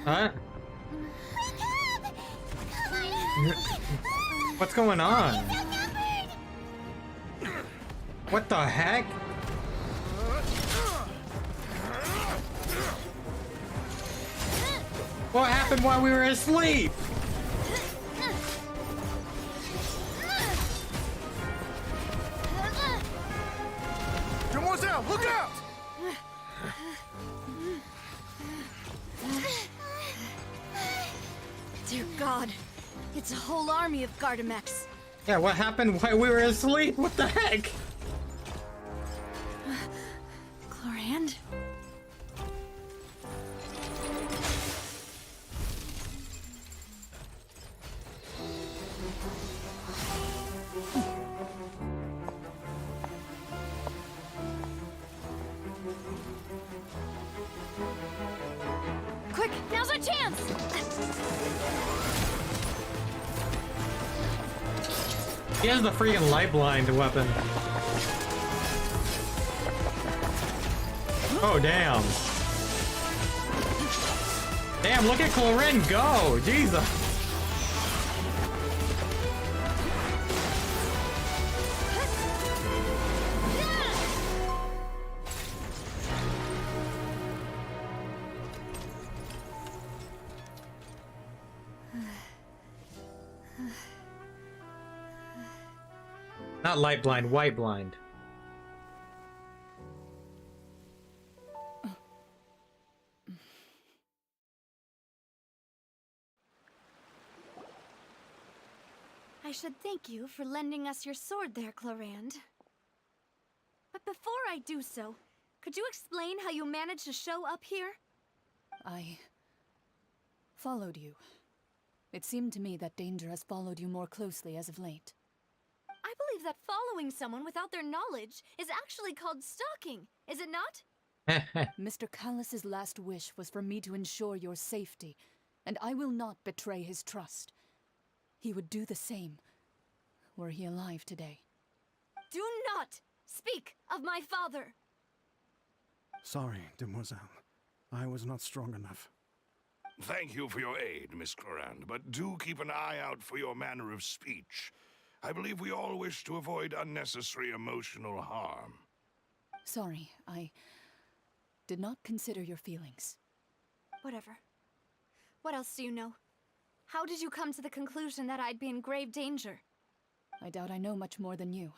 Huh? What's going on? What the heck? What happened while we were asleep? Demoiselle, look out! Dear God, it's a whole army of Gardamex. Yeah, what happened while we were asleep? What the heck? Chlorand? Quick, now's our chance! He has the freaking light blind weapon. Oh, damn. Damn, look at Chlorine go! Jesus! Not light blind, white blind. I should thank you for lending us your sword there, Chlorand. But before I do so, could you explain how you managed to show up here? I followed you. It seemed to me that danger has followed you more closely as of late. I believe that following someone without their knowledge is actually called stalking, is it not? Mr. Callus's last wish was for me to ensure your safety, and I will not betray his trust. He would do the same, were he alive today. Do not speak of my father! Sorry, demoiselle. I was not strong enough. Thank you for your aid, Miss Clorand, but do keep an eye out for your manner of speech. I believe we all wish to avoid unnecessary emotional harm. Sorry, I did not consider your feelings. Whatever. What else do you know? How did you come to the conclusion that I'd be in grave danger? I doubt I know much more than you,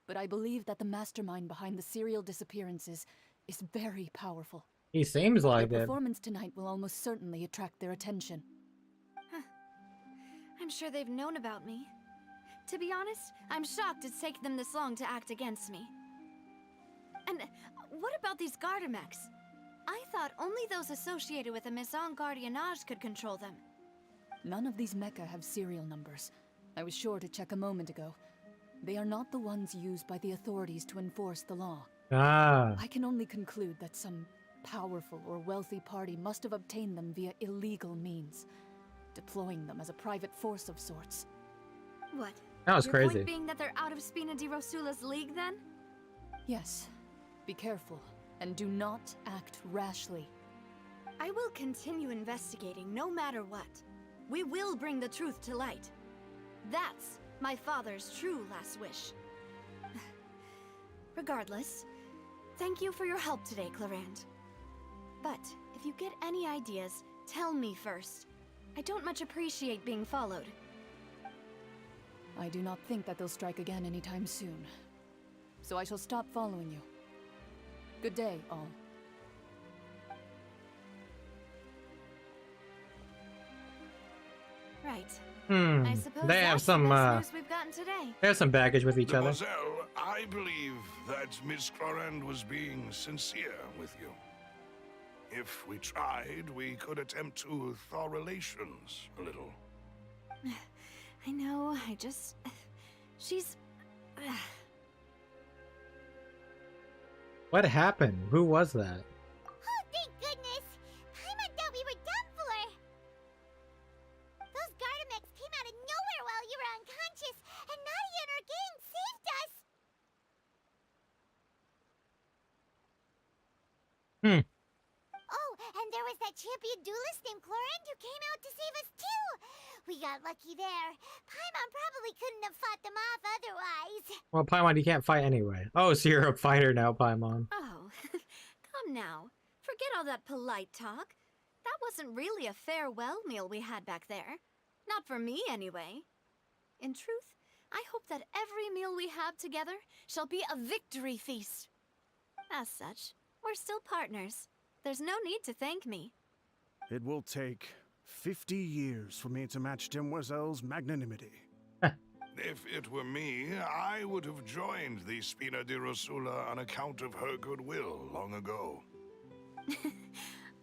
but I believe that the mastermind behind the serial disappearances is very powerful. He seems like Your it. performance tonight will almost certainly attract their attention. I'm sure they've known about me. To be honest, I'm shocked it's taken them this long to act against me. And what about these Gardamex? I thought only those associated with the Maison Gardiennage could control them. None of these mecha have serial numbers. I was sure to check a moment ago. They are not the ones used by the authorities to enforce the law. Ah. I can only conclude that some powerful or wealthy party must have obtained them via illegal means, deploying them as a private force of sorts. What? That was Your crazy. point being that they're out of Spina di Rosula's league, then? Yes. Be careful, and do not act rashly. I will continue investigating no matter what. We will bring the truth to light. That's my father's true last wish. Regardless, thank you for your help today, Clorand. But if you get any ideas, tell me first. I don't much appreciate being followed. I do not think that they'll strike again anytime soon. So I shall stop following you. Good day, all. Right. Hmm. I suppose They have that's some the best news we've gotten today. they have some baggage with each other. Mademoiselle, I believe that Miss Clorand was being sincere with you. If we tried, we could attempt to thaw relations a little. I know, she's... What happened? Who was that? Oh, thank goodness! Paimon thought we were done for! Those Gardamex came out of nowhere while you were unconscious, and Nadia and her gang saved us! Hmm. Oh, and there was that champion duelist named Clorand who came out to save us too! We got lucky there. Paimon probably couldn't have fought them off otherwise. Well, Paimon, you can't fight anyway. Oh, so you're a fighter now, Paimon. Oh, come now. Forget all that polite talk. That wasn't really a farewell meal we had back there. Not for me, anyway. In truth, I hope that every meal we have together shall be a victory feast. As such, we're still partners. There's no need to thank me. It will take 50 years for me to match Demoiselle's magnanimity. If it were me, I would have joined the Spina di Rosula on account of her goodwill long ago.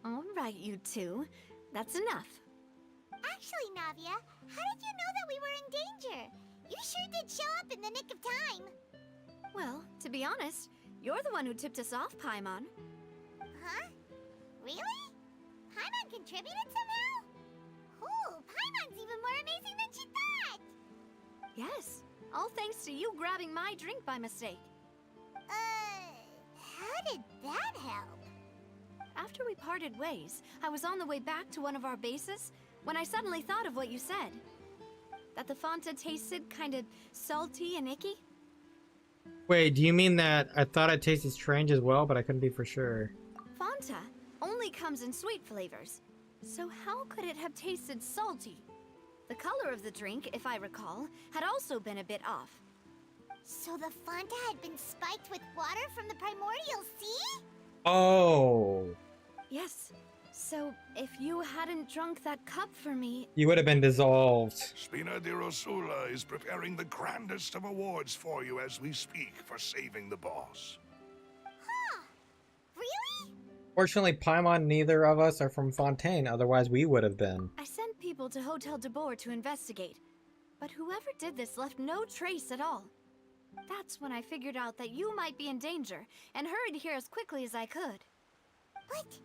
All right, you two. That's enough. Actually, Navia, how did you know that we were in danger? You sure did show up in the nick of time. Well, to be honest, you're the one who tipped us off, Paimon. Huh? Really? Paimon contributed somehow? Ooh, Paimon's even more amazing than she thought! Yes, all thanks to you grabbing my drink by mistake. How did that help? After we parted ways, I was on the way back to one of our bases when I suddenly thought of what you said. That the Fonta tasted kind of salty and icky. Wait, do you mean that I thought it tasted strange as well, but I couldn't be for sure? Fonta only comes in sweet flavors. So how could it have tasted salty? The color of the drink, if I recall, had also been a bit off. So the Fonta had been spiked with water from the primordial sea? Oh. Yes. So if you hadn't drunk that cup for me... You would have been dissolved. Spina di Rosula is preparing the grandest of awards for you as we speak for saving the boss. Huh. Really? Fortunately, Paimon, neither of us are from Fontaine, otherwise we would have been. I sent people to Hotel de Boer to investigate, but whoever did this left no trace at all. That's when I figured out that you might be in danger, and hurried here as quickly as I could. What?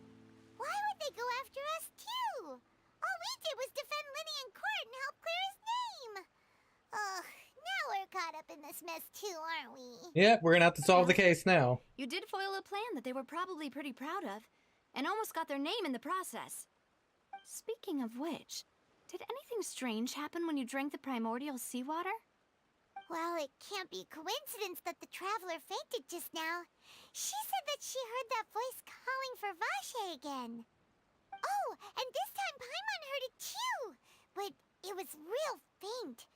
Why would they go after us too? All we did was defend Linny in court and help clear his name. Ugh, now we're caught up in this mess too, aren't we? Yep, we're gonna have to solve the case now. You did foil a plan that they were probably pretty proud of, and almost got their name in the process. Speaking of which, did anything strange happen when you drank the primordial seawater? Well, it can't be coincidence that the traveler fainted just now. She said that she heard that voice calling for Vache again. Oh, and this time Paimon heard it too, but it was real faint.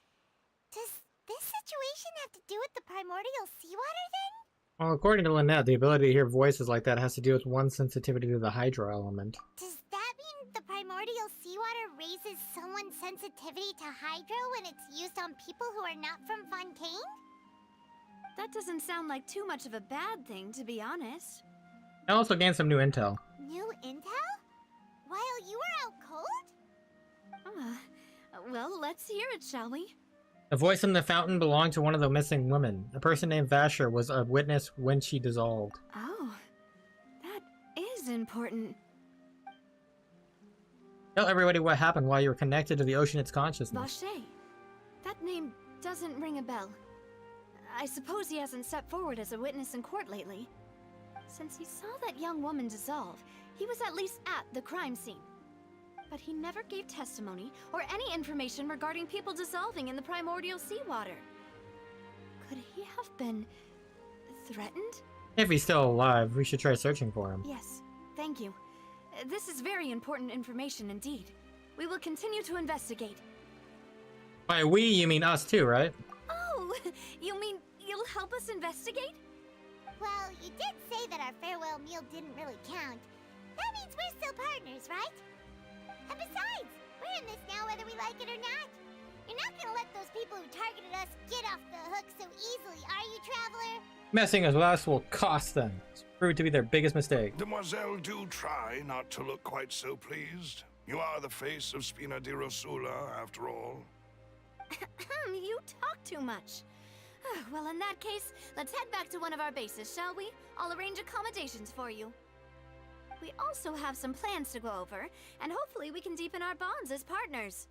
Does this situation have to do with the primordial seawater then? Well, according to Lynette, the ability to hear voices like that has to do with one's sensitivity to the hydro element. Does that mean the primordial seawater raises someone's sensitivity to hydro when it's used on people who are not from Fontaine? That doesn't sound like too much of a bad thing, to be honest. I also gained some new intel. New intel? While you were out cold? Well, let's hear it, shall we? The voice in the fountain belonged to one of the missing women. A person named Vasher was a witness when she dissolved. Oh, that is important. Tell everybody what happened while you were connected to the Oceanid's consciousness. Vache. That name doesn't ring a bell. I suppose he hasn't stepped forward as a witness in court lately. Since he saw that young woman dissolve, he was at least at the crime scene. But he never gave testimony or any information regarding people dissolving in the primordial seawater. Could he have been threatened? If he's still alive, we should try searching for him. Yes, thank you. This is very important information indeed. We will continue to investigate. By we, you mean us too, right? Oh, you mean you'll help us investigate? Well, you did say that our farewell meal didn't really count. That means we're still partners, right? And besides, we're in this now whether we like it or not. You're not gonna let those people who targeted us get off the hook so easily, are you, Traveler? Messing with us will cost them. It's proved to be their biggest mistake. Demoiselle, do try not to look quite so pleased. You are the face of Spina di Rosula, after all. You talk too much. Well, in that case, let's head back to one of our bases, shall we? I'll arrange accommodations for you. We also have some plans to go over, and hopefully we can deepen our bonds as partners.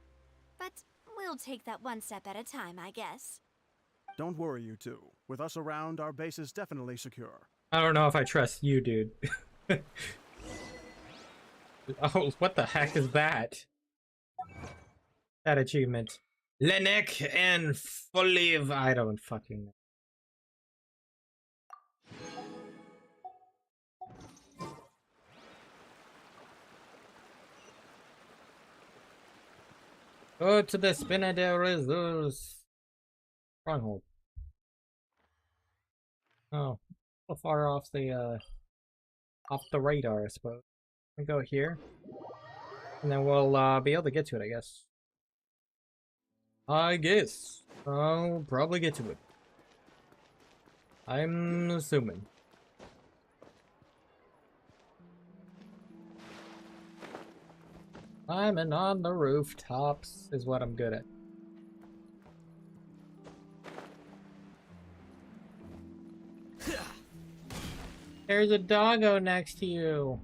But we'll take that one step at a time, I guess. Don't worry, you two. With us around, our base is definitely secure. I don't know if I trust you, dude. Oh, what the heck is that? That achievement. Lenek and Foliv. I don't fucking know. Go to the Spina de Resus stronghold. Oh, so far off the radar, I suppose. We go here, and then we'll be able to get to it, I guess. I'll probably get to it. I'm assuming. Climbing on the rooftops is what I'm good at. There's a doggo next to you.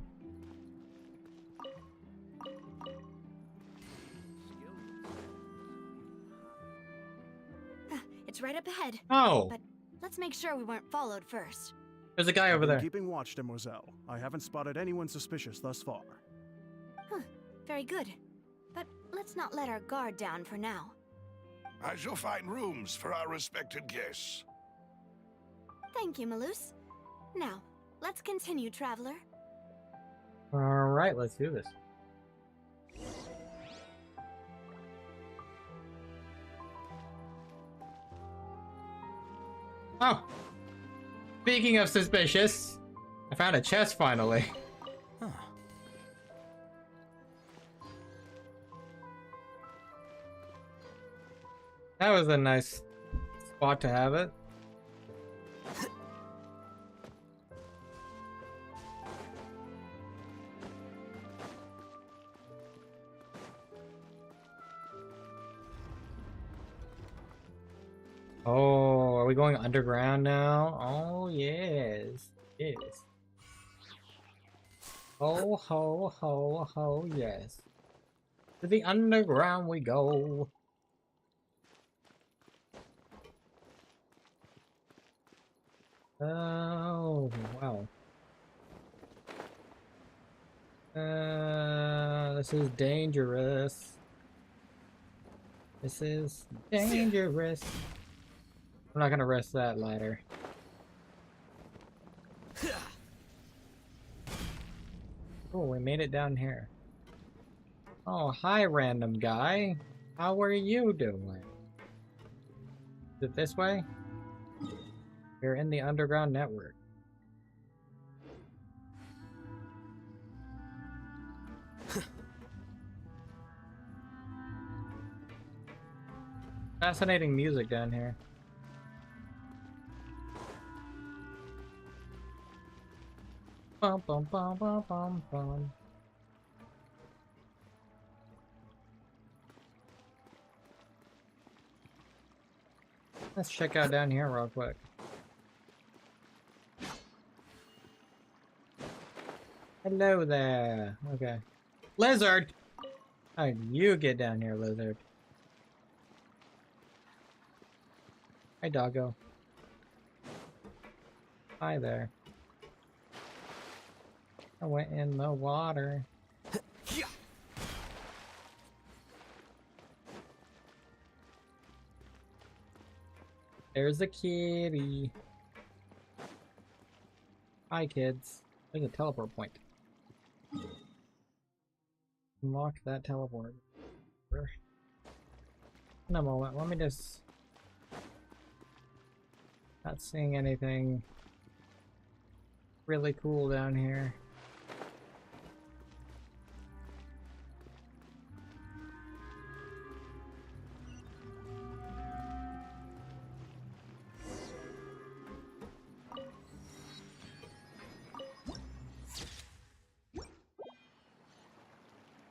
It's right up ahead. Oh. But let's make sure we weren't followed first. There's a guy over there. Keeping watch, Demoiselle. I haven't spotted anyone suspicious thus far. Huh. Very good. But let's not let our guard down for now. I shall find rooms for our respected guests. Thank you, Malus. Now, let's continue, Traveler. Alright, let's do this. Oh! Speaking of suspicious, I found a chest finally. Huh. That was a nice spot to have it. Oh, are we going underground now? Oh, yes. Yes. Ho, ho, ho, ho, yes. To the underground we go. Oh, wow. This is dangerous. This is dangerous. I'm not gonna risk that ladder. Oh, we made it down here. Oh, hi, random guy. How are you doing? Is it this way? You're in the underground network. Fascinating music down here. Bum bum bum bum bum bum. Let's check out down here real quick. Hello there. Okay. Lizard! How'd you get down here, lizard? Hi, doggo. Hi there. I went in the water. There's a kitty. Hi, kids. There's a teleport point. Unlock that teleport. In a moment, let me just... Not seeing anything really cool down here.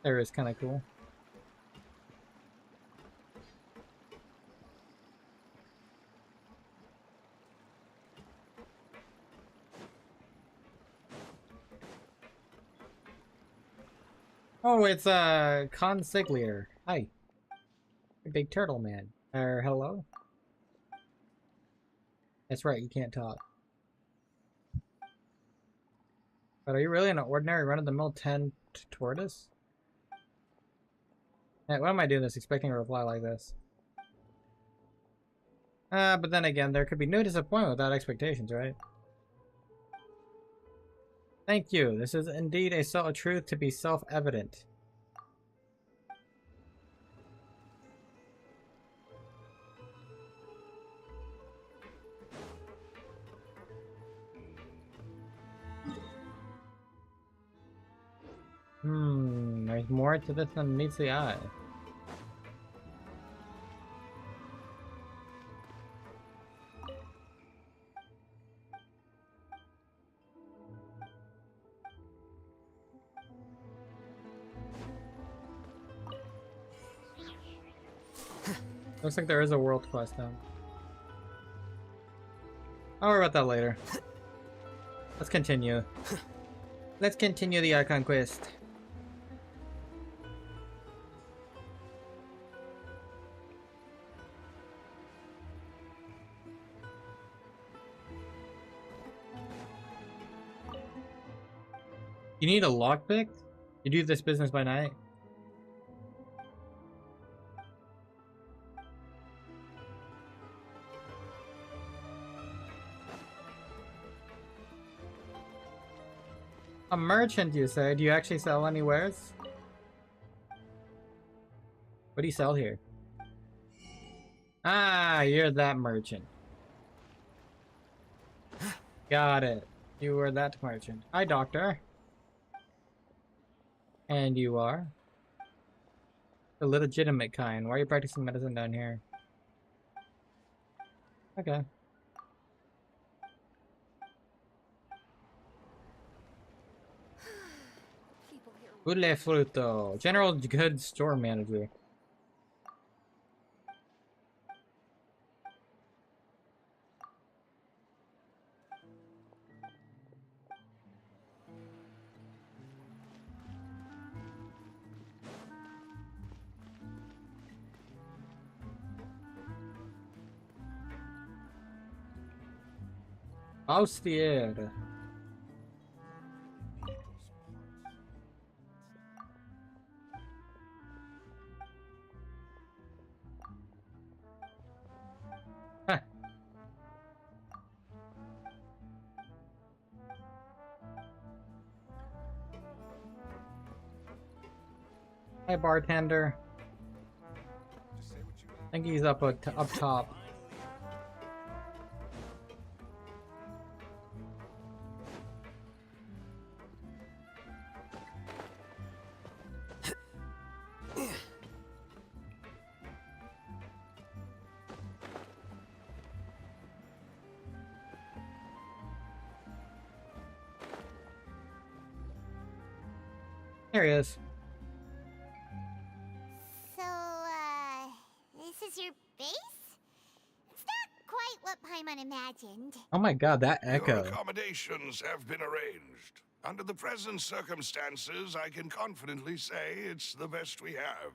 There is kind of cool. Oh, it's Consigliere. Hi. Big turtle man. Hello? That's right, you can't talk. But are you really an ordinary run-of-the-mill 10 tortoise? Hey, why am I doing this, expecting a reply like this? But then again, there could be no disappointment without expectations, right? Thank you. This is indeed a truth to be self-evident. There's more to this than meets the eye. Looks like there is a world quest now. I'll worry about that later. Let's continue. Let's continue the Archon quest. You need a lockpick? You do this business by night? A merchant, you say? Do you actually sell any wares? What do you sell here? Ah, you're that merchant. Got it. You were that merchant. Hi, doctor. And you are? The legitimate kind. Why are you practicing medicine down here? Okay. Ule Fruto. General Goods Store Manager. Austier. Hi, bartender. I think he's up top. Here he is. So, this is your base? It's not quite what Paimon imagined. Oh my god, that Your echo. accommodations have been arranged. Under the present circumstances, I can confidently say it's the best we have.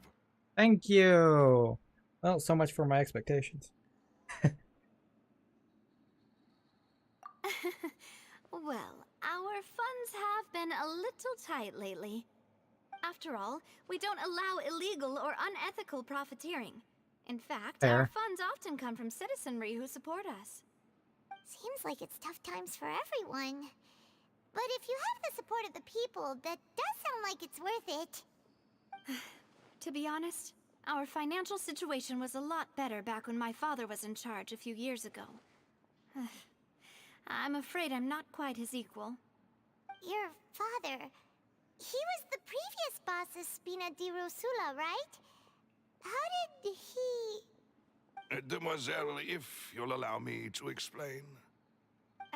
Thank you. Well, so much for my expectations. Well, our funds have been a little tight lately. After all, we don't allow illegal or unethical profiteering. In fact, our Fair. funds often come from citizenry who support us. Seems like it's tough times for everyone. But if you have the support of the people, that does sound like it's worth it. To be honest, our financial situation was a lot better back when my father was in charge a few years ago. I'm afraid I'm not quite his equal. Your father... he was the previous boss of Spina di Rosula, right? How did he... Demoiselle, if you'll allow me to explain.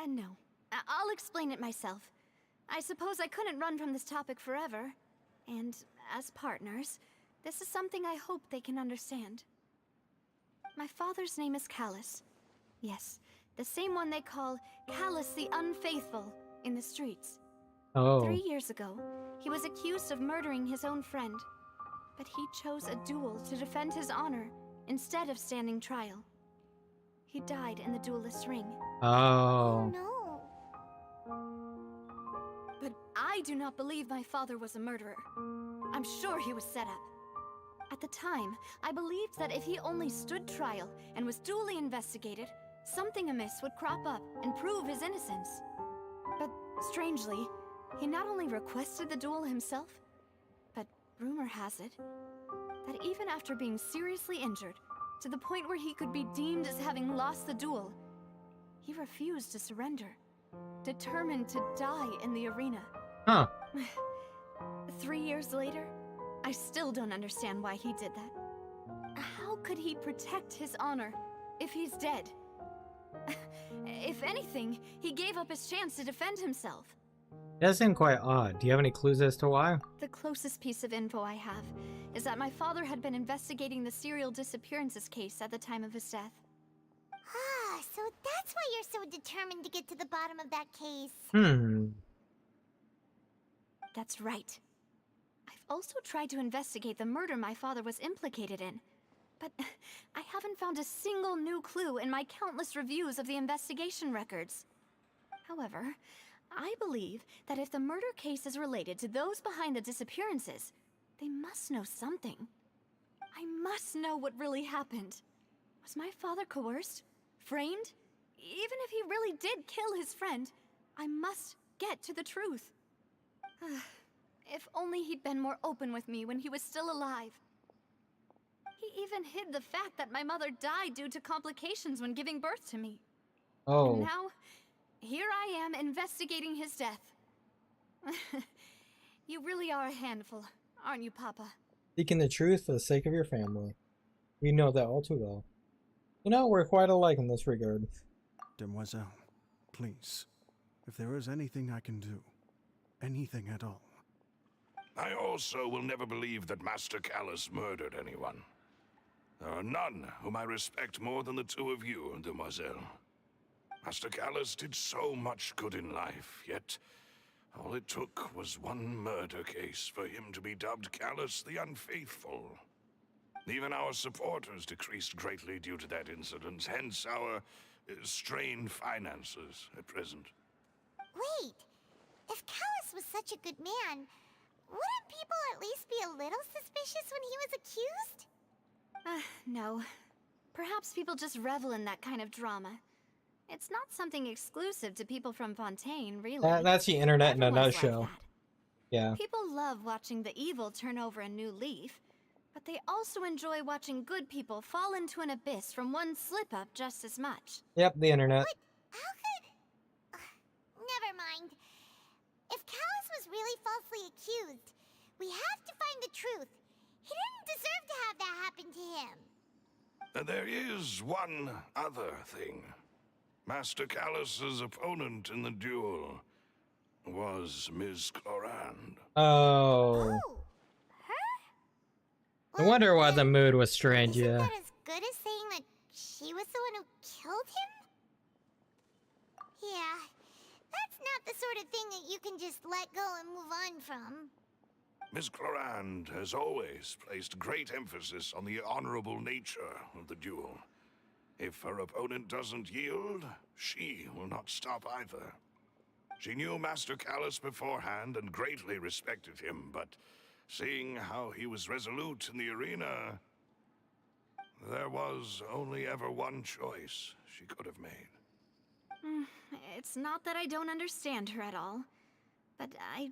No. I'll explain it myself. I suppose I couldn't run from this topic forever. And as partners, this is something I hope they can understand. My father's name is Callus. Yes, the same one they call Callus the Unfaithful in the streets. Oh. 3 years ago, he was accused of murdering his own friend. But he chose a duel to defend his honor instead of standing trial. He died in the duelist's ring. Oh. No. But I do not believe my father was a murderer. I'm sure he was set up. At the time, I believed that if he only stood trial and was duly investigated, something amiss would crop up and prove his innocence. But strangely, he not only requested the duel himself, but rumor has it that even after being seriously injured, to the point where he could be deemed as having lost the duel, he refused to surrender, determined to die in the arena. Huh. 3 years later, I still don't understand why he did that. How could he protect his honor if he's dead? If anything, he gave up his chance to defend himself. That seemed quite odd. Do you have any clues as to why? The closest piece of info I have is that my father had been investigating the serial disappearances case at the time of his death. Ah, so that's why you're so determined to get to the bottom of that case. That's right. I've also tried to investigate the murder my father was implicated in, but I haven't found a single new clue in my countless reviews of the investigation records. However, I believe that if the murder case is related to those behind the disappearances, they must know something. I must know what really happened. Was my father coerced? Framed? Even if he really did kill his friend, I must get to the truth. If only he'd been more open with me when he was still alive. He even hid the fact that my mother died due to complications when giving birth to me. Oh. And now, here I am investigating his death. You really are a handful, aren't you, Papa? Seeking the truth for the sake of your family. You know that all too well. You know, we're quite alike in this regard. Demoiselle, please, if there is anything I can do, anything at all. I also will never believe that Master Callus murdered anyone. There are none whom I respect more than the two of you, Demoiselle. Master Callus did so much good in life, yet all it took was one murder case for him to be dubbed Callus the Unfaithful. Even our supporters decreased greatly due to that incident, hence our strained finances at present. Wait, if Callus was such a good man, wouldn't people at least be a little suspicious when he was accused? No. Perhaps people just revel in that kind of drama. It's not something exclusive to people from Fontaine, really. That's the internet in a Everyone's like nutshell. that. Yeah. People love watching the evil turn over a new leaf, but they also enjoy watching good people fall into an abyss from one slip-up just as much. Yep, the internet. What? How could... never mind. If Callus was really falsely accused, we have to find the truth. He didn't deserve to have that happen to him. There is one other thing. Master Callus's opponent in the duel was Ms. Clorand. Oh. No wonder why the mood was strange, Isn't yeah. that as good as saying that she was the one who killed him? Yeah, that's not the sort of thing that you can just let go and move on from. Ms. Clorand has always placed great emphasis on the honorable nature of the duel. If her opponent doesn't yield, she will not stop either. She knew Master Callus beforehand and greatly respected him, but seeing how he was resolute in the arena, there was only ever one choice she could have made. It's not that I don't understand her at all, but I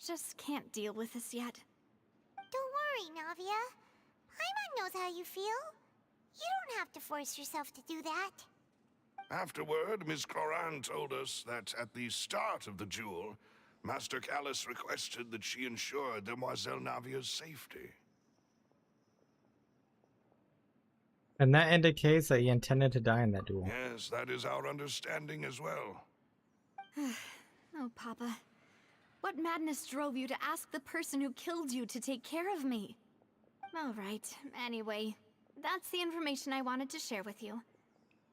just can't deal with this yet. Don't worry, Navia. Paimon knows how you feel. You don't have to force yourself to do that. Afterward, Ms. Clorand told us that at the start of the duel, Master Callus requested that she ensure Demoiselle Navia's safety. And that indicates that he intended to die in that duel. Yes, that is our understanding as well. Oh, Papa. What madness drove you to ask the person who killed you to take care of me? All right, anyway, that's the information I wanted to share with you.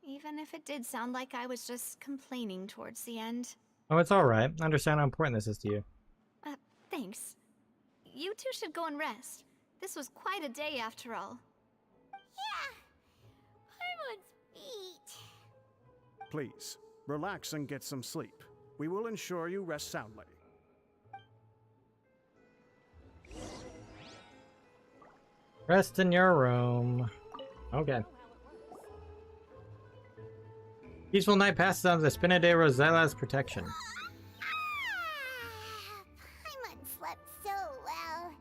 Even if it did sound like I was just complaining towards the end. Oh, it's alright. I understand how important this is to you. Thanks. You two should go and rest. This was quite a day after all. Yeah, Paimon's beat. Please, relax and get some sleep. We will ensure you rest soundly. Rest in your room. Okay. Peaceful night passes under the Spina de Rosella's protection. Paimon slept so well.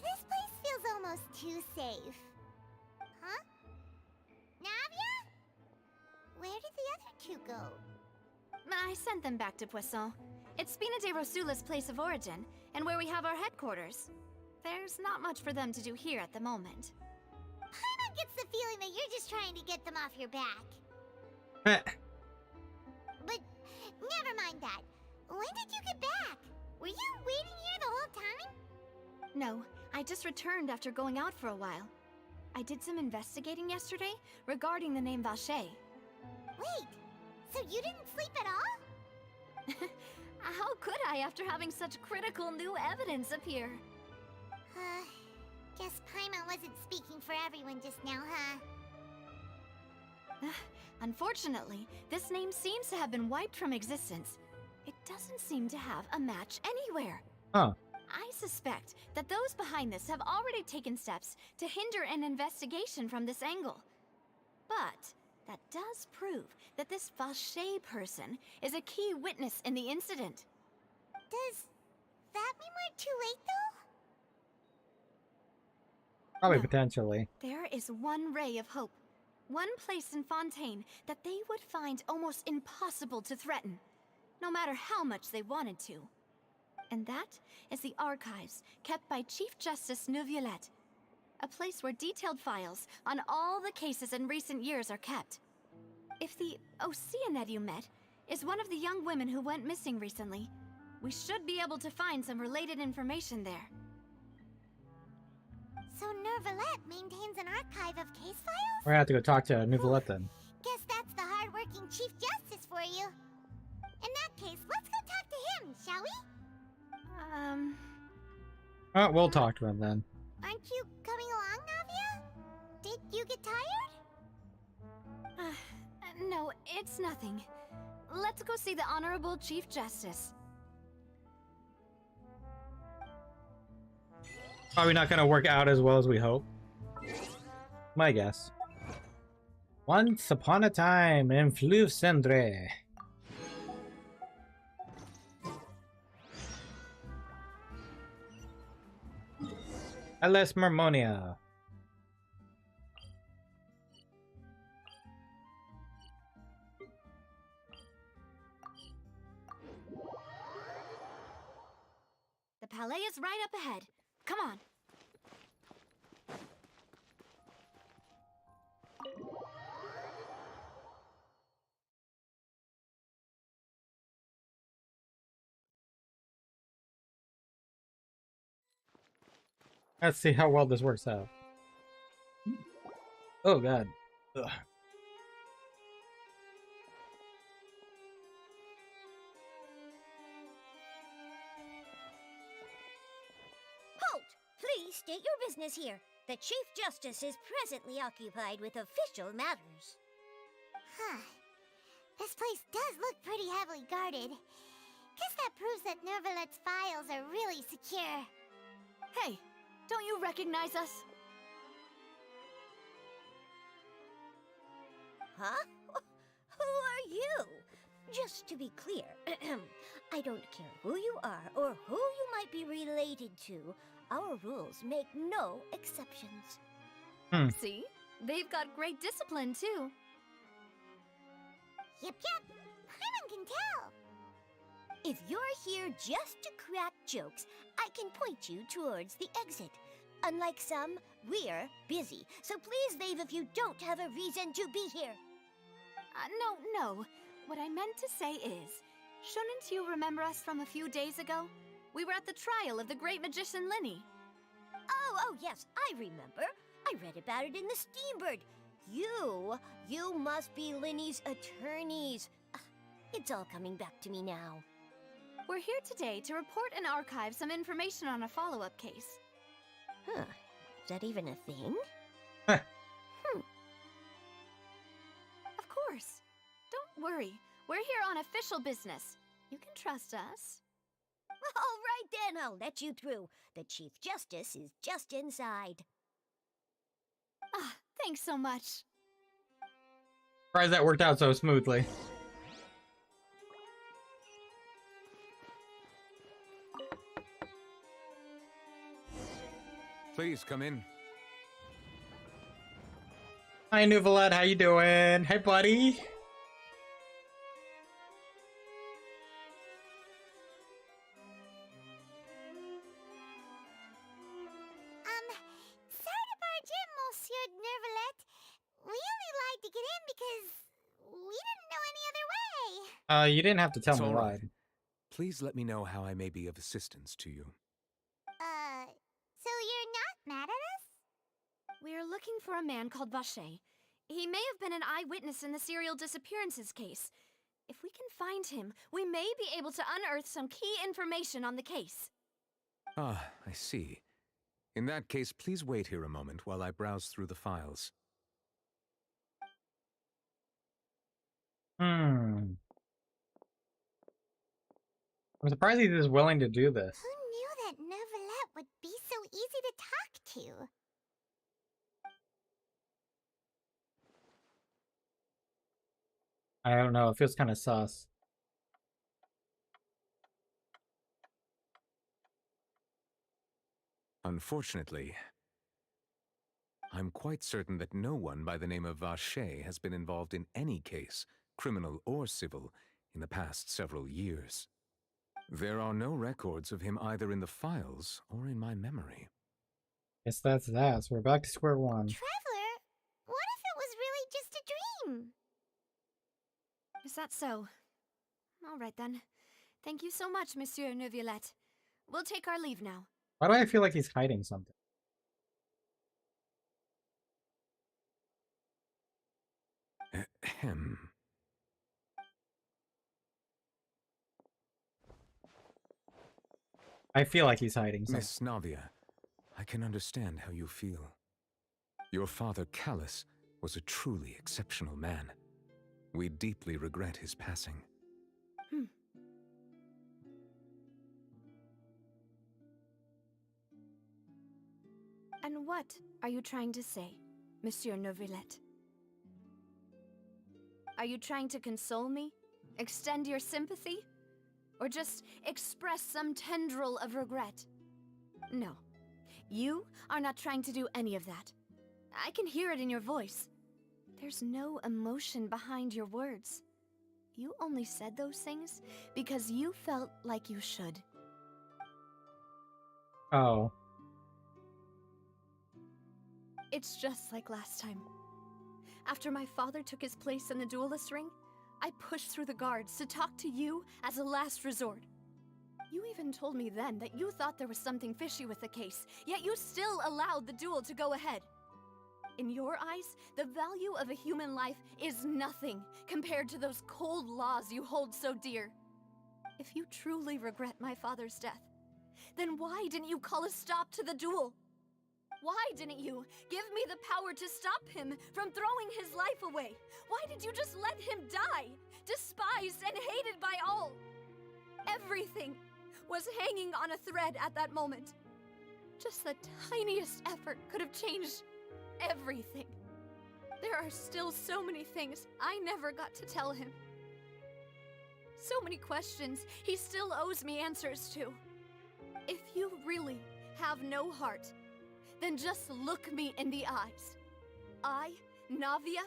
This place feels almost too safe. Huh? Navia? Where did the other two go? I sent them back to Poisson. It's Spina de Rosula's place of origin, and where we have our headquarters. There's not much for them to do here at the moment. Paimon gets the feeling that you're just trying to get them off your back. Heh. But never mind that. When did you get back? Were you waiting here the whole time? No, I just returned after going out for a while. I did some investigating yesterday regarding the name Vache. Wait, so you didn't sleep at all? How could I after having such critical new evidence appear? Guess Paimon wasn't speaking for everyone just now, huh? Unfortunately, this name seems to have been wiped from existence. It doesn't seem to have a match anywhere. Huh. I suspect that those behind this have already taken steps to hinder an investigation from this angle. But that does prove that this Vache person is a key witness in the incident. Does that mean we're too late, though? Probably No. potentially. There is one ray of hope. One place in Fontaine that they would find almost impossible to threaten, no matter how much they wanted to. And that is the archives kept by Chief Justice Neuvillette, a place where detailed files on all the cases in recent years are kept. If the Oceanid you met is one of the young women who went missing recently, we should be able to find some related information there. So Neuvillette maintains an archive of case files? We're gonna have to go talk to Neuvillette then. Guess that's the hard-working Chief Justice for you. In that case, let's go talk to him, shall we? Oh, we'll talk to him then. Aren't you coming along, Navia? Did you get tired? No, it's nothing. Let's go see the Honorable Chief Justice. Probably not gonna work out as well as we hope. My guess. Once upon a time in Fleuve Cendre. Alas Marmonia. The palais is right up ahead. Come on. Let's see how well this works out. Oh god. Ugh. Halt! Please state your business here. The Chief Justice is presently occupied with official matters. Huh. This place does look pretty heavily guarded. Guess that proves that Nervalet's files are really secure. Hey, don't you recognize us? Huh? Who are you? Just to be clear, I don't care who you are or who you might be related to. Our rules make no exceptions. See? They've got great discipline, too. Yep. Paimon can tell. If you're here just to crack jokes, I can point you towards the exit. Unlike some, we're busy, so please leave if you don't have a reason to be here. No. What I meant to say is, shouldn't you remember us from a few days ago? We were at the trial of the great magician Linny. Oh, yes, I remember. I read about it in the Steambird. You must be Linny's attorneys. It's all coming back to me now. We're here today to report and archive some information on a follow-up case. Huh. Is that even a thing? Of course. Don't worry. We're here on official business. You can trust us. All right then, I'll let you through. The Chief Justice is just inside. Thanks so much. Surprised that worked out so smoothly. Please come in. Hi, Nuvalet, how you doing? Hey, buddy. Sorry to barge in, Monsieur Nervalet. We only lied to get in because we didn't know any other way. You didn't have to tell It's me all why. right. Please let me know how I may be of assistance to you. So you're not mad at us? We're looking for a man called Vache. He may have been an eyewitness in the serial disappearances case. If we can find him, we may be able to unearth some key information on the case. Ah, I see. In that case, please wait here a moment while I browse through the files. I'm surprised he's just willing to do this. Who knew that Nervalet would be so easy to talk to? I don't know, it feels kind of sus. Unfortunately, I'm quite certain that no one by the name of Vache has been involved in any case, criminal or civil, in the past several years. There are no records of him either in the files or in my memory. Guess that's that, so we're back to square one. Traveler, what if it was really just a dream? Is that so? All right then. Thank you so much, Monsieur Neuvillette. We'll take our leave now. Why do I feel like he's hiding something? Ahem. I feel like he's hiding something. Miss Navia, I can understand how you feel. Your father, Callus, was a truly exceptional man. We deeply regret his passing. And what are you trying to say, Monsieur Neuvillette? Are you trying to console me? Extend your sympathy? Or just express some tendril of regret? No. You are not trying to do any of that. I can hear it in your voice. There's no emotion behind your words. You only said those things because you felt like you should. Oh. It's just like last time. After my father took his place in the duelist ring, I pushed through the guards to talk to you as a last resort. You even told me then that you thought there was something fishy with the case, yet you still allowed the duel to go ahead. In your eyes, the value of a human life is nothing compared to those cold laws you hold so dear. If you truly regret my father's death, then why didn't you call a stop to the duel? Why didn't you give me the power to stop him from throwing his life away? Why did you just let him die, despised and hated by all? Everything was hanging on a thread at that moment. Just the tiniest effort could have changed everything. There are still so many things I never got to tell him. So many questions he still owes me answers to. If you really have no heart, then just look me in the eyes. I, Navia,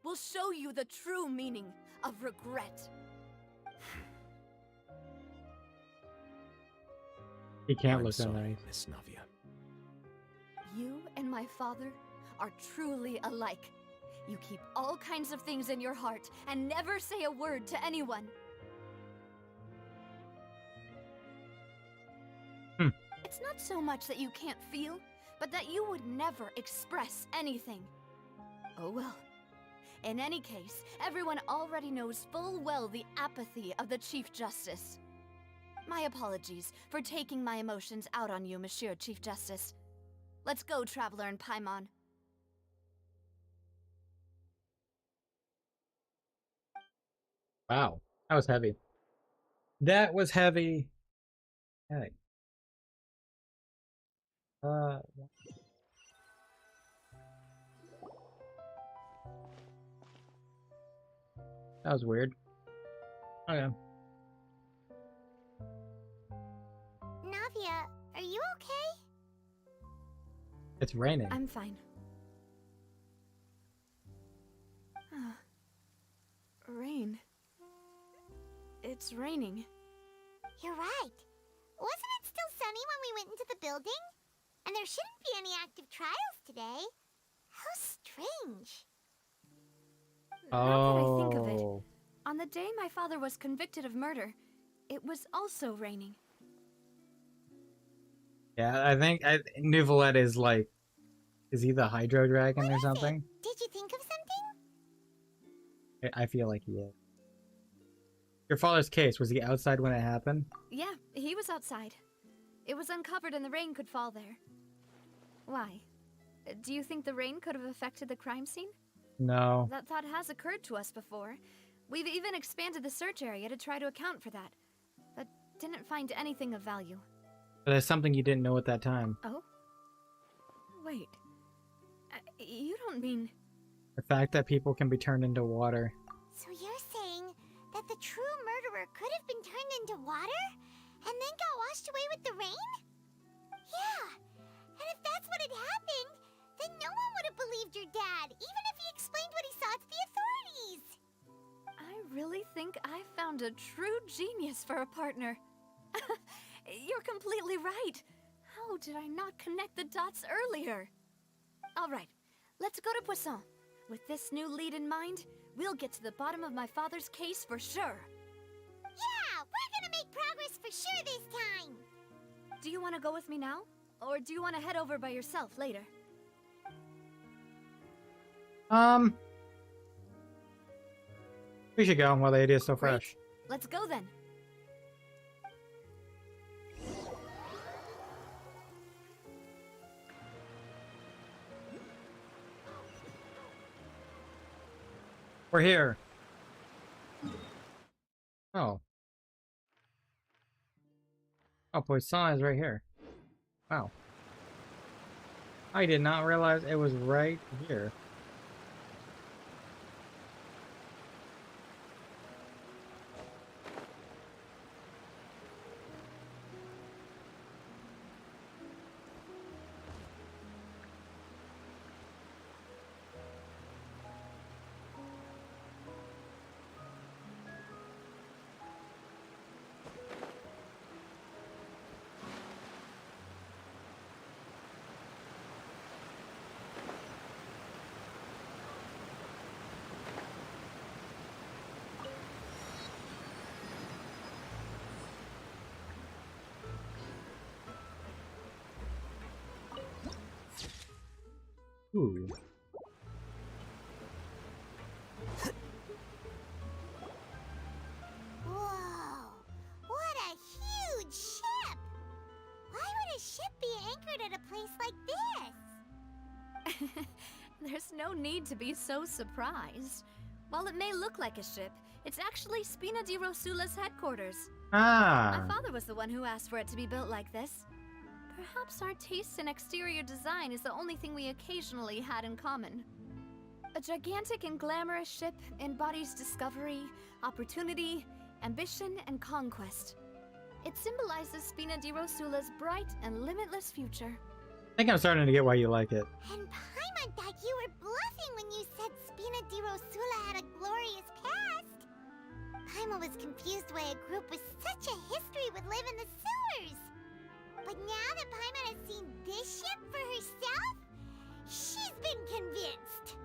will show you the true meaning of regret. He can't I'm look that sorry, nice. Miss Navia. You and my father are truly alike. You keep all kinds of things in your heart and never say a word to anyone. It's not so much that you can't feel, but that you would never express anything. Oh well. In any case, everyone already knows full well the apathy of the Chief Justice. My apologies for taking my emotions out on you, Monsieur Chief Justice. Let's go, Traveler and Paimon. Wow, that was heavy. That was heavy. Hey. That was weird. Okay. Navia, are you okay? It's raining. I'm fine. Rain. It's raining. You're right. Wasn't it still sunny when we went into the building? And there shouldn't be any active trials today. How strange. Now that I think of it, on the day my father was convicted of murder, it was also raining. Yeah, I think Neuvillette is like, is he the Hydro Dragon or something? Did you think of something? I feel like he is. Your father's case, was he outside when it happened? Yeah, he was outside. It was uncovered and the rain could fall there. Why? Do you think the rain could have affected the crime scene? No. That thought has occurred to us before. We've even expanded the search area to try to account for that, but didn't find anything of value. But there's something you didn't know at that time. Oh? Wait. You don't mean... The fact that people can be turned into water. So you're saying that the true murderer could have been turned into water? And then got washed away with the rain? Yeah. And if that's what had happened, then no one would have believed your dad, even if he explained what he saw to the authorities. I really think I found a true genius for a partner. You're completely right. How did I not connect the dots earlier? All right, let's go to Poisson. With this new lead in mind, we'll get to the bottom of my father's case for sure. Yeah, we're gonna make progress for sure this time. Do you want to go with me now? Or do you want to head over by yourself later? We should go while the idea is still fresh. Let's go then. We're here. Oh. Oh, Poisson is right here. Wow. I did not realize it was right here. Ooh. Whoa! What a huge ship! Why would a ship be anchored at a place like this? There's no need to be so surprised. While it may look like a ship, it's actually Spina di Rosula's headquarters. Ah. My father was the one who asked for it to be built like this. Perhaps our tastes in exterior design is the only thing we occasionally had in common. A gigantic and glamorous ship embodies discovery, opportunity, ambition, and conquest. It symbolizes Spina di Rosula's bright and limitless future. I think I'm starting to get why you like it. And Paimon thought you were bluffing when you said Spina di Rosula had a glorious past. Paimon was confused why a group with such a history would live in the sewers. But now that Paimon has seen this ship for herself, she's been convinced.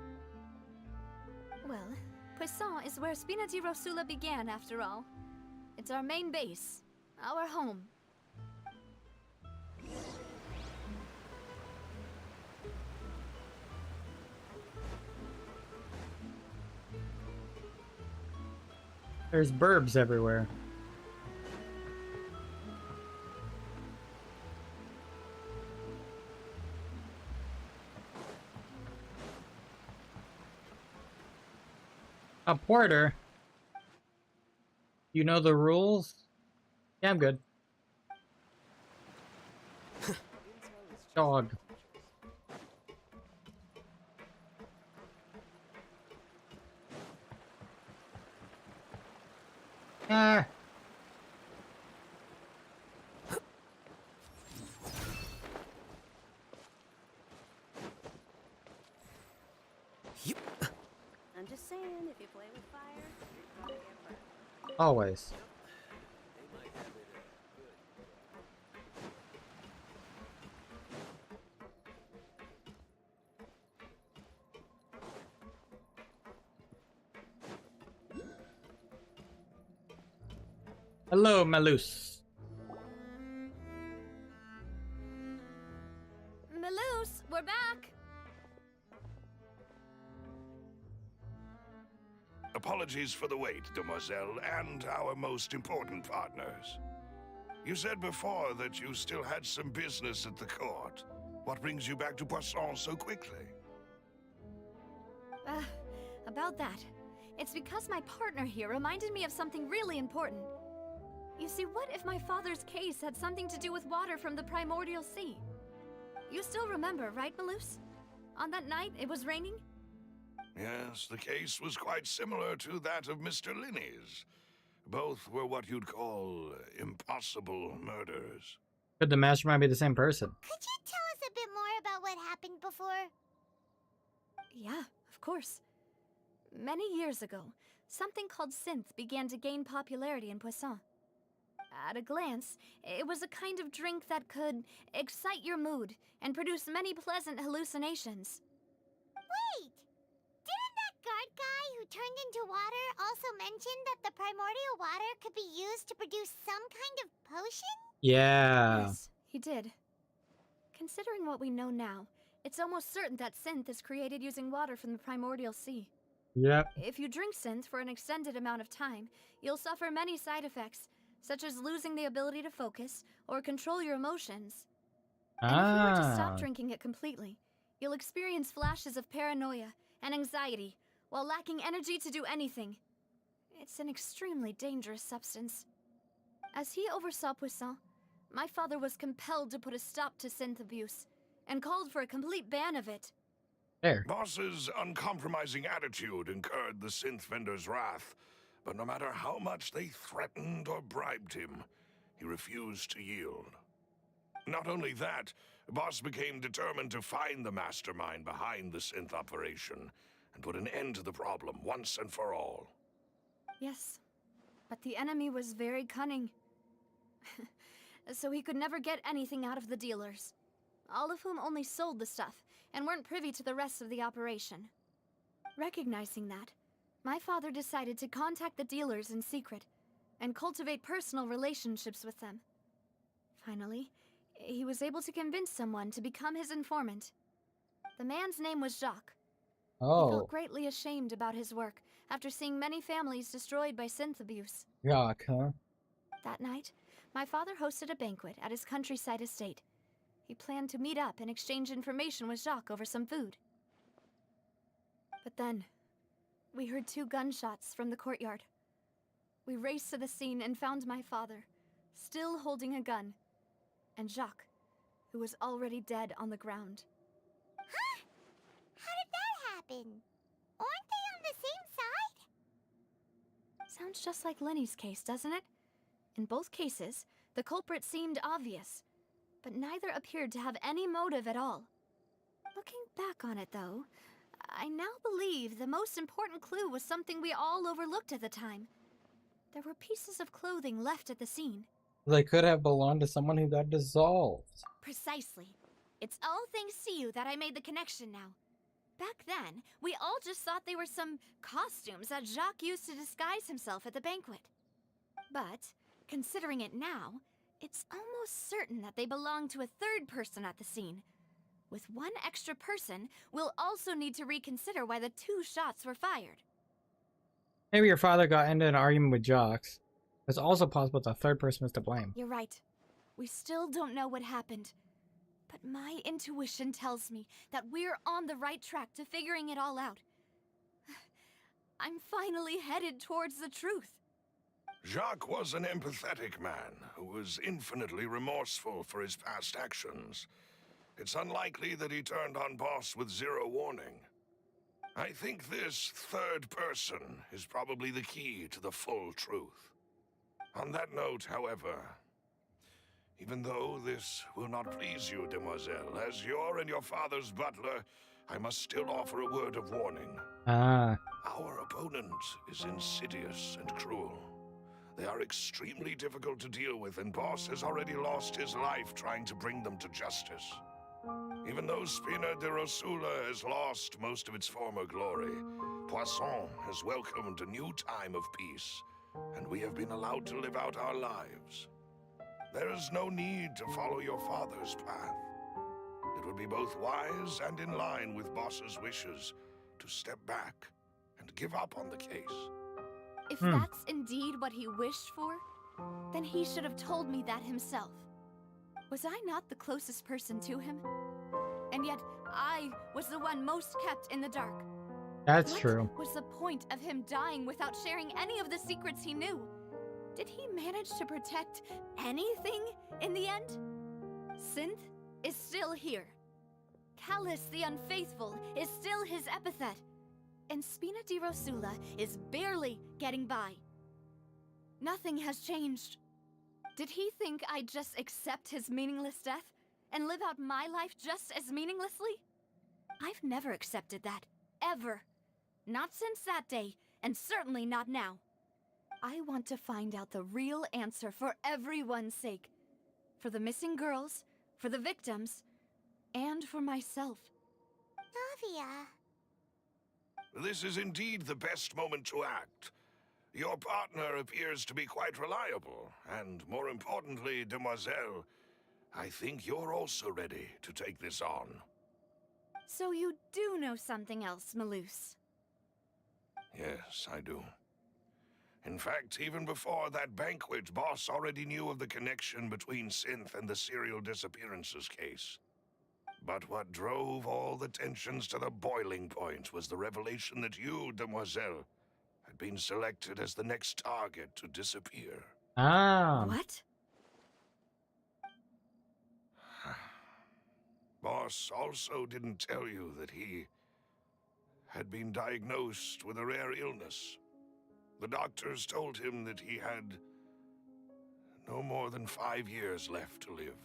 Well, Poisson is where Spina di Rosula began, after all. It's our main base, our home. There's burbs everywhere. A porter? You know the rules? Yeah, I'm good. Dog. Ah. I'm just saying, if you play with fire, you're gonna get burned. Always. Hello, Malus. Malus, we're back! Apologies for the wait, demoiselle, and our most important partners. You said before that you still had some business at the court. What brings you back to Poisson so quickly? About that. It's because my partner here reminded me of something really important. You see, what if my father's case had something to do with water from the primordial sea? You still remember, right, Malus? On that night, it was raining? Yes, the case was quite similar to that of Mr. Linney's. Both were what you'd call impossible murders. Could the mastermind be the same person? Could you tell us a bit more about what happened before? Yeah, of course. Many years ago, something called synth began to gain popularity in Poisson. At a glance, it was a kind of drink that could excite your mood and produce many pleasant hallucinations. Wait! Didn't that guard guy who turned into water also mention that the primordial water could be used to produce some kind of potion? Yeah. Yes, he did. Considering what we know now, it's almost certain that synth is created using water from the primordial sea. Yep. If you drink synth for an extended amount of time, you'll suffer many side effects, such as losing the ability to focus or control your emotions. And if you were to stop drinking it completely, you'll experience flashes of paranoia and anxiety while lacking energy to do anything. It's an extremely dangerous substance. As he oversaw Poisson, my father was compelled to put a stop to synth abuse and called for a complete ban of it. There. Boss's uncompromising attitude incurred the synth vendor's wrath, but no matter how much they threatened or bribed him, he refused to yield. Not only that, Boss became determined to find the mastermind behind the synth operation and put an end to the problem once and for all. Yes, but the enemy was very cunning. So he could never get anything out of the dealers, all of whom only sold the stuff and weren't privy to the rest of the operation. Recognizing that, my father decided to contact the dealers in secret and cultivate personal relationships with them. Finally, he was able to convince someone to become his informant. The man's name was Jacques. He Oh, felt greatly ashamed about his work after seeing many families destroyed by synth abuse. yuck, huh? That night, my father hosted a banquet at his countryside estate. He planned to meet up and exchange information with Jacques over some food. But then, we heard 2 gunshots from the courtyard. We raced to the scene and found my father, still holding a gun, and Jacques, who was already dead on the ground. Huh? How did that happen? Aren't they on the same side? Sounds just like Lenny's case, doesn't it? In both cases, the culprit seemed obvious, but neither appeared to have any motive at all. Looking back on it, though, I now believe the most important clue was something we all overlooked at the time. There were pieces of clothing left at the scene. They could have belonged to someone who got dissolved. Precisely. It's all thanks to you that I made the connection now. Back then, we all just thought they were some costumes that Jacques used to disguise himself at the banquet. But, considering it now, it's almost certain that they belong to a third person at the scene. With one extra person, we'll also need to reconsider why the 2 shots were fired. Maybe your father got into an argument with Jacques. It's also possible the third person was to blame. You're right. We still don't know what happened. But my intuition tells me that we're on the right track to figuring it all out. I'm finally headed towards the truth. Jacques was an empathetic man who was infinitely remorseful for his past actions. It's unlikely that he turned on Boss with 0 warning. I think this third person is probably the key to the full truth. On that note, however, even though this will not please you, demoiselle, as your and your father's butler, I must still offer a word of warning. Ah. Our opponent is insidious and cruel. They are extremely difficult to deal with, and Boss has already lost his life trying to bring them to justice. Even though Spina de Rosula has lost most of its former glory, Poisson has welcomed a new time of peace, and we have been allowed to live out our lives. There is no need to follow your father's path. It would be both wise and in line with Boss's wishes to step back and give up on the case. If that's indeed what he wished for, then he should have told me that himself. Was I not the closest person to him? And yet, I was the one most kept in the dark. That's true. What was the point of him dying without sharing any of the secrets he knew? Did he manage to protect anything in the end? Synth is still here. Callus the Unfaithful is still his epithet. And Spina di Rosula is barely getting by. Nothing has changed. Did he think I'd just accept his meaningless death and live out my life just as meaninglessly? I've never accepted that, ever. Not since that day, and certainly not now. I want to find out the real answer for everyone's sake. For the missing girls, for the victims, and for myself. Navia. This is indeed the best moment to act. Your partner appears to be quite reliable, and more importantly, demoiselle, I think you're also ready to take this on. So you do know something else, Malus? Yes, I do. In fact, even before that banquet, Boss already knew of the connection between Synth and the serial disappearances case. But what drove all the tensions to the boiling point was the revelation that you, demoiselle, had been selected as the next target to disappear. Ah. What? Boss also didn't tell you that he had been diagnosed with a rare illness. The doctors told him that he had no more than 5 years left to live.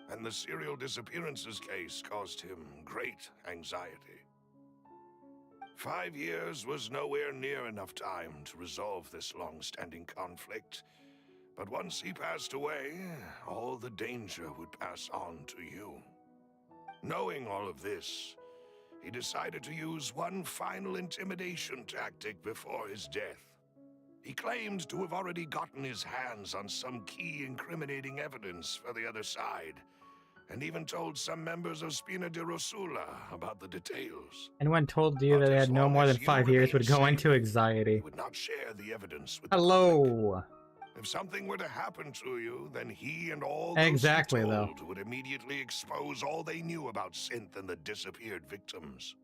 And the serial disappearances case caused him great anxiety. 5 years was nowhere near enough time to resolve this long-standing conflict. But once he passed away, all the danger would pass on to you. Knowing all of this, he decided to use one final intimidation tactic before his death. He claimed to have already gotten his hands on some key incriminating evidence for the other side, and even told some members of Spina di Rosula about the details. Anyone told you that they had no more than 5 years would go into anxiety. He would not share the evidence with Hello. If something were to happen to you, then he and all those Exactly, he though. told would immediately expose all they knew about Synth and the disappeared victims.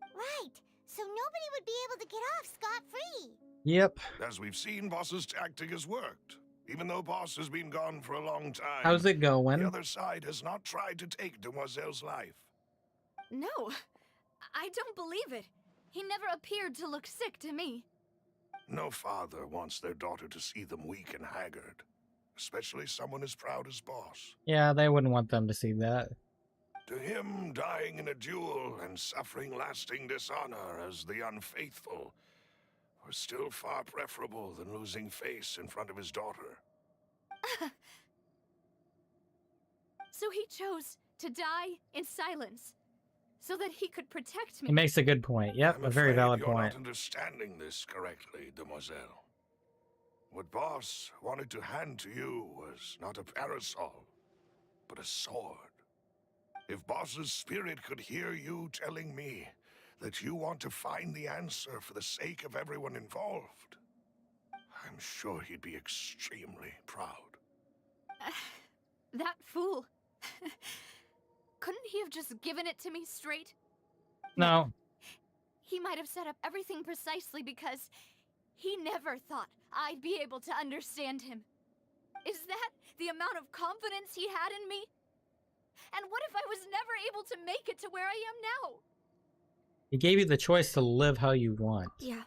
Right, so nobody would be able to get off scot-free. Yep. As we've seen, Boss's tactic has worked. Even though Boss has been gone for a long time, How's it going? the other side has not tried to take Demoiselle's life. No, I don't believe it. He never appeared to look sick to me. No father wants their daughter to see them weak and haggard, especially someone as proud as Boss. Yeah, they wouldn't want them to see that. To him, dying in a duel and suffering lasting dishonor as the unfaithful was still far preferable than losing face in front of his daughter. So he chose to die in silence, so that he could protect me. He makes a good point. Yep, I'm a very afraid valid you're point. not understanding this correctly, Demoiselle. What Boss wanted to hand to you was not a parasol, but a sword. If Boss's spirit could hear you telling me that you want to find the answer for the sake of everyone involved, I'm sure he'd be extremely proud. That fool. Couldn't he have just given it to me straight? No. He might have set up everything precisely because he never thought I'd be able to understand him. Is that the amount of confidence he had in me? And what if I was never able to make it to where I am now? He gave you the choice to live how you want. Yeah.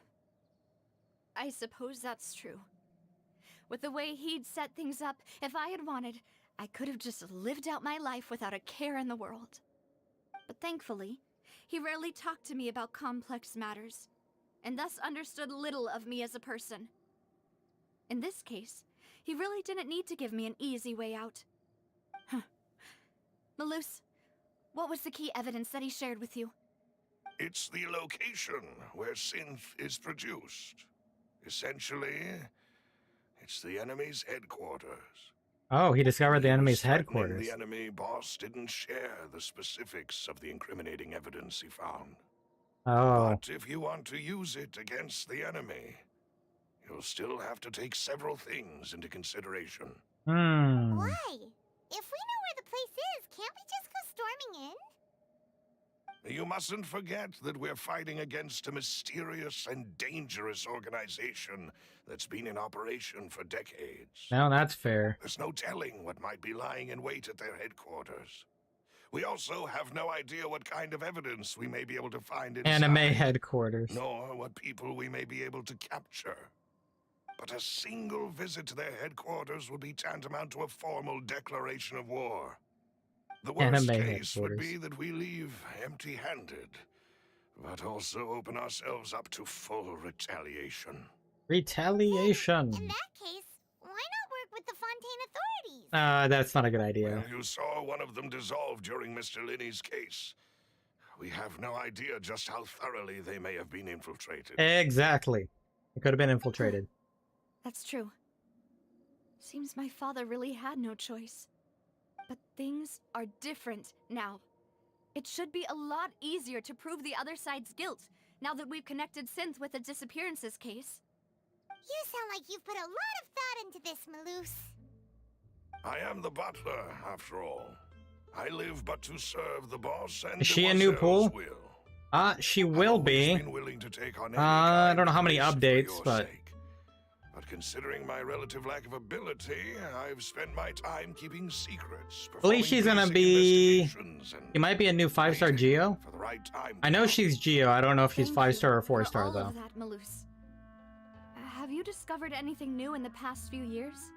I suppose that's true. With the way he'd set things up, if I had wanted, I could have just lived out my life without a care in the world. But thankfully, he rarely talked to me about complex matters, and thus understood little of me as a person. In this case, he really didn't need to give me an easy way out. Huh. Malus, what was the key evidence that he shared with you? It's the location where Synth is produced. Essentially, it's the enemy's headquarters. Oh, he discovered the enemy's Threatening headquarters. The enemy Boss didn't share the specifics of the incriminating evidence he found. Oh. But if you want to use it against the enemy, you'll still have to take several things into consideration. Why? If we know where the place is, can't we just go storming in? You mustn't forget that we're fighting against a mysterious and dangerous organization that's been in operation for decades. No, that's fair. There's no telling what might be lying in wait at their headquarters. We also have no idea what kind of evidence we may be able to find inside. Anime headquarters. Nor what people we may be able to capture. But a single visit to their headquarters would be tantamount to a formal declaration of war. The worst case would be that we leave empty-handed, but also open ourselves up to full retaliation. Retaliation. In that case, why not work with the Fontaine authorities? That's not a good idea. Well, you saw one of them dissolve during Mr. Linney's case. We have no idea just how thoroughly they may have been infiltrated. Exactly. It could have been infiltrated. That's true. Seems my father really had no choice. But things are different now. It should be a lot easier to prove the other side's guilt, now that we've connected Synth with the disappearances case. You sound like you've put a lot of thought into this, Malus. I am the butler, after all. I live but to serve the boss and Is she a new pool? She will be. I don't know how many updates, but... But considering my relative lack of ability, I've spent my time keeping secrets. I believe she's gonna be... She might be a new 5-star Geo. I know she's Geo. I don't know if she's 5-star or 4-star, though. That, Malus. Have you discovered anything new in the past few years?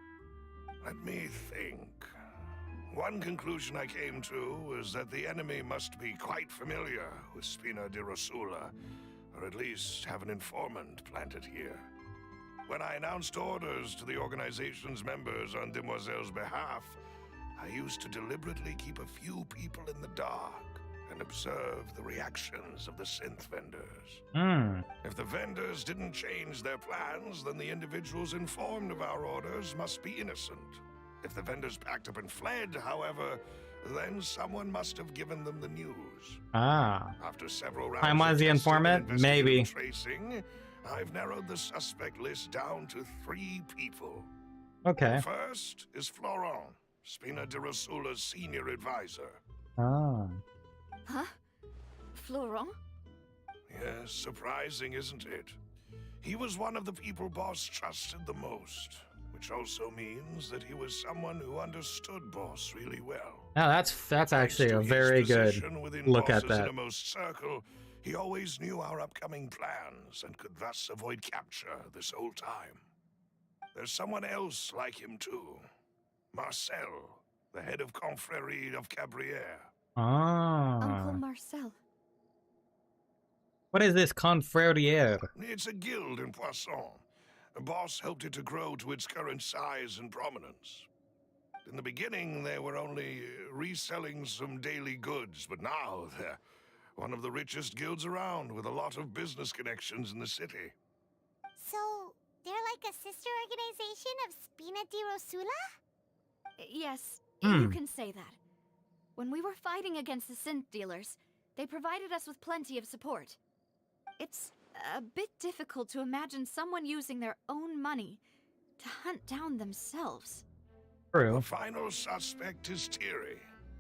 Let me think. One conclusion I came to was that the enemy must be quite familiar with Spina di Rosula, or at least have an informant planted here. When I announced orders to the organization's members on Demoiselle's behalf, I used to deliberately keep a few people in the dark and observe the reactions of the synth vendors. If the vendors didn't change their plans, then the individuals informed of our orders must be innocent. If the vendors packed up and fled, however, Then someone must have given them the news. Ah. After several rounds I was the informant? Maybe. Tracing, I've narrowed the suspect list down to 3 people. Okay. The first is Florent, Spina de Rosula's senior advisor. Ah. Huh? Florent? Yes, surprising, isn't it? He was one of the people Boss trusted the most, which also means that he was someone who understood Boss really well. Now that's actually a very good look at that. Innermost circle, he always knew our upcoming plans and could thus avoid capture this whole time. There's someone else like him too. Marcel, the head of Confrérie of Cabrières. Ah. Uncle Marcel. What is this Confrérie? It's a guild in Poisson. Boss helped it to grow to its current size and prominence. In the beginning, they were only reselling some daily goods, but now they're one of the richest guilds around with a lot of business connections in the city. So, they're like a sister organization of Spina di Rosula? Yes, you can say that. When we were fighting against the synth dealers, they provided us with plenty of support. It's a bit difficult to imagine someone using their own money to hunt down themselves. True. The final suspect is Thierry,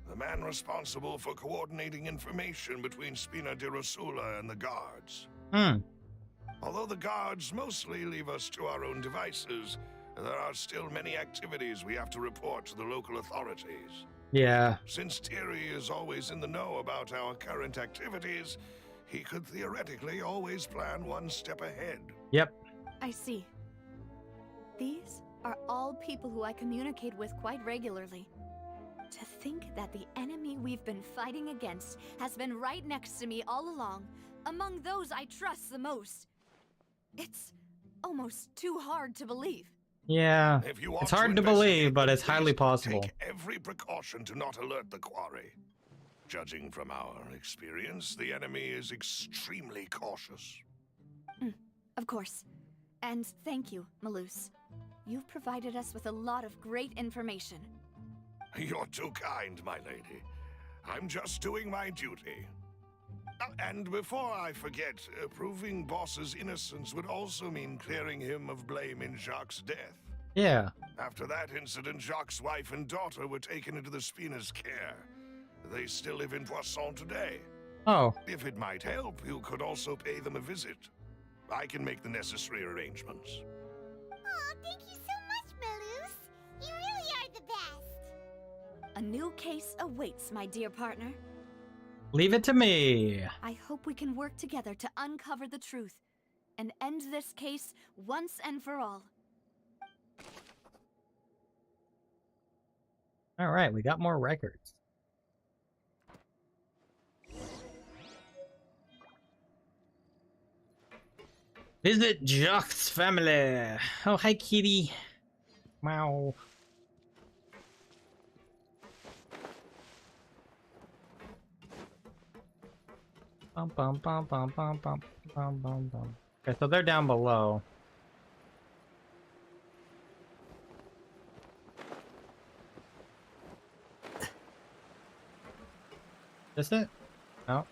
the man responsible for coordinating information between Spina di Rosula and the guards. Although the guards mostly leave us to our own devices, there are still many activities we have to report to the local authorities. Yeah. Since Thierry is always in the know about our current activities, he could theoretically always plan one step ahead. Yep. I see. These are all people who I communicate with quite regularly. To think that the enemy we've been fighting against has been right next to me all along, among those I trust the most. It's almost too hard to believe. Yeah. It's hard to believe, but it's highly possible. Take every precaution to not alert the quarry. Judging from our experience, the enemy is extremely cautious. Of course. And thank you, Malus. You've provided us with a lot of great information. You're too kind, my lady. I'm just doing my duty. And before I forget, proving Boss's innocence would also mean clearing him of blame in Jacques' death. Yeah. After that incident, Jacques' wife and daughter were taken into the Spina's care. They still live in Poisson today. Oh. If it might help, you could also pay them a visit. I can make the necessary arrangements. Aw, thank you so much, Malus. You really are the best. A new case awaits, my dear partner. Leave it to me. I hope we can work together to uncover the truth and end this case once and for all. All right, we got more records. Visit Jacques' family. Oh, hi, kitty. Meow. Bum, bum, bum, bum, bum, bum, bum, bum, bum. Okay, so they're down below. Is it? No.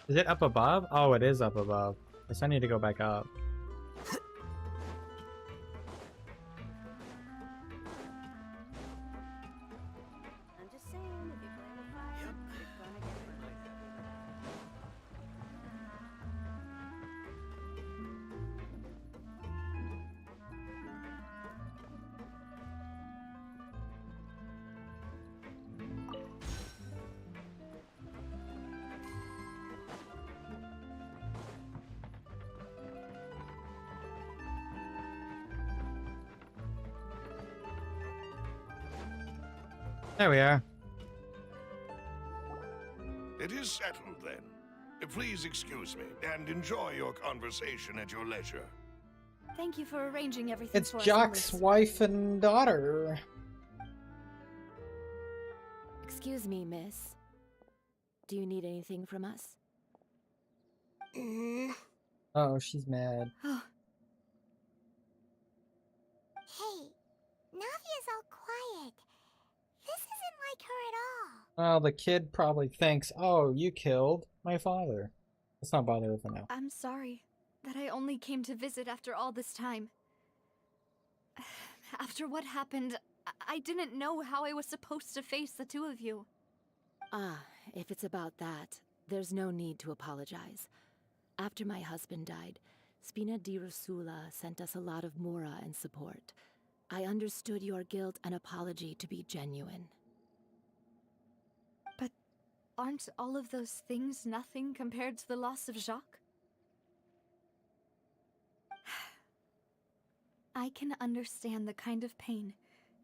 Is it up above? Oh, it is up above. Guess I need to go back up. I'm just saying, if you play with fire, you're gonna get burned. There we are. It is settled, then. Please excuse me, and enjoy your conversation at your leisure. Thank you for arranging everything It's for us, Jock's Alice. wife and daughter. Excuse me, miss. Do you need anything from us? Oh, she's mad. Hey, Navia's all quiet. This isn't like her at all. Well, the kid probably thinks, oh, you killed my father. Let's not bother with it now. I'm sorry that I only came to visit after all this time. After what happened, I didn't know how I was supposed to face the two of you. Ah, if it's about that, there's no need to apologize. After my husband died, Spina di Rusula sent us a lot of mora and support. I understood your guilt and apology to be genuine. But aren't all of those things nothing compared to the loss of Jacques? I can understand the kind of pain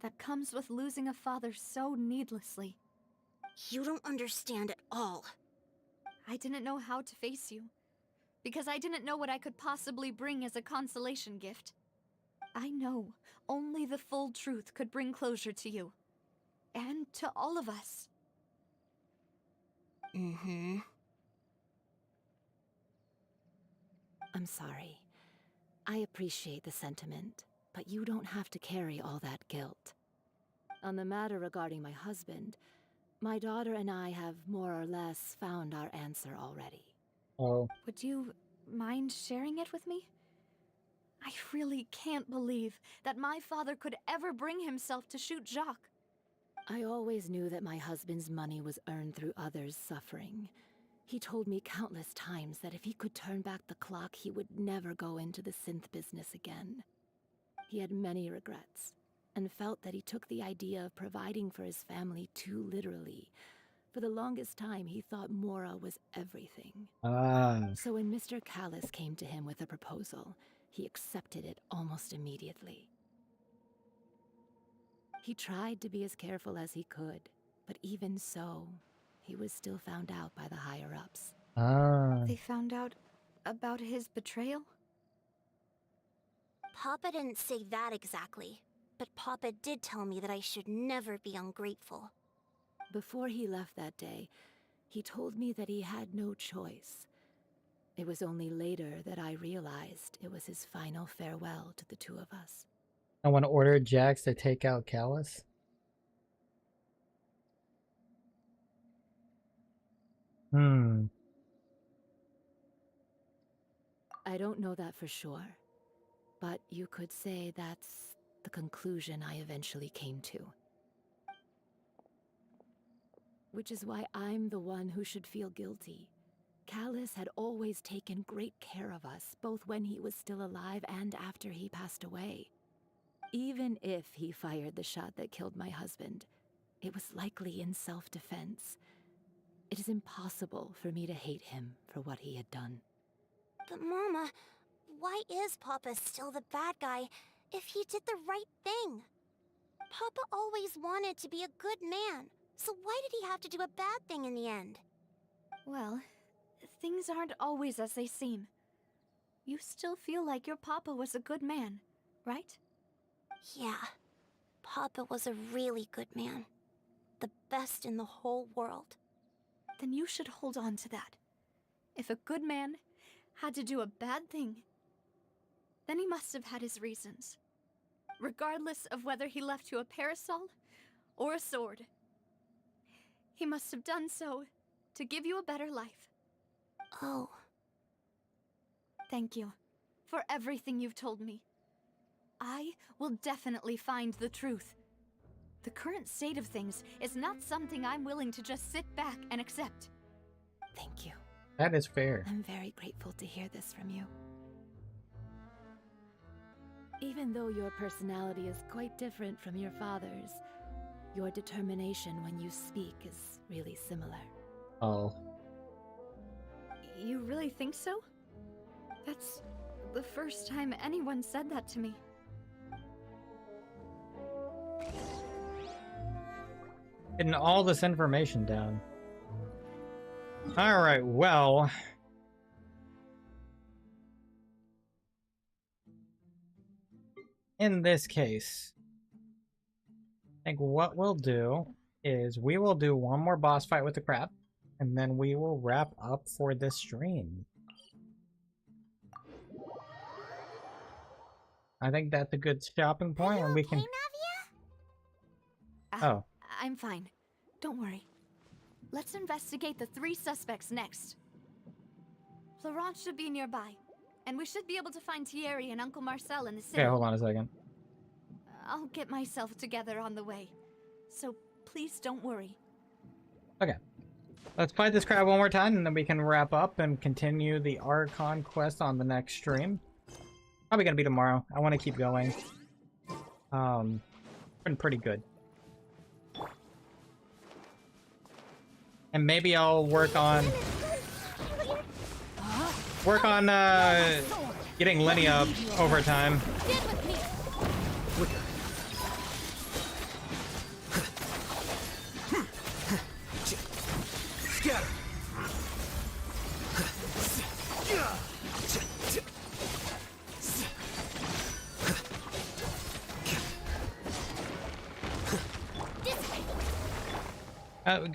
that comes with losing a father so needlessly. You don't understand at all. I didn't know how to face you, because I didn't know what I could possibly bring as a consolation gift. I know only the full truth could bring closure to you, and to all of us. I'm sorry. I appreciate the sentiment, but you don't have to carry all that guilt. On the matter regarding my husband, my daughter and I have more or less found our answer already. Oh. Would you mind sharing it with me? I really can't believe that my father could ever bring himself to shoot Jacques. I always knew that my husband's money was earned through others' suffering. He told me countless times that if he could turn back the clock, he would never go into the synth business again. He had many regrets, and felt that he took the idea of providing for his family too literally. For the longest time, he thought mora was everything. So when Mr. Callis came to him with a proposal, he accepted it almost immediately. He tried to be as careful as he could, but even so, he was still found out by the higher-ups. They found out about his betrayal? Papa didn't say that exactly, but Papa did tell me that I should never be ungrateful. Before he left that day, he told me that he had no choice. It was only later that I realized it was his final farewell to the two of us. I want to order Jax to take out Callus. I don't know that for sure, but you could say that's the conclusion I eventually came to. Which is why I'm the one who should feel guilty. Callus had always taken great care of us, both when he was still alive and after he passed away. Even if he fired the shot that killed my husband, it was likely in self-defense. It is impossible for me to hate him for what he had done. But Mama, why is Papa still the bad guy if he did the right thing? Papa always wanted to be a good man, so why did he have to do a bad thing in the end? Well, things aren't always as they seem. You still feel like your papa was a good man, right? Yeah, Papa was a really good man. The best in the whole world. Then you should hold on to that. If a good man had to do a bad thing, then he must have had his reasons. Regardless of whether he left you a parasol or a sword. He must have done so to give you a better life. Oh. Thank you for everything you've told me. I will definitely find the truth. The current state of things is not something I'm willing to just sit back and accept. Thank you. That is fair. I'm very grateful to hear this from you. Even though your personality is quite different from your father's, your determination when you speak is really similar. Oh. You really think so? That's the first time anyone said that to me. Getting all this information down. Alright, well. in this case, I think what we'll do is we will do one more boss fight with the crab, and then we will wrap up for this stream. I think that's a good stopping point, and we can... Oh. I'm fine. Don't worry. Let's investigate the 3 suspects next. Florence should be nearby, and we should be able to find Thierry and Uncle Marcel in the city. Okay, hold on a second. I'll get myself together on the way, so please don't worry. Okay. Let's fight this crab one more time, and then we can wrap up and continue the Archon quest on the next stream. Probably gonna be tomorrow. I want to keep going. Been pretty good. And maybe I'll work on getting Lenny up over time.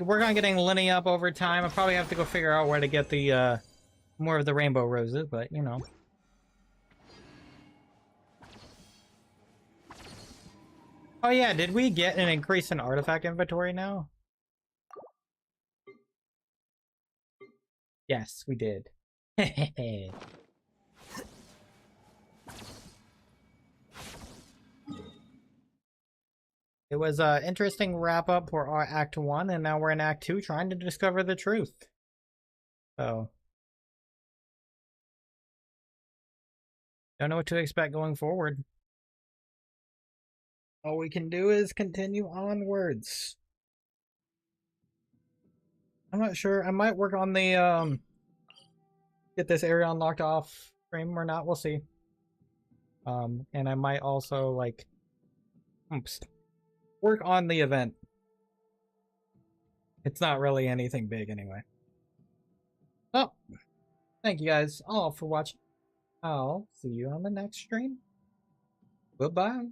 Work on getting Lenny up over time. I'll probably have to go figure out where to get the more of the rainbow roses, but you know. Oh yeah, did we get an increase in artifact inventory now? Yes, we did. It was an interesting wrap-up for our Act 1, and now we're in Act 2 trying to discover the truth. So... don't know what to expect going forward. All we can do is continue onwards. I'm not sure. I might work on the, get this area unlocked off stream or not. We'll see. And I might also, like... oops. Work on the event. It's not really anything big anyway. Oh, thank you guys all for watching. I'll see you on the next stream. Goodbye.